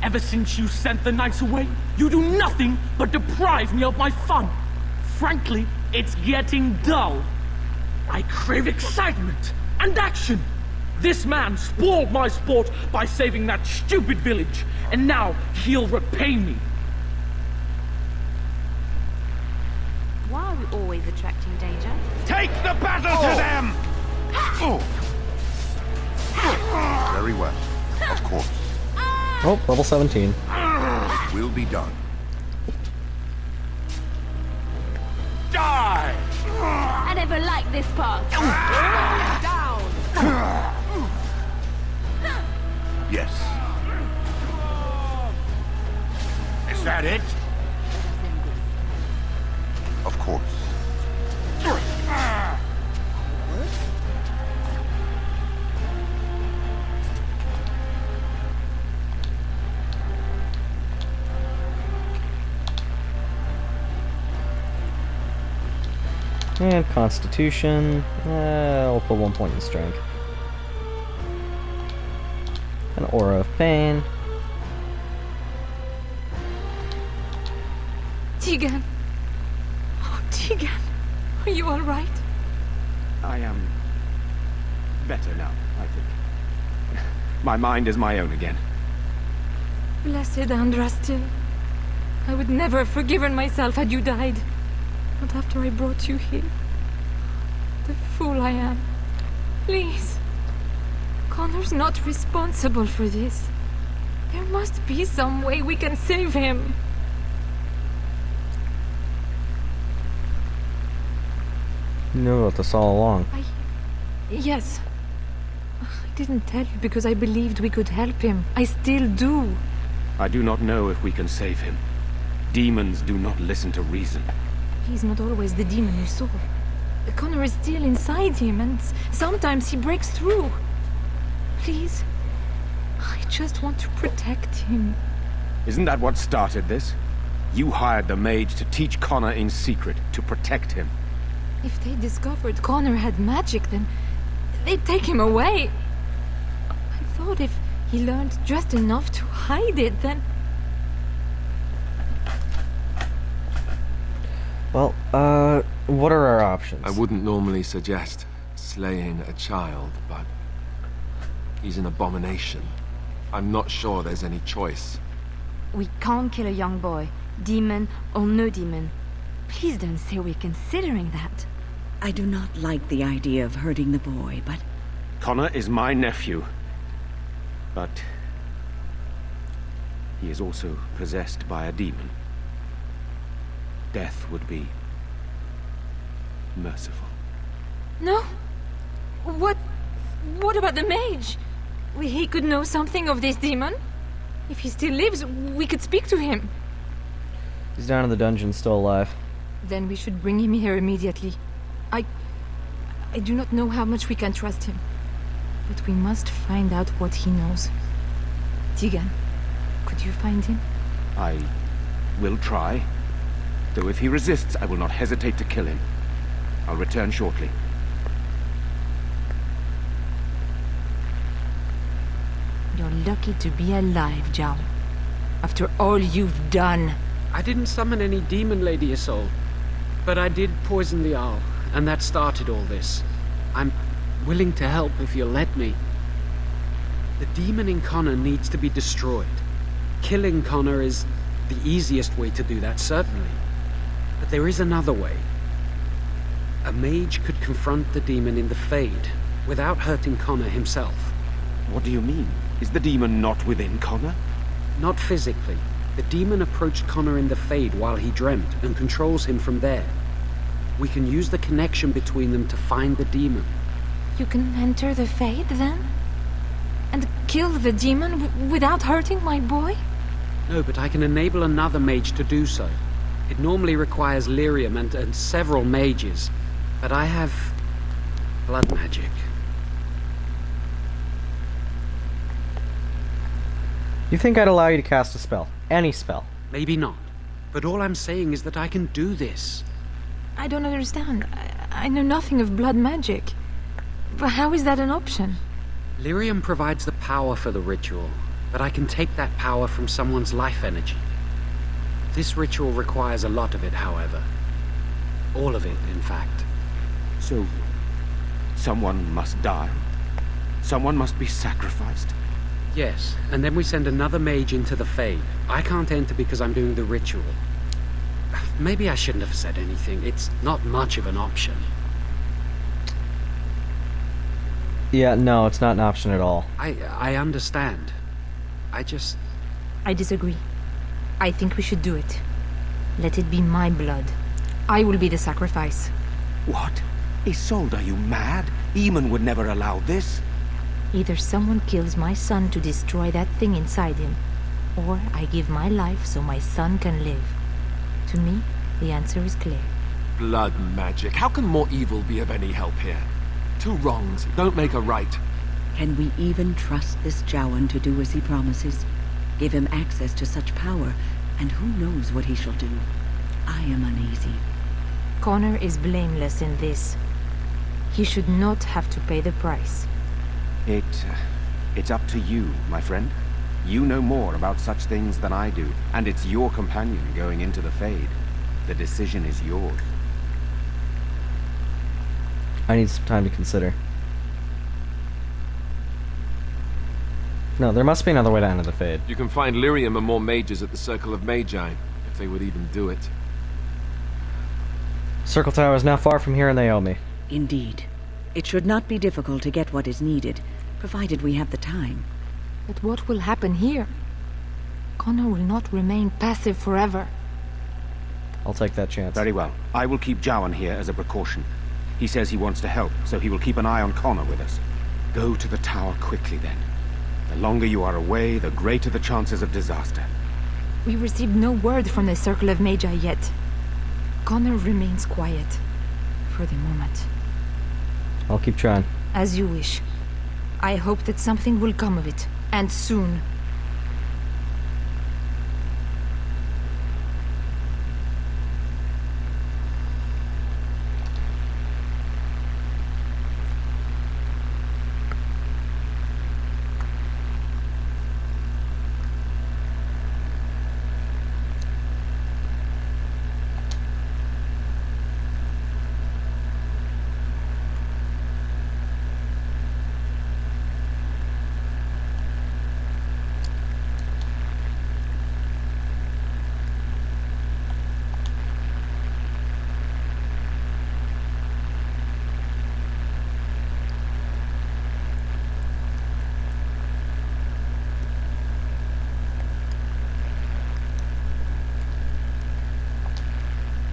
Ever since you sent the knights away, you do nothing but deprive me of my fun. Frankly, it's getting dull. I crave excitement and action. This man spoiled my sport by saving that stupid village, and now he'll repay me. Why are we always attracting danger? Take the battle to them! Very well. Of course. Oh, level 17. It will be done. Die! I never liked this part. Down! Yes. Is that it? Of course. And Constitution. I'll put 1 point in Strength. An Aura of Pain. Tegan! Oh, Tegan! Are you alright? I am better now, I think. My mind is my own again. Blessed Andraste. I would never have forgiven myself had you died. Not after I brought you here. The fool I am. Please. Connor's not responsible for this. There must be some way we can save him. You knew about this all along. Yes. I didn't tell you because I believed we could help him. I still do. I do not know if we can save him. Demons do not listen to reason. He's not always the demon you saw. Connor is still inside him, and sometimes he breaks through. Please, I just want to protect him. Isn't that what started this? You hired the mage to teach Connor in secret, to protect him. If they discovered Connor had magic, then they'd take him away. I thought if he learned just enough to hide it, then... Well, what are our options? I wouldn't normally suggest slaying a child, but he's an abomination. I'm not sure there's any choice. We can't kill a young boy, demon or no demon. Please don't say we're considering that. I do not like the idea of hurting the boy, but... Connor is my nephew. But... he is also possessed by a demon. Death would be... merciful. No? What about the mage? He could know something of this demon. If he still lives, we could speak to him. He's down in the dungeon, still alive. Then we should bring him here immediately. I do not know how much we can trust him. But we must find out what he knows. Tegan, could you find him? I will try. Though if he resists, I will not hesitate to kill him. I'll return shortly. You're lucky to be alive, Jao. After all you've done. I didn't summon any demon, Lady Isolde. But I did poison the owl, and that started all this. I'm willing to help if you'll let me. The demon in Connor needs to be destroyed. Killing Connor is the easiest way to do that, certainly. But there is another way. A mage could confront the demon in the Fade, without hurting Connor himself. What do you mean? Is the demon not within Connor? Not physically. The demon approached Connor in the Fade while he dreamt, and controls him from there. We can use the connection between them to find the demon. You can enter the Fade, then? And kill the demon without hurting my boy? No, but I can enable another mage to do so. It normally requires lyrium and several mages. But I have... blood magic. You think I'd allow you to cast a spell? Any spell? Maybe not. But all I'm saying is that I can do this. I don't understand. I know nothing of blood magic. But how is that an option? Lyrium provides the power for the ritual, but I can take that power from someone's life energy. This ritual requires a lot of it, however. All of it, in fact. So, someone must die? Someone must be sacrificed? Yes, and then we send another mage into the Fade. I can't enter because I'm doing the ritual. Maybe I shouldn't have said anything. It's not much of an option. Yeah, no, it's not an option at all. I understand. I disagree. I think we should do it. Let it be my blood. I will be the sacrifice. What? Isolde, are you mad? Eamon would never allow this. Either someone kills my son to destroy that thing inside him, or I give my life so my son can live. To me, the answer is clear. Blood magic. How can more evil be of any help here? Two wrongs don't make a right. Can we even trust this Jowan to do as he promises? Give him access to such power, and who knows what he shall do? I am uneasy. Connor is blameless in this. He should not have to pay the price. It's up to you, my friend. You know more about such things than I do, and it's your companion going into the Fade. The decision is yours. I need some time to consider. No, there must be another way to enter the Fade. You can find lyrium and more mages at the Circle of Magi, if they would even do it. Circle Tower is now far from here and they owe me. Indeed. It should not be difficult to get what is needed, provided we have the time. But what will happen here? Connor will not remain passive forever. I'll take that chance. Very well. I will keep Jowan here as a precaution. He says he wants to help, so he will keep an eye on Connor with us. Go to the tower quickly, then. The longer you are away, the greater the chances of disaster. We received no word from the Circle of Magi yet. Connor remains quiet. For the moment. I'll keep trying. As you wish. I hope that something will come of it. And soon.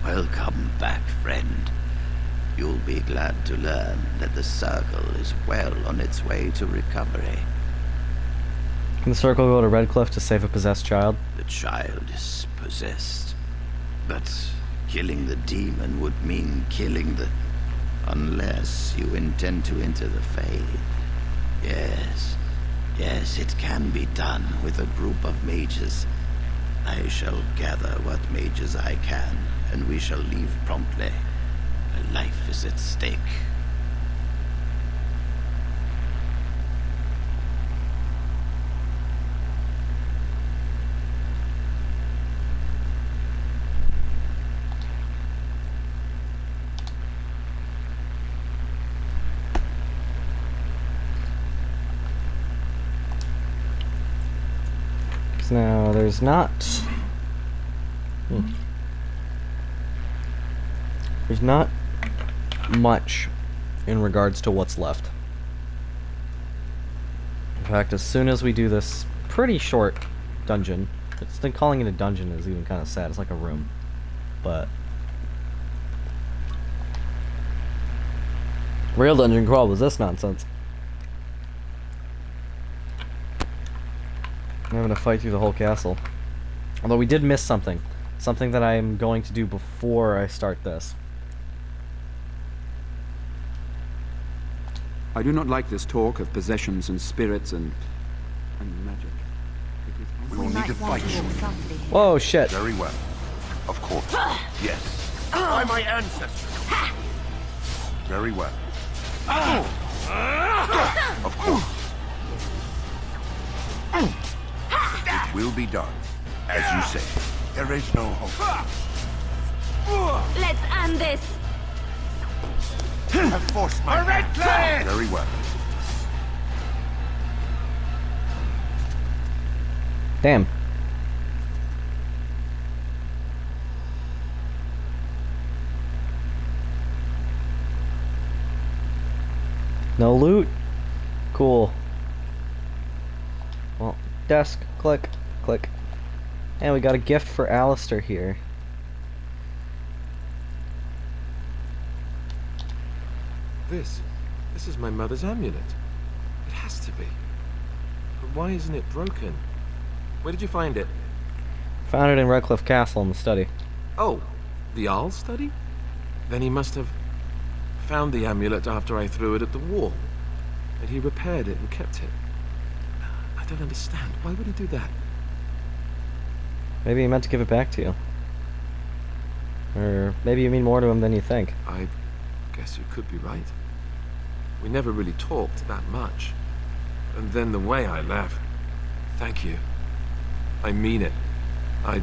Welcome back, friend. You'll be glad to learn that the Circle is well on its way to recovery. Can the Circle go to Redcliffe to save a possessed child? The child is possessed. But killing the demon would mean killing the... Unless you intend to enter the Fade. Yes, it can be done with a group of mages. I shall gather what mages I can, and we shall leave promptly. A life is at stake. Now, there's not... There's not much in regards to what's left. In fact, as soon as we do this pretty short dungeon, calling it a dungeon is even kind of sad. It's like a room. But... real dungeon crawl was this nonsense. I'm having to fight through the whole castle. Although we did miss something. Something that I'm going to do before I start this. I do not like this talk of possessions and spirits and magic. We will need to fight you. Whoa, shit. Very well. Of course. Yes. By my ancestors. Very well. Of course. It will be done. As you say, there is no hope. Let's end this. Have forced my hand. Very well. Damn. No loot? Cool. Well, desk, click, click. And we got a gift for Alistair here. This is my mother's amulet. It has to be. But why isn't it broken? Where did you find it? Found it in Redcliffe Castle in the study. Oh, the Jarl's study? Then he must have found the amulet after I threw it at the wall. And he repaired it and kept it. I don't understand. Why would he do that? Maybe he meant to give it back to you. Or maybe you mean more to him than you think. I guess you could be right. We never really talked that much. And then the way I left. Thank you. I mean it. I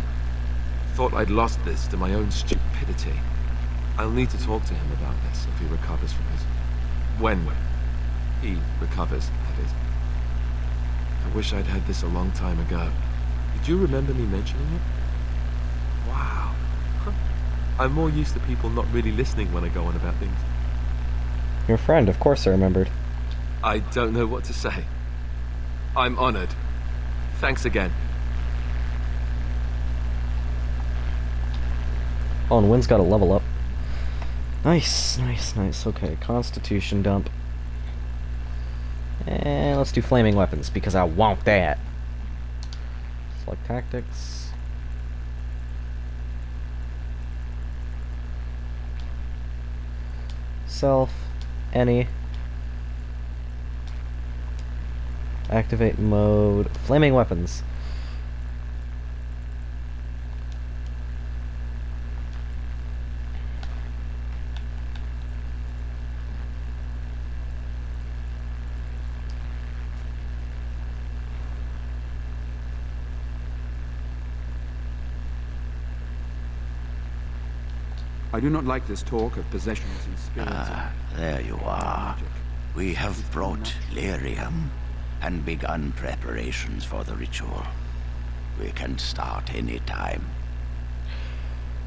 thought I'd lost this to my own stupidity. I'll need to talk to him about this if he recovers from his... When he recovers, that is. I wish I'd had this a long time ago. Did you remember me mentioning it? Wow. I'm more used to people not really listening when I go on about things. Your friend, of course I remembered. I don't know what to say. I'm honored. Thanks again. Oh, and Wynn's got a level up. Nice, nice, nice. Okay, Constitution dump. And let's do flaming weapons, because I want that. Select tactics. Self. Any. Activate mode. Flaming weapons. I do not like this talk of possessions and spirits. Ah, there you are. We have brought lyrium and begun preparations for the ritual. We can start any time.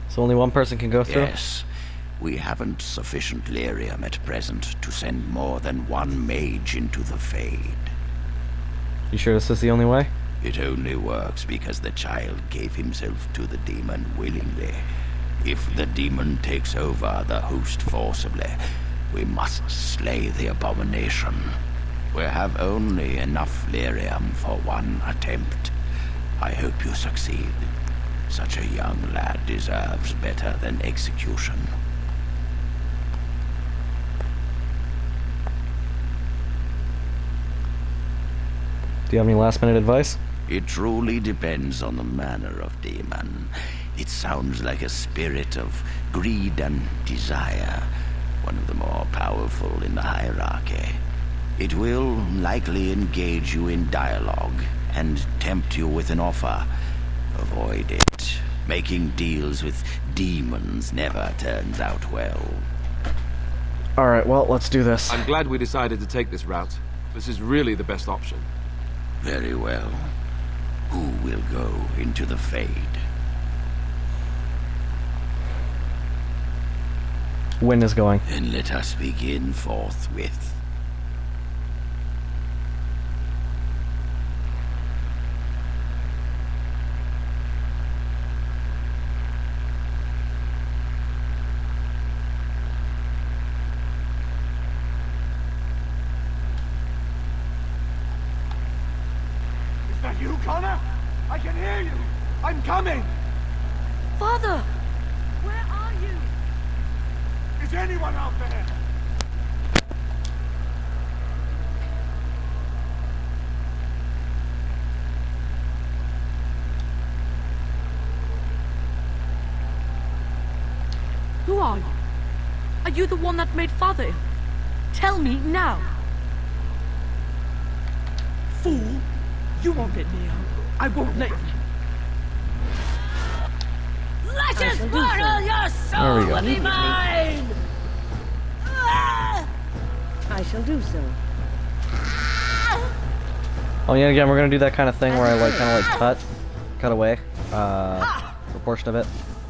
So only one person can go through? Yes. We haven't sufficient lyrium at present to send more than one mage into the Fade. You sure this is the only way? It only works because the child gave himself to the demon willingly. If the demon takes over the host forcibly, we must slay the abomination. We have only enough lyrium for one attempt. I hope you succeed. Such a young lad deserves better than execution. Do you have any last-minute advice? It truly depends on the manner of demon. It sounds like a spirit of greed and desire, one of the more powerful in the hierarchy. It will likely engage you in dialogue and tempt you with an offer. Avoid it. Making deals with demons never turns out well. Alright, well, let's do this. I'm glad we decided to take this route. This is really the best option. Very well. Who will go into the Fade? Wynn is going. Then let us begin forthwith. Is that you, Connor? I can hear you! I'm coming! Father! Where are you? Is anyone out there? Who are you? Are you the one that made Father ill? Tell me now! Fool! You won't get me out. I won't let you. Let us borrow your There we go. be mine! I shall do so. Oh yeah, again, we're gonna do that kind of thing where I like kind of like cut away, a portion of it.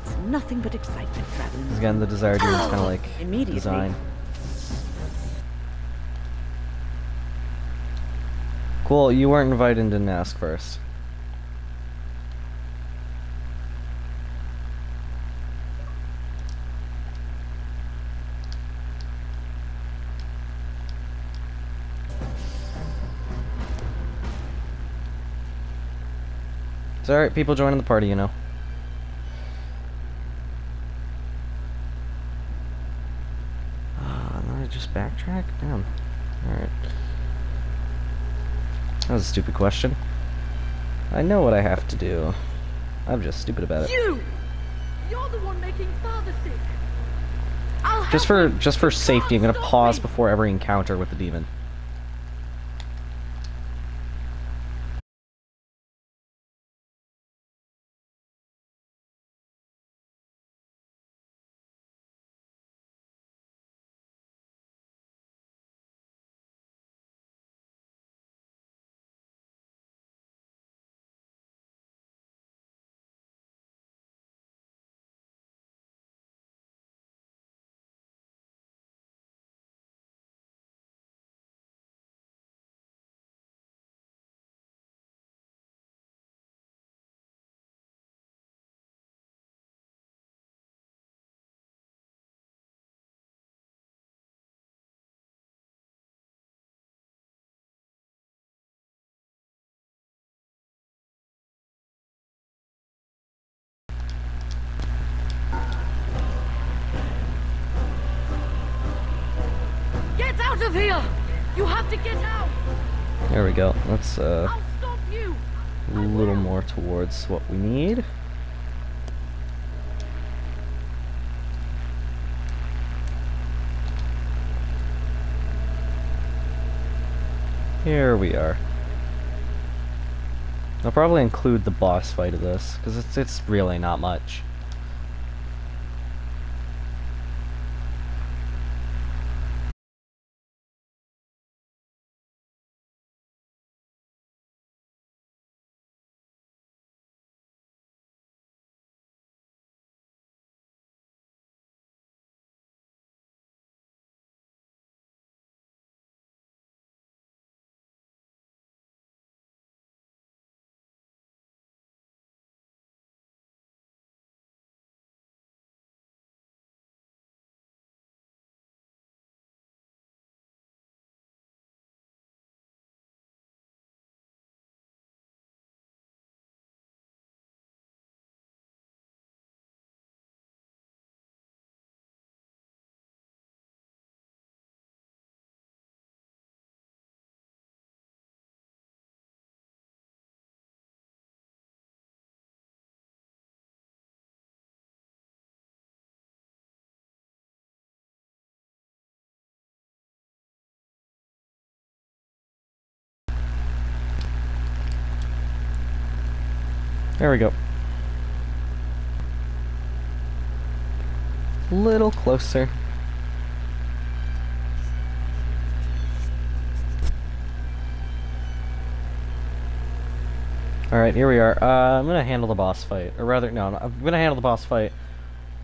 It's nothing but excitement traveling. Again, the desired use kind of like Immediately. design. Cool, you weren't invited and didn't ask first. It's alright, people joining the party, you know. Now I just backtrack? Damn. Alright. That was a stupid question. I know what I have to do. I'm just stupid about it. You're the one making Father sick! Just for safety, I'm gonna pause before every encounter with the demon. of here! You have to get out! There we go. Let's I'll stop you! a little more towards what we need. Here we are. I'll probably include the boss fight of this, because it's really not much. There we go. A little closer. Alright, here we are. I'm gonna handle the boss fight. Or rather, no, I'm gonna handle the boss fight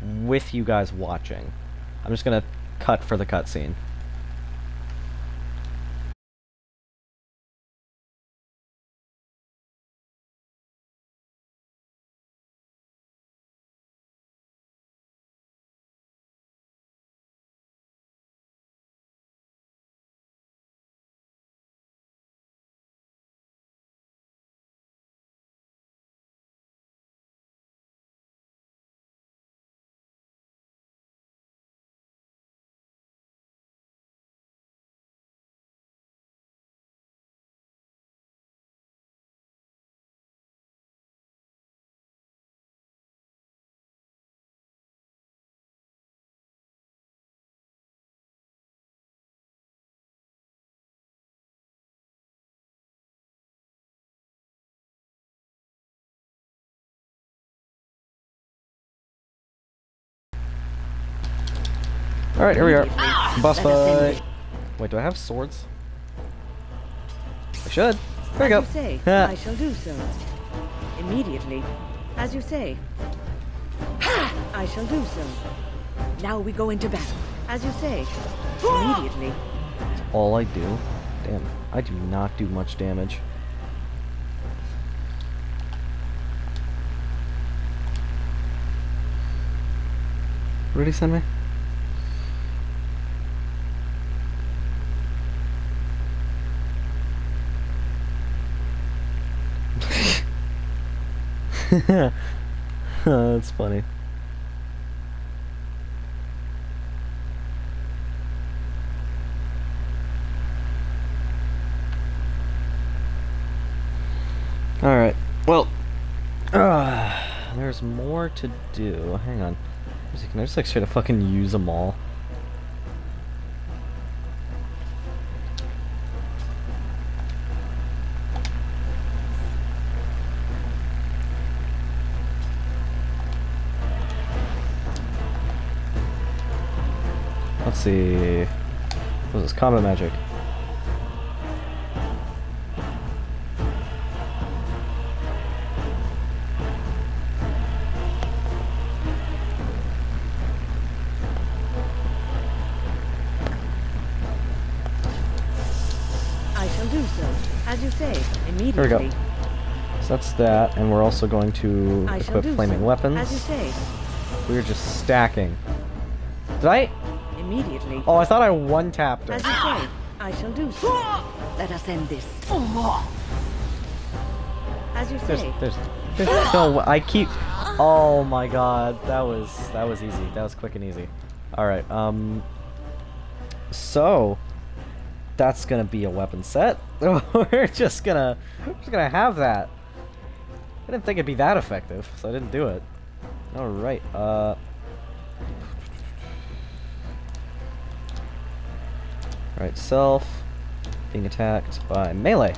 with you guys watching. I'm just gonna cut for the cutscene. Alright, here we are. Boss fight. Wait, do I have swords? I should. There we go. As you say, I shall do so. Immediately. As you say. I shall do so. Now we go into battle. As you say. Immediately. That's all I do. Damn, I do not do much damage. What did he send me? That's funny. Alright, well, there's more to do. Hang on. Can I just like try to fucking use them all? Let's see. What is this? Combat magic. I shall do so. As you say, immediately. There we go. So that's that, and we're also going to equip flaming weapons. As you say. We're just stacking. Did I? Immediately. Oh, I thought I one-tapped her. As you say, I shall do so. Let us end this. As you say. There's no. I keep. Oh my god, that was easy. That was quick and easy. All right. So, that's gonna be a weapon set. We're just gonna have that. I didn't think it'd be that effective, so I didn't do it. Alright, Alright, self. Being attacked by melee.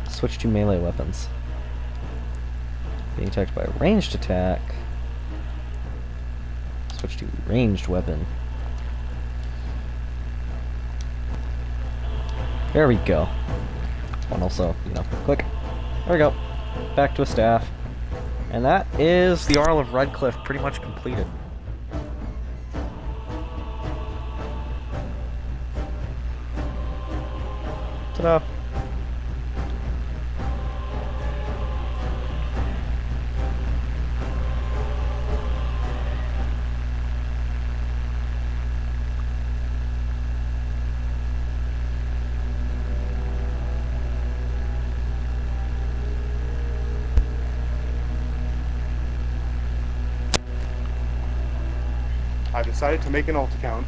Switch to melee weapons. Being attacked by a ranged attack. Switch to ranged weapon. There we go. And also, you know, click. There we go. Back to a staff. And that is the Arl of Redcliffe pretty much completed. Ta-da! I decided to make an alt account.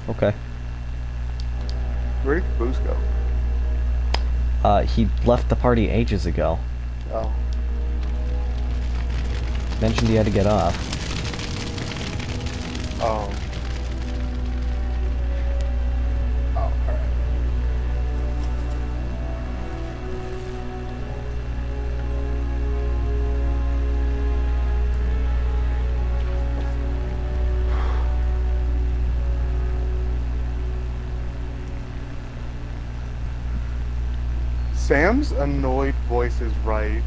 Okay. Where did Caboose go? He left the party ages ago. Oh. Mentioned he had to get off. Oh. Oh, alright. Sam's annoyed voice is right.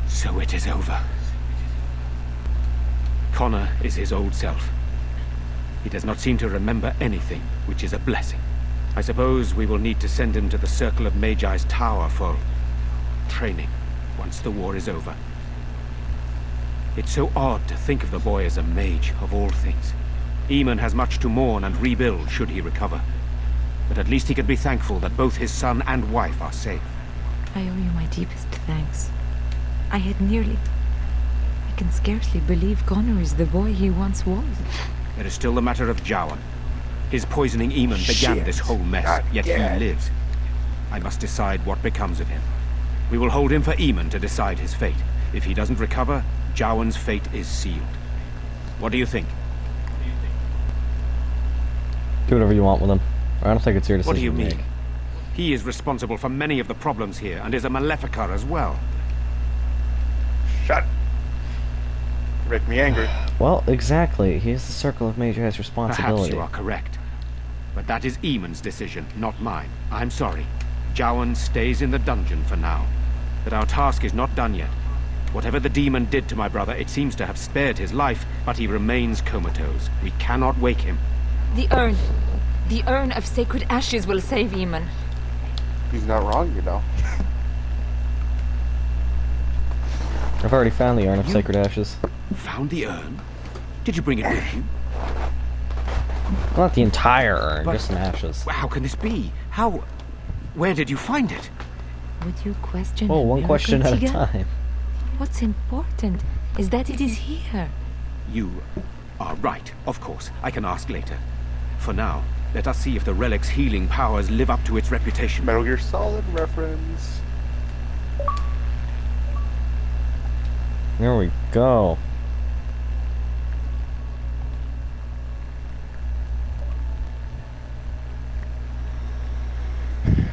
So it is over. Connor is his old self. He does not seem to remember anything, which is a blessing. I suppose we will need to send him to the Circle of Magi's tower for training once the war is over. It's so odd to think of the boy as a mage, of all things. Eamon has much to mourn and rebuild should he recover. But at least he can be thankful that both his son and wife are safe. I owe you my deepest thanks. I can scarcely believe Connor is the boy he once was. There is still the matter of Jowan. His poisoning Eamon began this whole mess, yet he lives. I must decide what becomes of him. We will hold him for Eamon to decide his fate. If he doesn't recover, Jowan's fate is sealed. What do you think? Do whatever you want with him. I don't think it's your decision. What do you to mean? make. He is responsible for many of the problems here, and is a Maleficar as well. Shut. Make me angry. Well, exactly. He's the Circle of Magi's responsibility. Perhaps you are correct. But that is Eamon's decision, not mine. I'm sorry. Jowan stays in the dungeon for now. But our task is not done yet. Whatever the demon did to my brother, it seems to have spared his life, but he remains comatose. We cannot wake him. The urn. The urn of sacred ashes will save Eamon. He's not wrong, you know. I've already found the urn of sacred ashes. Found the urn? Did you bring it with you? Not the entire urn, just some ashes. How can this be? How... Where did you find it? Would you question Oh, one question at a Tiga? time. What's important is that it is here. You are right, of course. I can ask later. For now, let us see if the relic's healing powers live up to its reputation. Metal Gear Solid reference. There we go.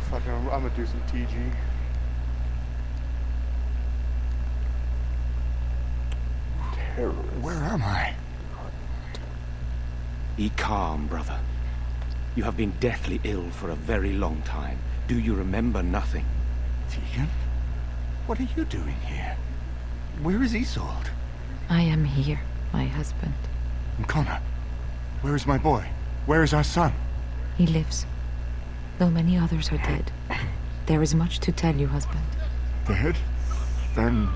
Fucking, I'm gonna do some TG. Where am I? Be calm, brother. You have been deathly ill for a very long time. Do you remember nothing? Tegan? What are you doing here? Where is Isolde? I am here, my husband. And Connor? Where is my boy? Where is our son? He lives, though many others are dead. There is much to tell you, husband. Dead? Then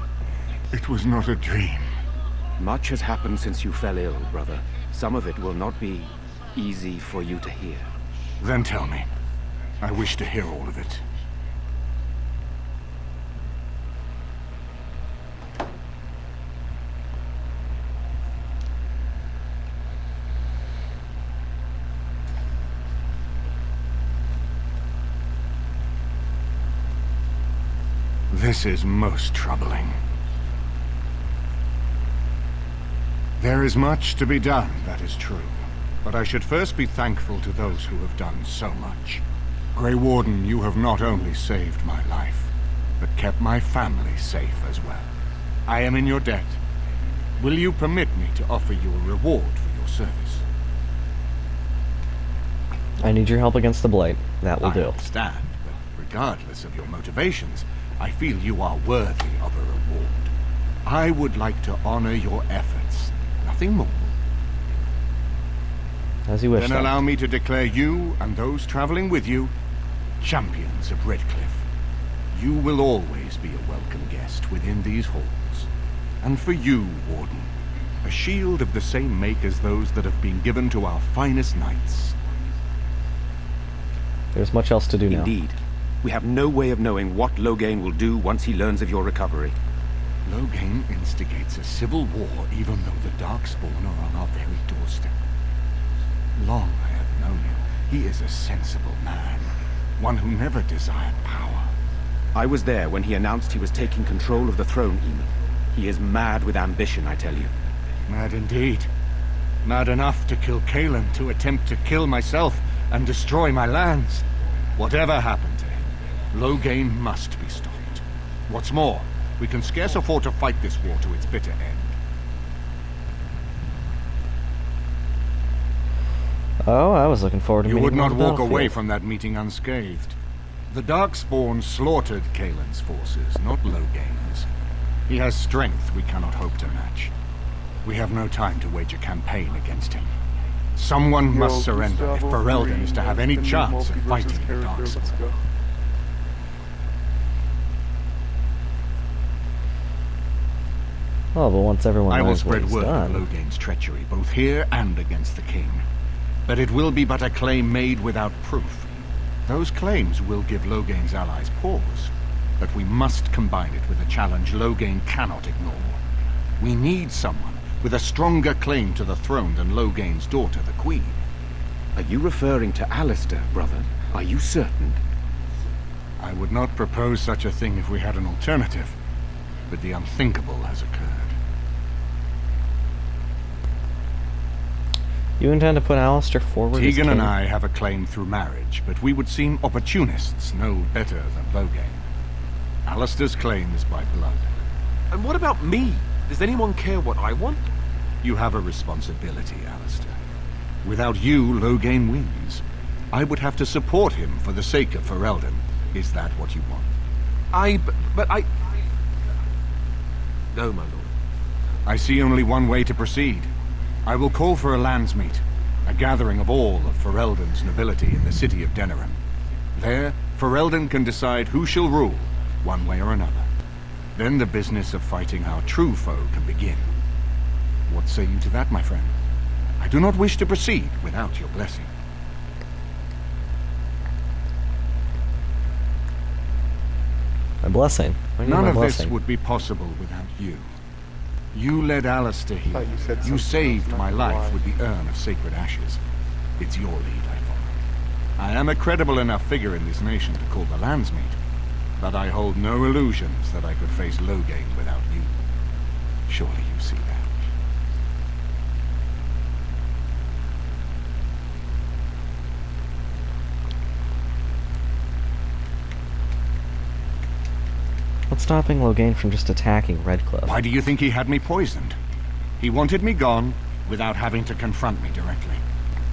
it was not a dream. Much has happened since you fell ill, brother. Some of it will not be easy for you to hear. Then tell me. I wish to hear all of it. This is most troubling. There is much to be done, that is true. But I should first be thankful to those who have done so much. Grey Warden, you have not only saved my life, but kept my family safe as well. I am in your debt. Will you permit me to offer you a reward for your service? I need your help against the Blight. That will do. I understand, but regardless of your motivations, I feel you are worthy of a reward. I would like to honor your efforts. Nothing more. As you wish. Then allow me to declare you and those traveling with you champions of Redcliffe. You will always be a welcome guest within these halls. And for you, Warden, a shield of the same make as those that have been given to our finest knights. There's much else to do now. Indeed. We have no way of knowing what Loghain will do once he learns of your recovery. Loghain instigates a civil war even though the Darkspawn are on our very doorstep. Long I have known him. He is a sensible man. One who never desired power. I was there when he announced he was taking control of the throne, Eamon. He is mad with ambition, I tell you. Mad indeed. Mad enough to kill Cailan, to attempt to kill myself and destroy my lands. Whatever happened to him, Loghain must be stopped. What's more, we can scarce afford to fight this war to its bitter end. Oh, I was looking forward to You meeting would him on not the walk away battlefield. from that meeting unscathed. The Darkspawn slaughtered Cailan's forces, not Loghain's. He has strength we cannot hope to match. We have no time to wage a campaign against him. Someone must surrender if Ferelden is to have any chance of fighting the Darkspawn. Oh, but once everyone I will knows what spread he's word done. of Loghain's treachery, both here and against the king. But it will be but a claim made without proof. Those claims will give Loghain's allies pause, but we must combine it with a challenge Loghain cannot ignore. We need someone with a stronger claim to the throne than Loghain's daughter, the Queen. Are you referring to Alistair, brother? Are you certain? I would not propose such a thing if we had an alternative, but the unthinkable has occurred. You intend to put Alistair forward as Tegan king? and I have a claim through marriage, but we would seem opportunists no better than Loghain. Alistair's claim is by blood. And what about me? Does anyone care what I want? You have a responsibility, Alistair. Without you, Loghain wins. I would have to support him for the sake of Ferelden. Is that what you want? But I... No, my lord. I see only one way to proceed. I will call for a landsmeet, a gathering of all of Ferelden's nobility in the city of Denerim. There, Ferelden can decide who shall rule, one way or another. Then the business of fighting our true foe can begin. What say you to that, my friend? I do not wish to proceed without your blessing. My blessing? What do you mean None my of blessing? this would be possible without you. You led Alistair here. You saved my life with the urn of sacred ashes. It's your lead I follow. I am a credible enough figure in this nation to call the landsmeet, but I hold no illusions that I could face Loghain without you. Surely you see that. What's stopping Loghain from just attacking Redcliffe? Why do you think he had me poisoned? He wanted me gone without having to confront me directly.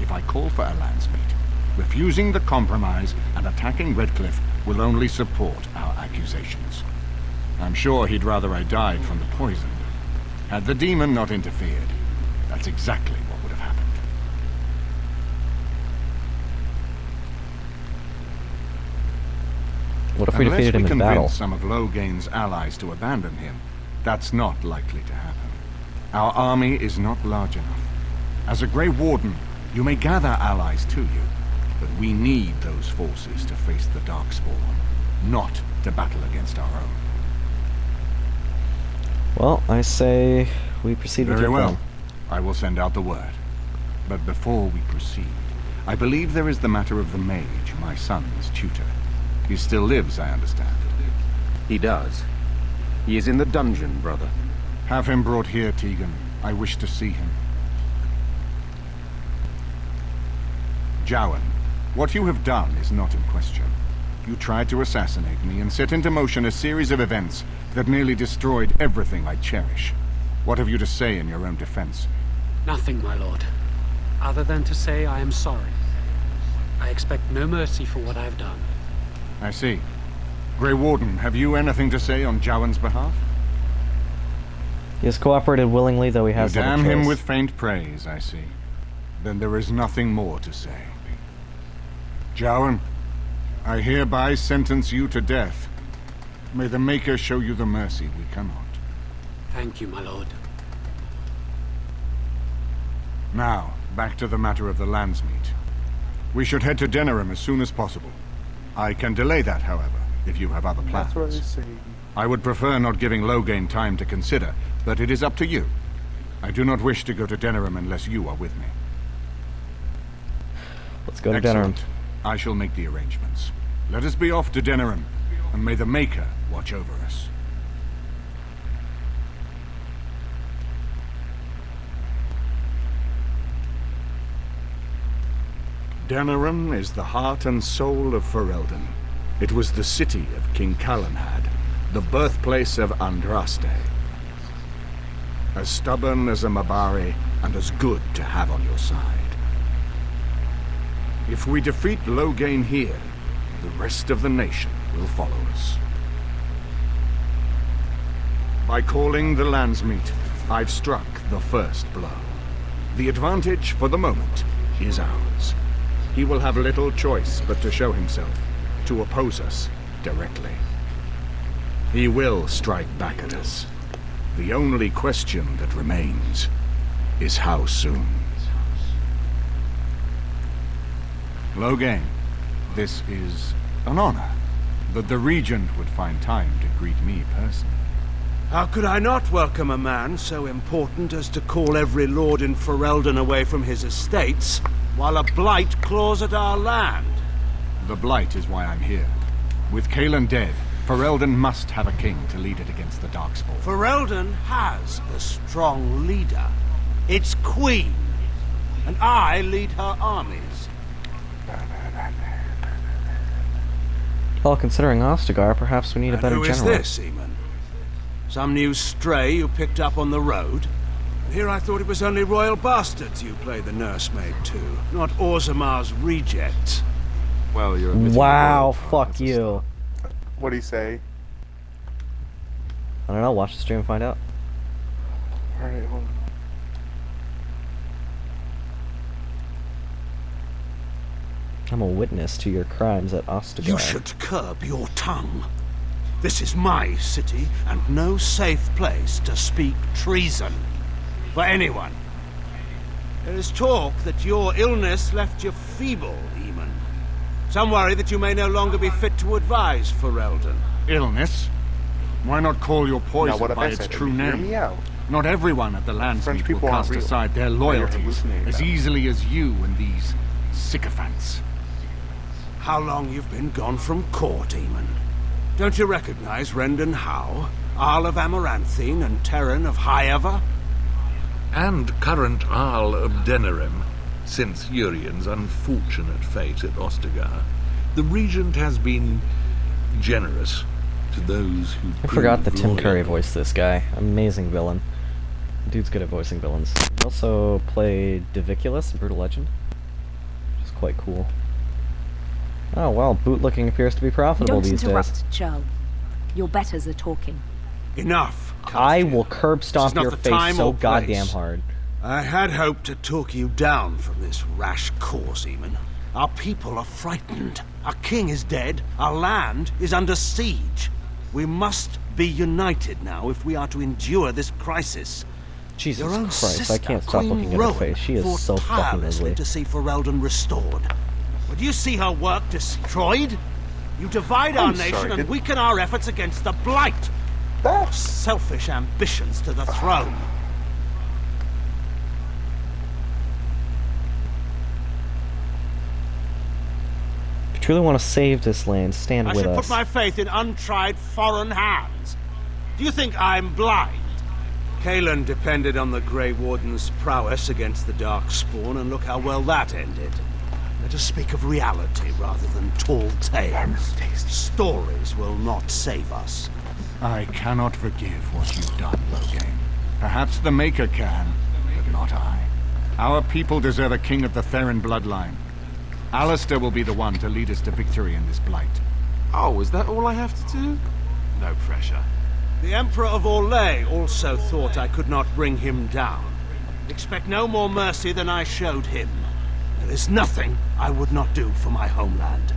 If I call for a landsmeet, refusing the compromise and attacking Redcliffe will only support our accusations. I'm sure he'd rather I died from the poison. Had the demon not interfered, that's exactly what would have happened. What if we defeated him in battle? Unless we convince some of Loghain's allies to abandon him, that's not likely to happen. Our army is not large enough. As a Grey Warden, you may gather allies to you, But we need those forces to face the Darkspawn, not to battle against our own. Well, I say we proceed with Very your well. plan. I will send out the word. But before we proceed, I believe there is the matter of the mage, my son's tutor. He still lives, I understand. He does. He is in the dungeon, brother. Have him brought here, Tegan. I wish to see him. Jowan, what you have done is not in question. You tried to assassinate me and set into motion a series of events that nearly destroyed everything I cherish. What have you to say in your own defense? Nothing, my lord. Other than to say I am sorry. I expect no mercy for what I have done. I see. Grey Warden, have you anything to say on Jowan's behalf? He has cooperated willingly, though he has You damn little him choice. with faint praise, I see. Then there is nothing more to say. Jowan, I hereby sentence you to death. May the Maker show you the mercy we cannot. Thank you, my lord. Now, back to the matter of the Landsmeet. We should head to Denerim as soon as possible. I can delay that, however, if you have other plans. That's what I say. I would prefer not giving Loghain time to consider, but it is up to you. I do not wish to go to Denerim unless you are with me. Let's go to Excellent. Denerim. I shall make the arrangements. Let us be off to Denerim, and may the Maker watch over us. Denerim is the heart and soul of Ferelden. It was the city of King Calanhad, the birthplace of Andraste. As stubborn as a Mabari, and as good to have on your side. If we defeat Loghain here, the rest of the nation will follow us. By calling the Landsmeet, I've struck the first blow. The advantage, for the moment, is ours. He will have little choice but to show himself, to oppose us directly. He will strike back at us. The only question that remains is how soon. Loghain, this is an honor that the Regent would find time to greet me personally. How could I not welcome a man so important as to call every lord in Ferelden away from his estates, while a blight claws at our land? The Blight is why I'm here. With Cailan dead, Ferelden must have a king to lead it against the Darkspawn. Ferelden has a strong leader. Its queen. And I lead her armies. Well, considering Ostagar, perhaps we need a better Who is general. this, Eamon? Some new stray you picked up on the road? Here I thought it was only royal bastards you play the nursemaid to, not Orzamar's rejects. Well, you're Wow, fuck you. What'd he say? I don't know, watch the stream and find out. Alright, hold on. I'm a witness to your crimes at Ostagar. You should curb your tongue. This is my city, and no safe place to speak treason. For anyone. There is talk that your illness left you feeble, Eamon. Some worry that you may no longer be fit to advise Ferelden. Illness? Why not call your Now, poison what if by I its said, true hear name? me out. Not everyone at the French Landsmeet will people aren't cast real. aside their Now you're loyalties hallucinating as now. easily as you and these sycophants. How long you've been gone from court, Eamon? Don't you recognize Rendon Howe, Arl of Amaranthine, and Terran of Highever? And current Arl of Denerim, since Urien's unfortunate fate at Ostagar. The Regent has been generous to those who I forgot that proved Tim loyal. Curry voiced this guy. Amazing villain. Dude's good at voicing villains. He also played Diviculus in Brutal Legend, which is quite cool. Oh well, bootlicking appears to be profitable Don't these interrupt, days. Joe. Your betters are talking. Enough. I will curb stomp not your the face time so or place. goddamn hard. I had hoped to talk you down from this rash course, Eamon. Our people are frightened. Our king is dead. Our land is under siege. We must be united now if we are to endure this crisis. Jesus Your own Christ, sister, I can't stop Queen looking at her Rowan, face. She is fought so fucking tirelessly ugly. to see Ferelden restored. Would you see her work destroyed? You divide our nation and weaken our efforts against the Blight. Selfish ambitions to the throne. If you truly want to save this land, stand with I should us. put my faith in untried foreign hands. Do you think I'm blind? Kalen depended on the Grey Warden's prowess against the Darkspawn, and look how well that ended. Let us speak of reality rather than tall tales. Stories will not save us. I cannot forgive what you've done, Logain. Perhaps the Maker can, but not I. Our people deserve a king of the Theron bloodline. Alistair will be the one to lead us to victory in this blight. Oh, is that all I have to do? No pressure. The Emperor of Orlais also thought I could not bring him down. Expect no more mercy than I showed him. There is nothing I would not do for my homeland.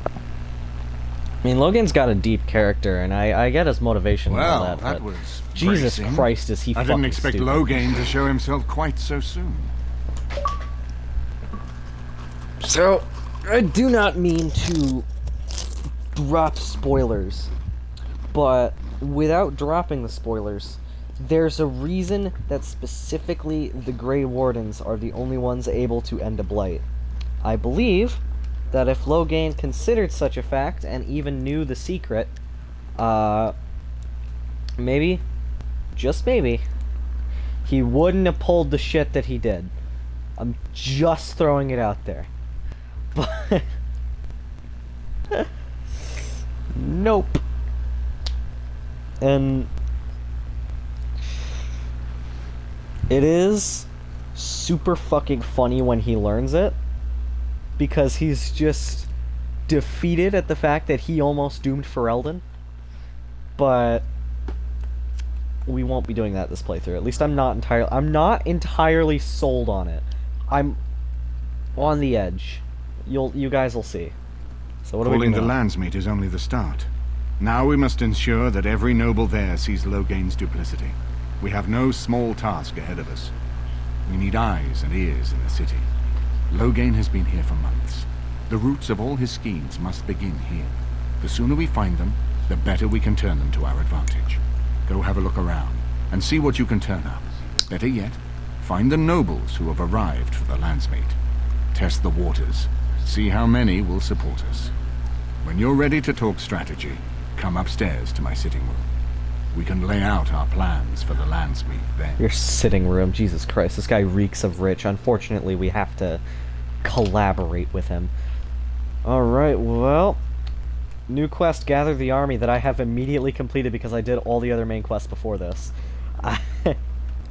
I mean, Logan's got a deep character, and I get his motivation and all that, but was Jesus bracing. Christ, is he I fucking didn't expect stupid. Logain to show himself quite so soon. So, I do not mean to drop spoilers, but without dropping the spoilers, there's a reason that specifically the Grey Wardens are the only ones able to end a blight. I believe that if Logain considered such a fact and even knew the secret, maybe, just maybe, he wouldn't have pulled the shit that he did. I'm just throwing it out there. But nope. And it is super fucking funny when he learns it, because he's just defeated at the fact that he almost doomed Ferelden. But we won't be doing that this playthrough. At least I'm not entirely sold on it. I'm on the edge. You guys will see. So what do we do Calling the now? Landsmeet is only the start. Now we must ensure that every noble there sees Logain's duplicity. We have no small task ahead of us. We need eyes and ears in the city. Logain has been here for months. The roots of all his schemes must begin here. The sooner we find them, the better we can turn them to our advantage. Go have a look around, and see what you can turn up. Better yet, find the nobles who have arrived for the Landsmeet. Test the waters. See how many will support us. When you're ready to talk strategy, come upstairs to my sitting room. We can lay out our plans for the Landsmeet then. Your sitting room, Jesus Christ, this guy reeks of rich. Unfortunately, we have to collaborate with him. Alright, well, new quest, gather the army, that I have immediately completed because I did all the other main quests before this. I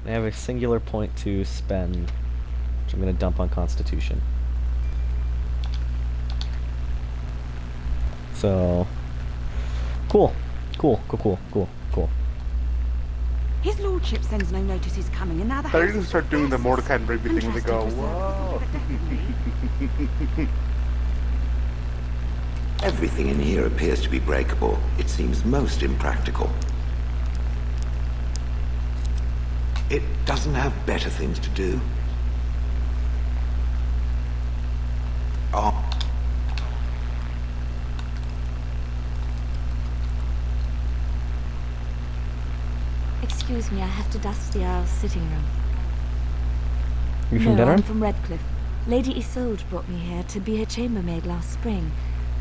have a singular point to spend, which I'm going to dump on Constitution. So, cool. His lordship sends no notice he's coming, and now the They're gonna start doing the Mordecai and Rigby thing. They go, whoa. Everything in here appears to be breakable. It seems most impractical. It doesn't have better things to do. Oh. Excuse me, I have to dust the Earl's sitting room. You from No, dinner? I'm from Redcliffe. Lady Isolde brought me here to be her chambermaid last spring.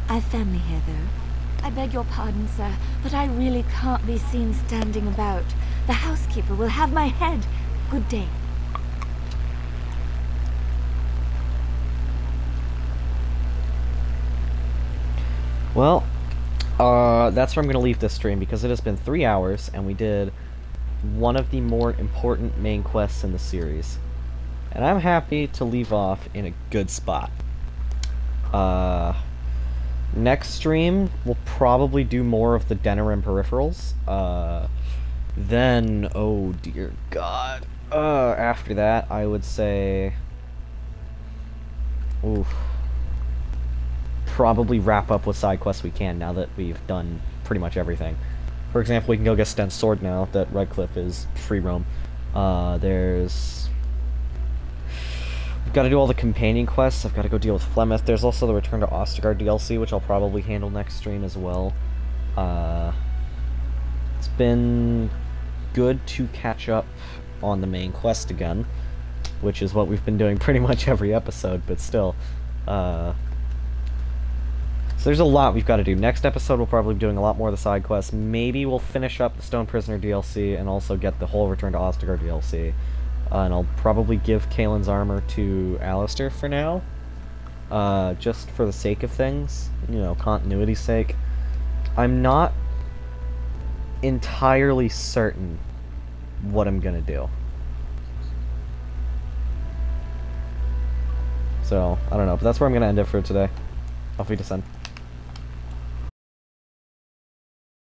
I've family here, though. I beg your pardon, sir, but I really can't be seen standing about. The housekeeper will have my head. Good day. Well, that's where I'm going to leave this stream, because it has been 3 hours, and we did one of the more important main quests in the series. And I'm happy to leave off in a good spot. Next stream, we'll probably do more of the Denerim peripherals. Then, oh dear God. After that, I would say... Oof. Probably wrap up with side quests we can, now that we've done pretty much everything. For example, we can go get Sten's sword now that Redcliffe is free roam. There's got to do all the companion quests. I've got to go deal with Flemeth. There's also the Return to Ostagar DLC, which I'll probably handle next stream as well. It's been good to catch up on the main quest again, which is what we've been doing pretty much every episode, but still. So there's a lot we've got to do. Next episode we'll probably be doing a lot more of the side quests. Maybe we'll finish up the Stone Prisoner DLC and also get the whole Return to Ostagar DLC. And I'll probably give Kaelin's armor to Alistair for now. Just for the sake of things. You know, continuity's sake. I'm not entirely certain what I'm gonna do. So, I don't know, but that's where I'm gonna end it for today. Auf Wiedersehen.